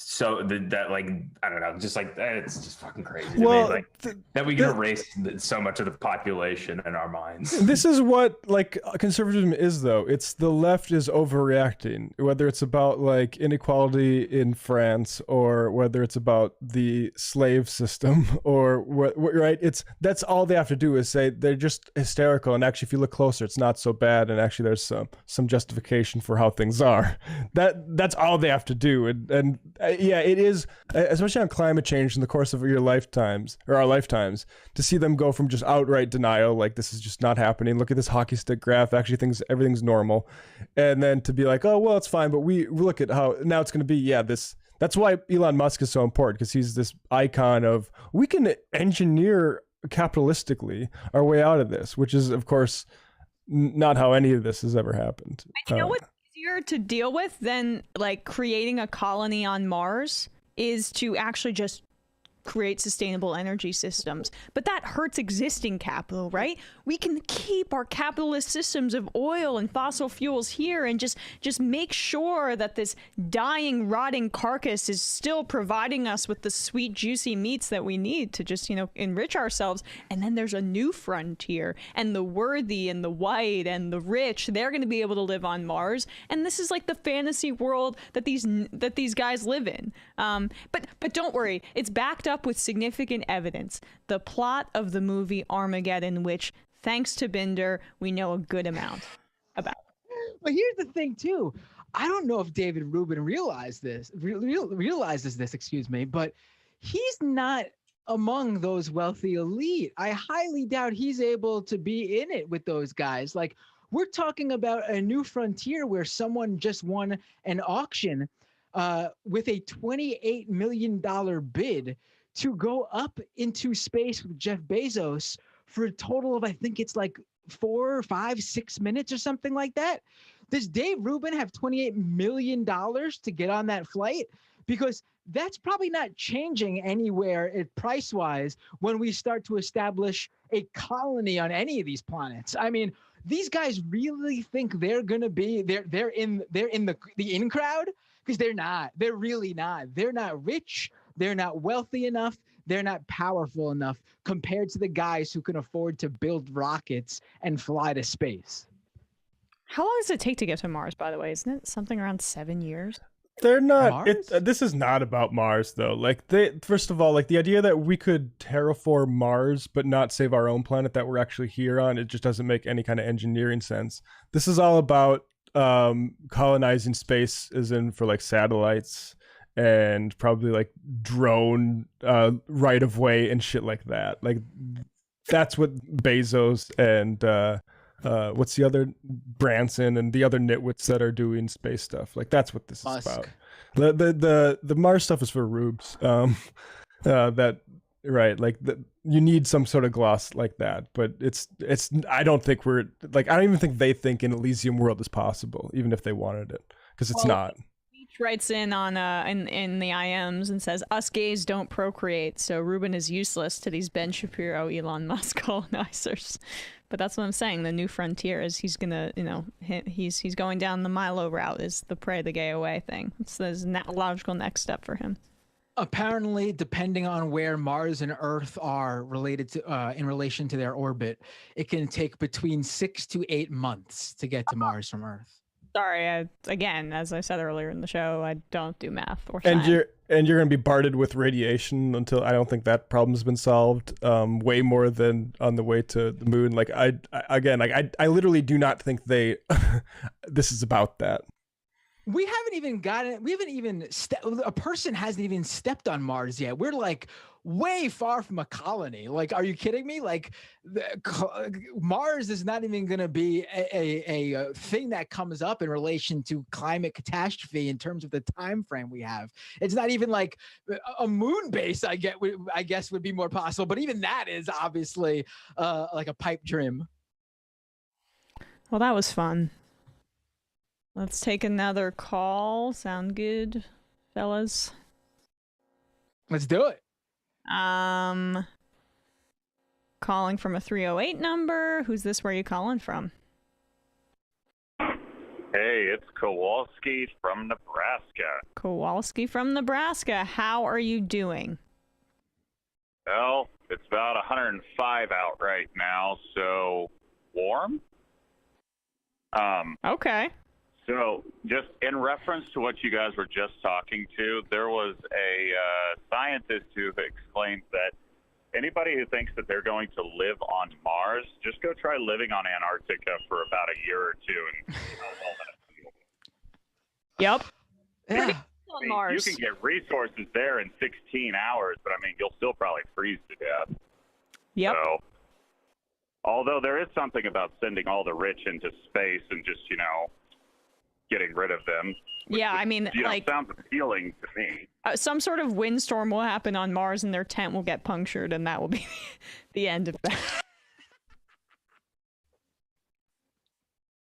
so that like, I don't know, just like, it's just fucking crazy to me, like, that we can erase so much of the population in our minds. This is what like conservatism is, though. It's the left is overreacting, whether it's about like inequality in France or whether it's about the slave system or what, right? That's all they have to do is say they're just hysterical. And actually, if you look closer, it's not so bad. And actually, there's some justification for how things are. That's all they have to do. And yeah, it is, especially on climate change in the course of your lifetimes or our lifetimes, to see them go from just outright denial, like this is just not happening. Look at this hockey stick graph. Actually, everything's normal, and then to be like, oh well, it's fine. But we look at how now it's going to be. Yeah, this. That's why Elon Musk is so important, because he's this icon of we can engineer capitalistically our way out of this, which is of course not how any of this has ever happened. You know what's easier to deal with than like creating a colony on Mars is to actually just create sustainable energy systems. But that hurts existing capital, right? We can keep our capitalist systems of oil and fossil fuels here and just make sure that this dying, rotting carcass is still providing us with the sweet, juicy meats that we need to just, enrich ourselves. And then there's a new frontier, and the worthy and the white and the rich, they're going to be able to live on Mars. And this is like the fantasy world that these guys live in. But don't worry, it's backed up with significant evidence. The plot of the movie Armageddon, which, thanks to Binder, we know a good amount about. But here's the thing, too. I don't know if David Rubin realizes this, but he's not among those wealthy elite. I highly doubt he's able to be in it with those guys. Like, we're talking about a new frontier where someone just won an auction with a $28 million bid to go up into space with Jeff Bezos for a total of, I think it's like 4, 5, 6 minutes or something like that. Does Dave Rubin have $28 million to get on that flight? Because that's probably not changing anywhere price-wise when we start to establish a colony on any of these planets. I mean, these guys really think they're going to be they're in the in crowd? Because they're not. They're really not. They're not rich. They're not wealthy enough. They're not powerful enough compared to the guys who can afford to build rockets and fly to space. How long does it take to get to Mars, by the way? Isn't it something around 7 years? They're not. This is not about Mars, though. Like, first of all, like the idea that we could terraform Mars but not save our own planet that we're actually here on, it just doesn't make any kind of engineering sense. This is all about colonizing space, as in for like satellites and probably like drone right of way and shit like that. Like, that's what Bezos and what's the other, Branson and the other nitwits that are doing space stuff. Like, that's what this is about. The Mars stuff is for rubes. You need some sort of gloss like that, but it's I don't think I don't even think they think an Elysium world is possible, even if they wanted it, because it's not. Writes in on in the IMs and says us gays don't procreate, so Rubin is useless to these Ben Shapiro, Elon Musk colonizers. But that's what I'm saying. The new frontier is he's gonna, he's going down the Milo route, is the pray the gay away thing. It's the logical next step for him. Apparently, depending on where Mars and Earth are related to, in relation to their orbit, it can take between 6 to 8 months to get to Mars from Earth. Sorry, again, as I said earlier in the show, I don't do math or science. And you're gonna be barded with radiation until I don't think that problem's been solved. Way more than on the way to the moon. Like I literally do not think this is about that. We haven't even a person hasn't even stepped on Mars yet. We're like way far from a colony. Like, are you kidding me? Like, Mars is not even going to be a thing that comes up in relation to climate catastrophe in terms of the time frame we have. It's not even like a moon base. I guess would be more possible, but even that is obviously like a pipe dream. Well, that was fun. Let's take another call. Sound good, fellas? Let's do it. Calling from a 308 number. Who's this? Where are you calling from? Hey, it's Kowalski from Nebraska. Kowalski from Nebraska. How are you doing? Well, it's about 105 out right now, so warm. Okay. So, just in reference to what you guys were just talking to, there was a scientist who explained that anybody who thinks that they're going to live on Mars, just go try living on Antarctica for about a year or two and see how well that feels. Yep. Yeah. I mean, you can get resources there in 16 hours, but I mean, you'll still probably freeze to death. Yep. So, although there is something about sending all the rich into space and just, getting rid of them. Yeah, I mean, sounds appealing to me. Some sort of windstorm will happen on Mars and their tent will get punctured, and that will be the end of that.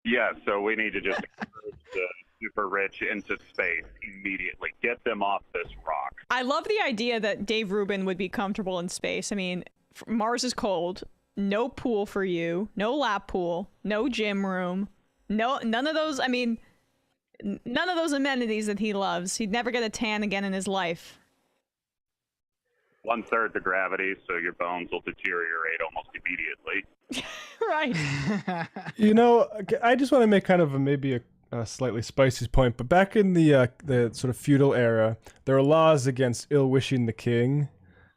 Yeah, so we need to just encourage super rich into space immediately. Get them off this rock. I love the idea that Dave Rubin would be comfortable in space. I mean, Mars is cold. No pool for you. No lap pool. No gym room. None of those. I mean, none of those amenities that he loves. He'd never get a tan again in his life. 1/3 the gravity, so your bones will deteriorate almost immediately. Right. You know, I just want to make kind of maybe a slightly spicy point, but back in the sort of feudal era, there were laws against ill-wishing the king.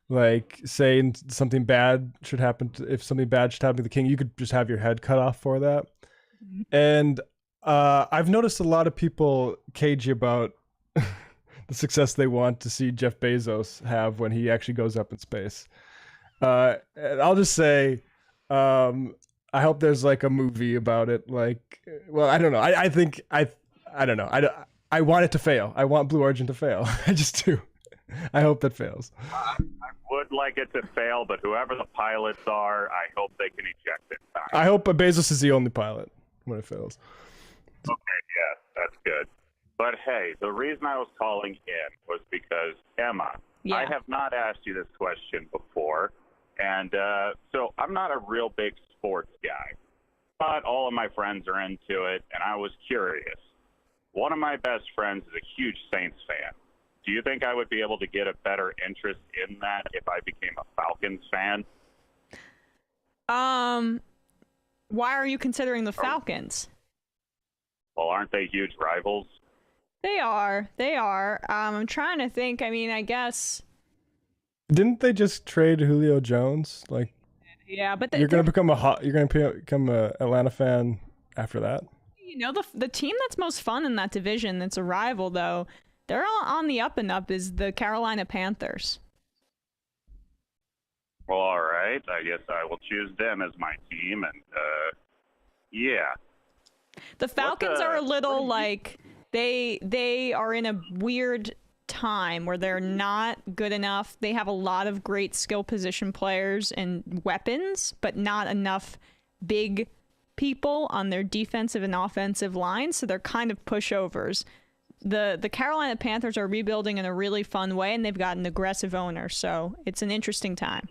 Like saying something bad should happen if something bad should happen to the king, you could just have your head cut off for that. And I've noticed a lot of people cagey about the success they want to see Jeff Bezos have when he actually goes up in space. And I'll just say, I hope there's like a movie about it. Like, well, I don't know. I think I don't know. I want it to fail. I want Blue Origin to fail. I just do. I hope that fails. I would like it to fail, but whoever the pilots are, I hope they can eject in time. I hope Bezos is the only pilot when it fails. Okay, yeah, that's good. But hey, the reason I was calling in was because, Emma, I have not asked you this question before, and so I'm not a real big sports guy, but all of my friends are into it, and I was curious. One of my best friends is a huge Saints fan. Do you think I would be able to get a better interest in that if I became a Falcons fan? Why are you considering the Falcons? Well, aren't they huge rivals? They are. I'm trying to think. I mean, I guess. Didn't they just trade Julio Jones? Like, yeah, but you're gonna become a Atlanta fan after that. You know, the team that's most fun in that division, that's a rival though, they're all on the up and up, is the Carolina Panthers. Well, all right. I guess I will choose them as my team, and yeah. The Falcons are a little like they are in a weird time where they're not good enough. They have a lot of great skill position players and weapons, but not enough big people on their defensive and offensive lines, so they're kind of pushovers. The Carolina Panthers are rebuilding in a really fun way, and they've got an aggressive owner, so it's an interesting time.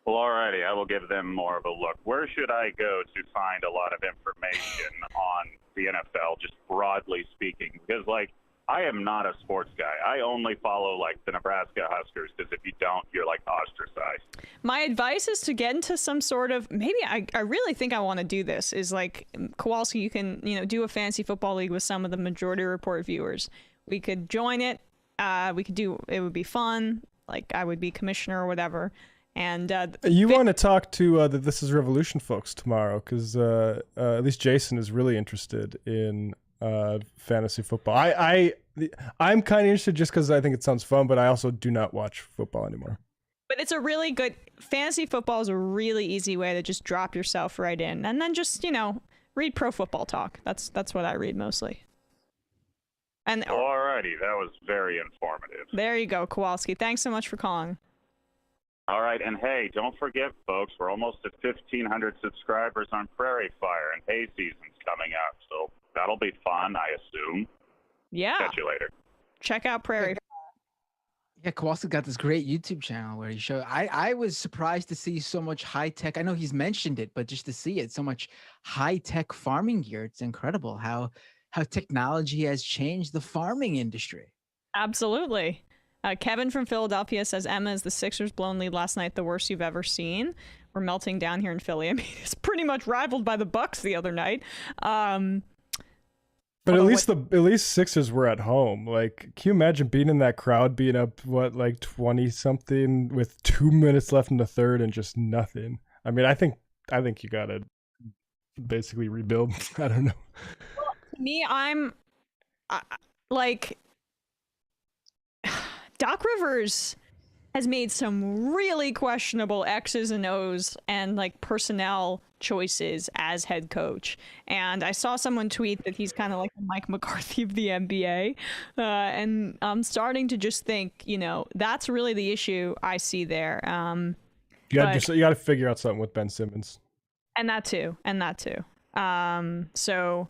Well, alrighty, I will give them more of a look. Where should I go to find a lot of information on the NFL, just broadly speaking? Because, like, I am not a sports guy. I only follow, like, the Nebraska Huskers, because if you don't, you're, like, ostracized. My advice is to get into some sort of, maybe I really think I want to do this, is like, Kowalski, you can, do a fantasy football league with some of the Majority Report viewers. We could join it. It would be fun. Like, I would be commissioner or whatever. And you want to talk to the This Is Revolution folks tomorrow, because at least Jason is really interested in fantasy football. I'm kind of interested just because I think it sounds fun, but I also do not watch football anymore. But it's a really good fantasy football is a really easy way to just drop yourself right in, and then just read Pro Football Talk. That's what I read mostly. And alrighty, that was very informative. There you go, Kowalski. Thanks so much for calling. All right, and hey, don't forget, folks, we're almost at 1,500 subscribers on Prairie Fire, and hay season's coming up, so that'll be fun, I assume. Yeah. Catch you later. Check out Prairie Fire. Yeah, Kowalski got this great YouTube channel where he showed. I was surprised to see so much high tech. I know he's mentioned it, but just to see it, so much high tech farming gear, it's incredible how technology has changed the farming industry. Absolutely. Kevin from Philadelphia says, Emma, is the Sixers blown lead last night the worst you've ever seen? We're melting down here in Philly. I mean, it's pretty much rivaled by the Bucks the other night. But at least Sixers were at home. Like, can you imagine being in that crowd, being up 20 something with 2 minutes left in the third and just nothing? I mean, I think you gotta basically rebuild. I don't know. Well, to me, I'm like. Doc Rivers has made some really questionable X's and O's and like personnel choices as head coach. And I saw someone tweet that he's kind of like the Mike McCarthy of the NBA. And I'm starting to just think, that's really the issue I see there. You got to figure out something with Ben Simmons. And that too. So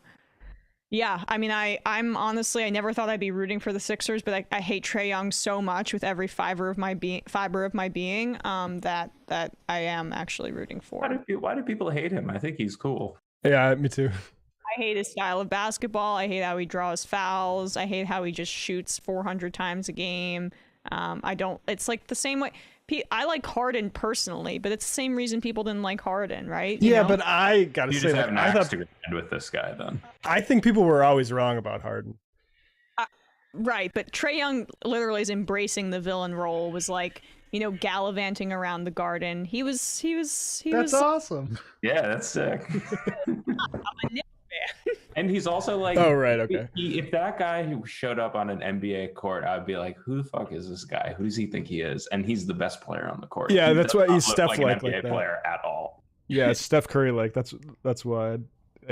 Yeah, I mean, I'm honestly, I never thought I'd be rooting for the Sixers, but I hate Trae Young so much with every fiber of my being that I am actually rooting for. Why do people hate him? I think he's cool. Yeah, me too. I hate his style of basketball. I hate how he draws fouls. I hate how he just shoots 400 times a game. It's like the same way. I like Harden personally, but it's the same reason people didn't like Harden, right? You know? But I gotta say, have an axe to grind with this guy. Then I think people were always wrong about Harden. Right, but Trae Young literally is embracing the villain role. Was like, gallivanting around the garden. He was. That's awesome. Yeah, that's sick. And he's also like, oh right, okay. If that guy who showed up on an NBA court, I'd be like, who the fuck is this guy? Who does he think he is? And he's the best player on the court. Yeah, he that's why he's Steph like like an NBA that. player at all. Yeah, Steph Curry like that's why.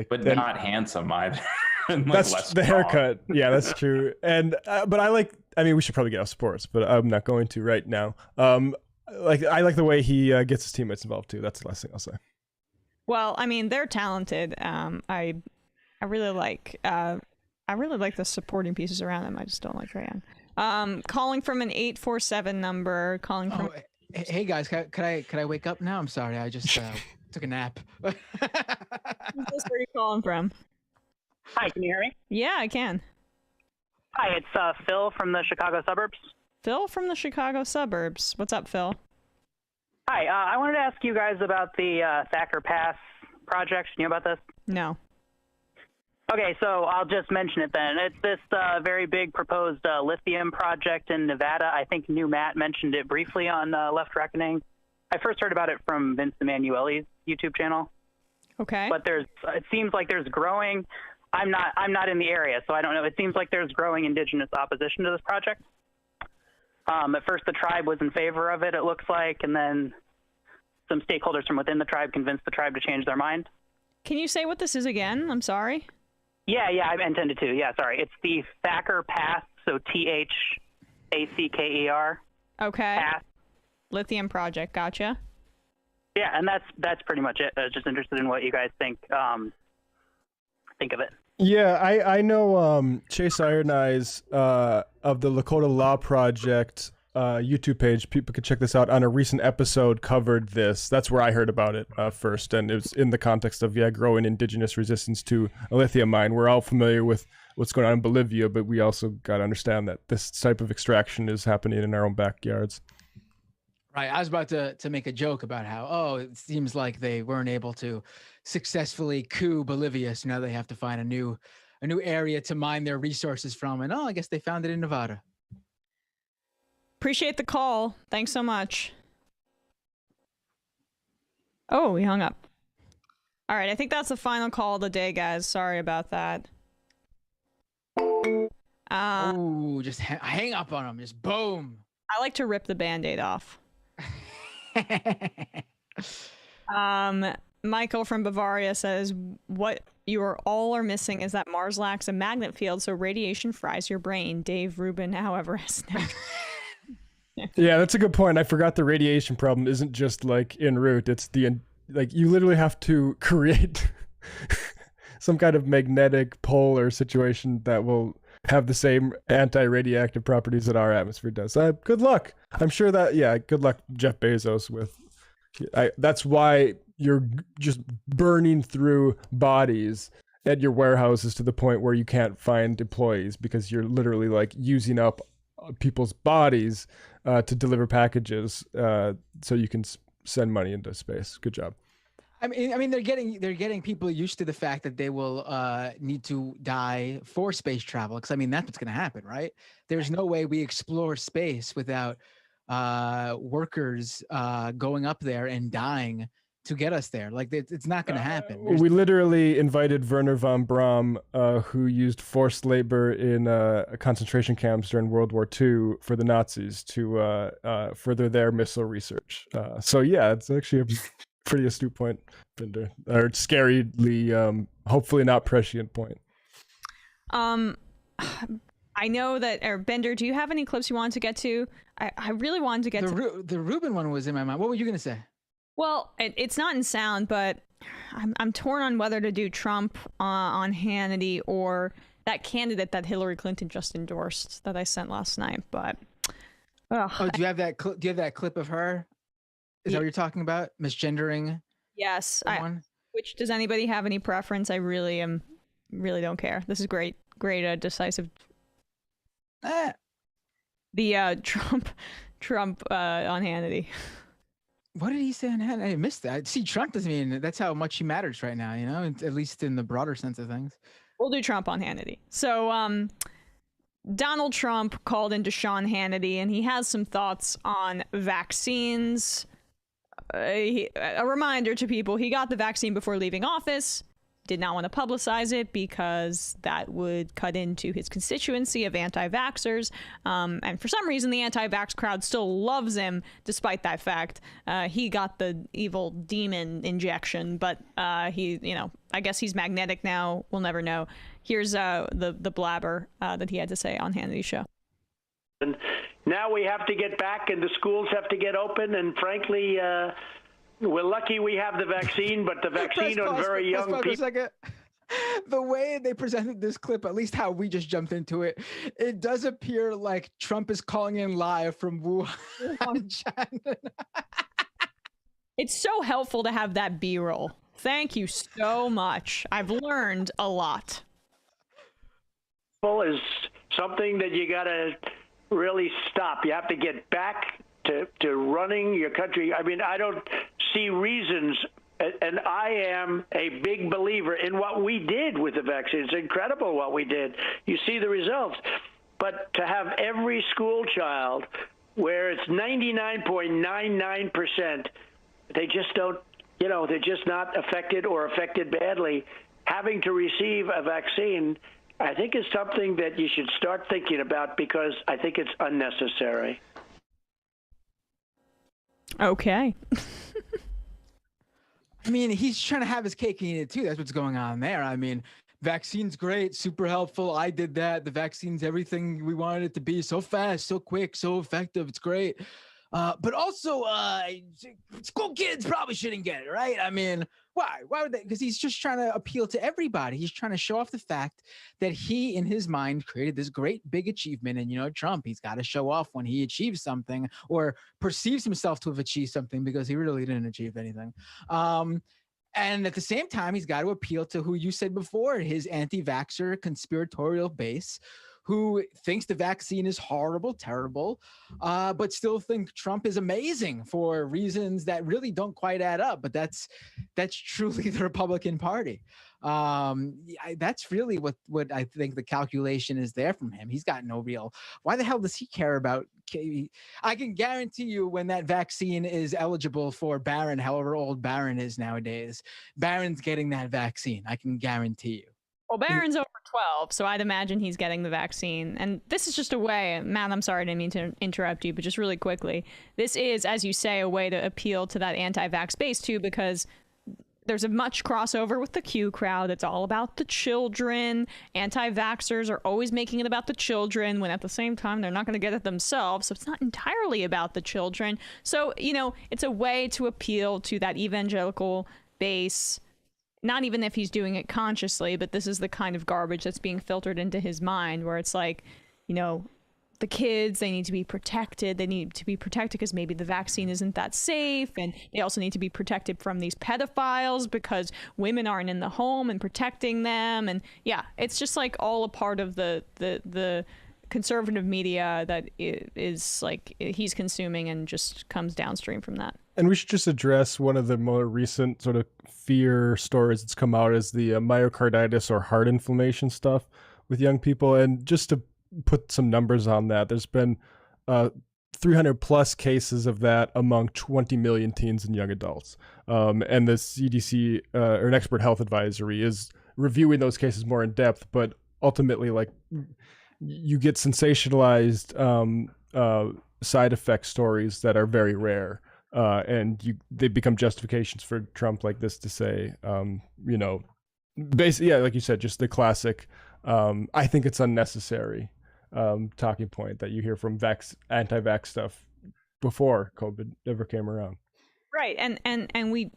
But not handsome either. That's the haircut. Yeah, that's true. And but I mean, we should probably get off sports, but I'm not going to right now. I like the way he gets his teammates involved too. That's the last thing I'll say. Well, I mean, they're talented. I really like the supporting pieces around them. I just don't like Trae Young. Calling from an 847 number. Calling from. Hey guys, could I wake up now? I'm sorry, I just took a nap. Where are you calling from? Hi, can you hear me? Yeah, I can. Hi, it's Phil from the Chicago suburbs. Phil from the Chicago suburbs. What's up, Phil? Hi, I wanted to ask you guys about the Thacker Pass project. You know about this? No. Okay, so I'll just mention it then. It's this very big proposed lithium project in Nevada. I think New Matt mentioned it briefly on Left Reckoning. I first heard about it from Vince Emanuele's YouTube channel. Okay. But it seems like there's growing. I'm not in the area, so I don't know. It seems like there's growing indigenous opposition to this project. At first, the tribe was in favor of it, it looks like, and then some stakeholders from within the tribe convinced the tribe to change their mind. Can you say what this is again? I'm sorry. Yeah, I intended to. Yeah, sorry. It's the Thacker Pass, so THACKER. Okay. Pass. Lithium project. Gotcha. Yeah, and that's pretty much it. I was just interested in what you guys think of it. Yeah, I know Chase Iron Eyes of the Lakota Law Project YouTube page. People can check this out. On a recent episode covered this. That's where I heard about it first, and it was in the context of growing indigenous resistance to a lithium mine. We're all familiar with what's going on in Bolivia, but we also got to understand that this type of extraction is happening in our own backyards. Right. I was about to make a joke about how, it seems like they weren't able to successfully coup Bolivia, so now they have to find a new area to mine their resources from. And I guess they found it in Nevada. Appreciate the call. Thanks so much. Oh, he hung up. All right, I think that's the final call of the day, guys. Sorry about that. Just hang up on him. Just boom. I like to rip the Band-Aid off. Michael from Bavaria says, what you all are missing is that Mars lacks a magnet field, so radiation fries your brain. Dave Rubin, however, has never... Yeah, that's a good point. I forgot the radiation problem isn't just like en route. It's you literally have to create some kind of magnetic pole or situation that will have the same anti-radioactive properties that our atmosphere does. Good luck. I'm sure that, good luck, Jeff Bezos, with... that's why you're just burning through bodies at your warehouses to the point where you can't find employees, because you're literally using up people's bodies to deliver packages so you can send money into space. Good job. I mean, they're getting people used to the fact that they will need to die for space travel, because that's what's going to happen, right? There's no way we explore space without workers going up there and dying to get us there. It's not going to happen. We literally invited Werner von Braun, who used forced labor in concentration camps during World War II for the Nazis, to further their missile research. So yeah, it's actually a pretty astute point, Bender, or scarily, hopefully not prescient point. I know that, or Bender, do you have any clips you wanted to get to? I really wanted to get the Rubin one was in my mind. What were you going to say? Well, it's not in sound, but I'm torn on whether to do Trump on Hannity or that candidate that Hillary Clinton just endorsed that I sent last night. But do you have that? Do you have that clip of her? Is that what you're talking about? Misgendering? Yes. Which does anybody have any preference? I really don't care. This is great, decisive. The Trump on Hannity. What did he say on Hannity? I missed that. See, Trump doesn't mean that's how much he matters right now, you know, at least in the broader sense of things. We'll do Trump on Hannity. So, Donald Trump called into Sean Hannity, and he has some thoughts on vaccines. A reminder to people, he got the vaccine before leaving office, did not want to publicize it because that would cut into his constituency of anti-vaxxers. And for some reason, the anti-vax crowd still loves him despite that fact. He got the evil demon injection, but he, I guess he's magnetic now. We'll never know. Here's the blabber that he had to say on Hannity's show. And now we have to get back and the schools have to get open. And frankly, we're lucky we have the vaccine, but the vaccine on very young people. The way they presented this clip, at least how we just jumped into it, it does appear like Trump is calling in live from Wuhan, China. It's so helpful to have that B-roll. Thank you so much. I've learned a lot. Is something that you got to really stop. You have to get back to running your country. I mean, I don't see reasons, and I am a big believer in what we did with the vaccine. It's incredible what we did. You see the results. But to have every school child, where it's 99.99%, they just don't, they're just not affected or affected badly, having to receive a vaccine, I think is something that you should start thinking about because I think it's unnecessary. Okay. I mean, he's trying to have his cake and eat it too. That's what's going on there. I mean, vaccine's great, super helpful. I did that. The vaccine's everything we wanted it to be. So fast, so quick, so effective. It's great. But also, school kids probably shouldn't get it, right? I mean, why? Why would they? Because he's just trying to appeal to everybody. He's trying to show off the fact that he, in his mind, created this great big achievement. And, Trump, he's got to show off when he achieves something or perceives himself to have achieved something because he really didn't achieve anything. And at the same time, he's got to appeal to who you said before, his anti-vaxxer conspiratorial base, who thinks the vaccine is horrible, terrible, but still think Trump is amazing for reasons that really don't quite add up. But that's truly the Republican Party. That's really what I think the calculation is there from him. He's got no real. Why the hell does he care about? I can guarantee you when that vaccine is eligible for Barron, however old Barron is nowadays, Barron's getting that vaccine. I can guarantee you. Well, Barron's over 12, so I'd imagine he's getting the vaccine. And this is just a way, Matt, I'm sorry, I didn't mean to interrupt you, but just really quickly, this is, as you say, a way to appeal to that anti-vax base too, because there's a much crossover with the Q crowd. It's all about the children. Anti-vaxxers are always making it about the children when at the same time they're not going to get it themselves. So it's not entirely about the children. So, it's a way to appeal to that evangelical base. Not even if he's doing it consciously, but this is the kind of garbage that's being filtered into his mind where it's like, the kids, they need to be protected. They need to be protected because maybe the vaccine isn't that safe. And they also need to be protected from these pedophiles because women aren't in the home and protecting them. And yeah, it's just like all a part of the conservative media that is like he's consuming and just comes downstream from that. And we should just address one of the more recent sort of fear stories that's come out is the myocarditis or heart inflammation stuff with young people. And just to put some numbers on that, there's been 300 plus cases of that among 20 million teens and young adults. And the CDC or an expert health advisory is reviewing those cases more in depth, but ultimately like you get sensationalized side effect stories that are very rare. And they become justifications for Trump like this to say, basically, yeah, like you said, just the classic, I think it's unnecessary talking point that you hear from anti-vax stuff before COVID ever came around. Right, and we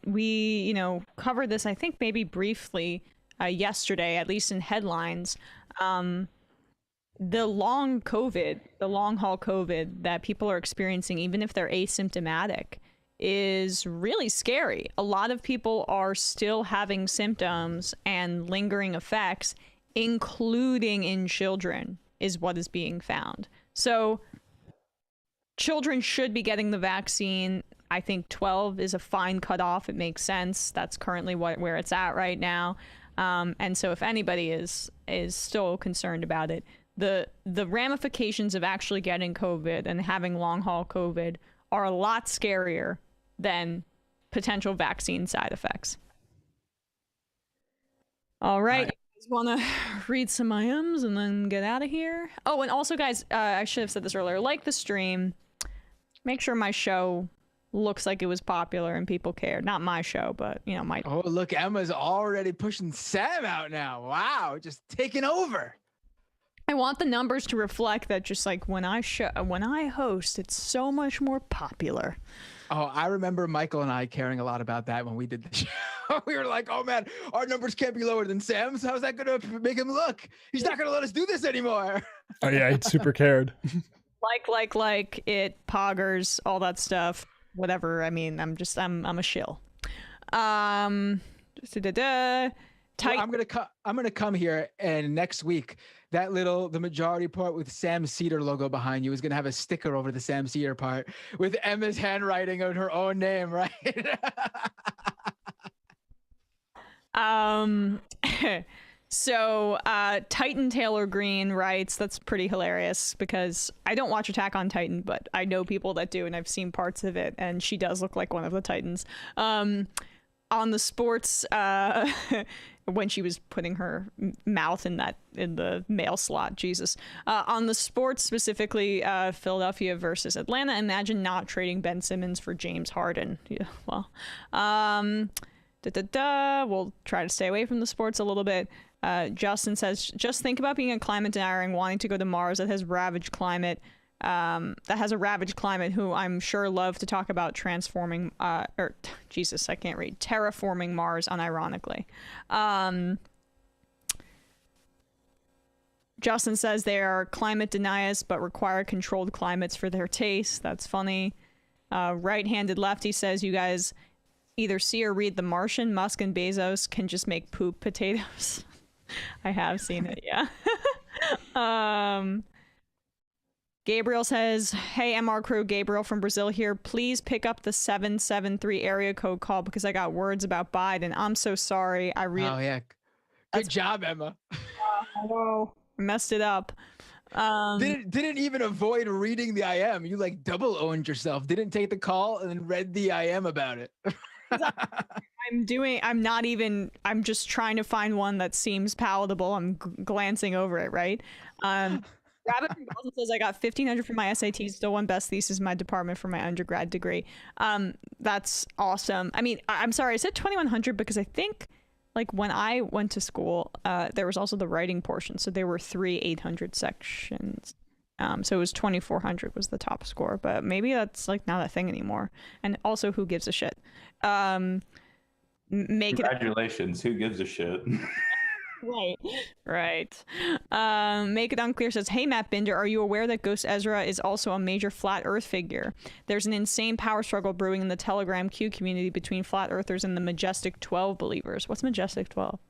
covered this, I think, maybe briefly yesterday, at least in headlines. The long haul COVID that people are experiencing, even if they're asymptomatic, is really scary. A lot of people are still having symptoms and lingering effects, including in children, is what is being found. So children should be getting the vaccine. I think 12 is a fine cutoff. It makes sense. That's currently where it's at right now. And so if anybody is still concerned about it, the ramifications of actually getting COVID and having long haul COVID are a lot scarier than potential vaccine side effects. All right. You guys want to read some IMs and then get out of here? Oh, and also, guys, I should have said this earlier. Like the stream. Make sure my show looks like it was popular and people care. Not my show, but my. Oh, look, Emma's already pushing Sam out now. Wow, just taking over. I want the numbers to reflect that. Just like when I host, it's so much more popular. Oh, I remember Michael and I caring a lot about that when we did the show. We were like, oh man, our numbers can't be lower than Sam's. How's that gonna make him look? He's not gonna let us do this anymore. Oh yeah, he super cared. like it, poggers, all that stuff, whatever. I mean, I'm a shill. I'm gonna come here, and next week the majority part with Sam Seder logo behind you is gonna have a sticker over the Sam Seder part with Emma's handwriting on her own name, right? So Titan Taylor Green writes, that's pretty hilarious because I don't watch Attack on Titan, but I know people that do, and I've seen parts of it, and she does look like one of the Titans. On the sports, when she was putting her mouth in the mail slot, Jesus. On the sports specifically, Philadelphia versus Atlanta, imagine not trading Ben Simmons for James Harden. Yeah, well, we'll try to stay away from the sports a little bit. Justin says, just think about being a climate denier and wanting to go to Mars that has a ravaged climate, who I'm sure love to talk about terraforming Mars unironically. Justin says they are climate deniers but require controlled climates for their taste. That's funny. Right-handed lefty says, you guys either see or read The Martian. Musk and Bezos can just make poop potatoes. I have seen it, yeah. Gabriel says, hey, MR crew, Gabriel from Brazil here. Please pick up the 773 area code call because I got words about Biden. I'm so sorry. Oh, yeah. Good job, Emma. Hello. Messed it up. Didn't even avoid reading the IM. You like double owned yourself. Didn't take the call and then read the IM about it. I'm just trying to find one that seems palatable. I'm glancing over it, right? Rabbit from Boston says, I got 1,500 for my SATs, still won best thesis in my department for my undergrad degree. That's awesome. I mean, I'm sorry, I said 2,100 because I think like when I went to school, there was also the writing portion. So there were 3 800 sections. So it was 2,400 was the top score, but maybe that's like not a thing anymore. And also, who gives a shit? Congratulations. Who gives a shit? Right. Make It Unclear says, hey, Matt Binder, are you aware that Ghost Ezra is also a major flat earth figure? There's an insane power struggle brewing in the Telegram Q community between flat earthers and the Majestic 12 believers. What's Majestic 12?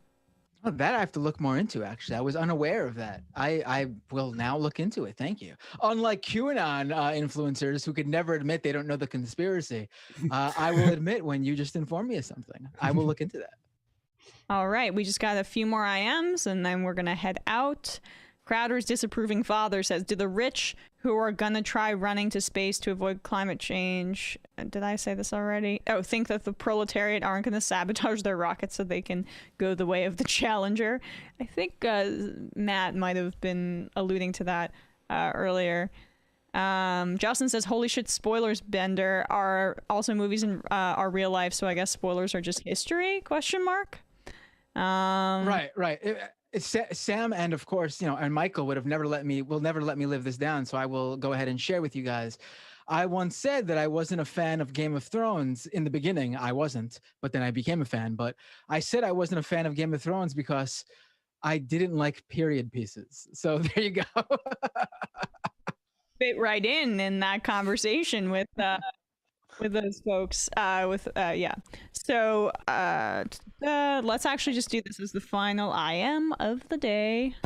Oh, that I have to look more into, actually. I was unaware of that. I will now look into it. Thank you. Unlike QAnon influencers who could never admit they don't know the conspiracy, I will admit when you just inform me of something. I will look into that. All right. We just got a few more IMs, and then we're going to head out. Crowder's disapproving father says, do the rich who are going to try running to space to avoid climate change, did I say this already? Oh, think that the proletariat aren't going to sabotage their rockets so they can go the way of the Challenger? I think Matt might have been alluding to that earlier. Justin says, holy shit, spoilers, Bender, are also movies in our real life, so I guess spoilers are just history, ? Right. It's Sam and of course, and Michael will never let me live this down. So I will go ahead and share with you guys. I once said that I wasn't a fan of Game of Thrones. In the beginning, I wasn't, but then I became a fan. But I said I wasn't a fan of Game of Thrones because I didn't like period pieces. So there you go. Fit right in that conversation with those folks. Yeah. So let's actually just do this as the final IM of the day.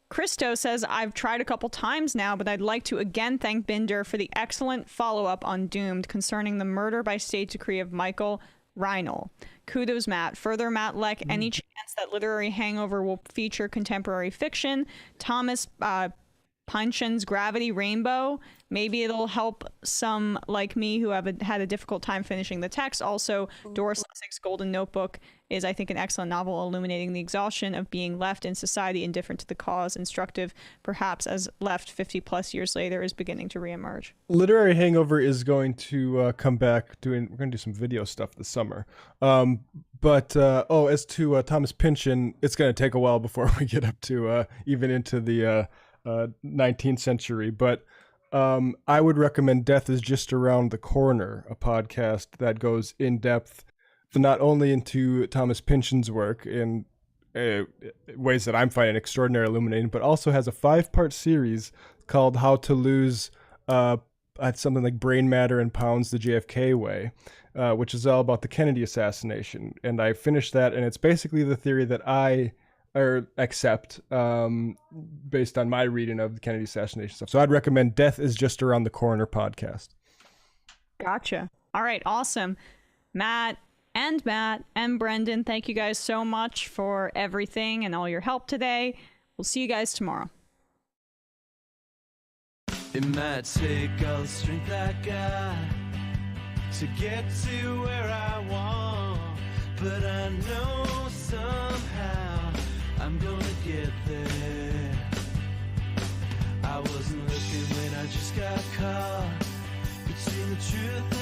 Christo says, I've tried a couple times now, but I'd like to again thank Binder for the excellent follow-up on Doomed concerning the murder by state decree of Michael Reinl. Kudos, Matt. Further, Matt Leck, any chance that Literary Hangover will feature contemporary fiction? Thomas Pynchon's Gravity Rainbow. Maybe it'll help some like me who have had a difficult time finishing the text. Also, Doris Lessig's Golden Notebook is, I think, an excellent novel illuminating the exhaustion of being left in society indifferent to the cause, instructive perhaps as Left 50 plus years later is beginning to reemerge. Literary Hangover is going to come back we're going to do some video stuff this summer. As to Thomas Pynchon, it's going to take a while before we get up to even into the 19th century, but I would recommend Death is Just Around the Corner, a podcast that goes in depth not only into Thomas Pynchon's work in ways that I'm finding extraordinarily illuminating, but also has a 5-part series called How to Lose something like Brain Matter in Pounds the JFK Way, which is all about the Kennedy assassination. And I finished that, and it's basically the theory that I accept based on my reading of the Kennedy assassination stuff. So I'd recommend Death is Just Around the Corner podcast. Gotcha. All right, awesome. Matt and Brendan, thank you guys so much for everything and all your help today. We'll see you guys tomorrow. It might take all the strength I got to get to where I want, but I know somehow I'm gonna get there. I wasn't looking when I just got caught between the truth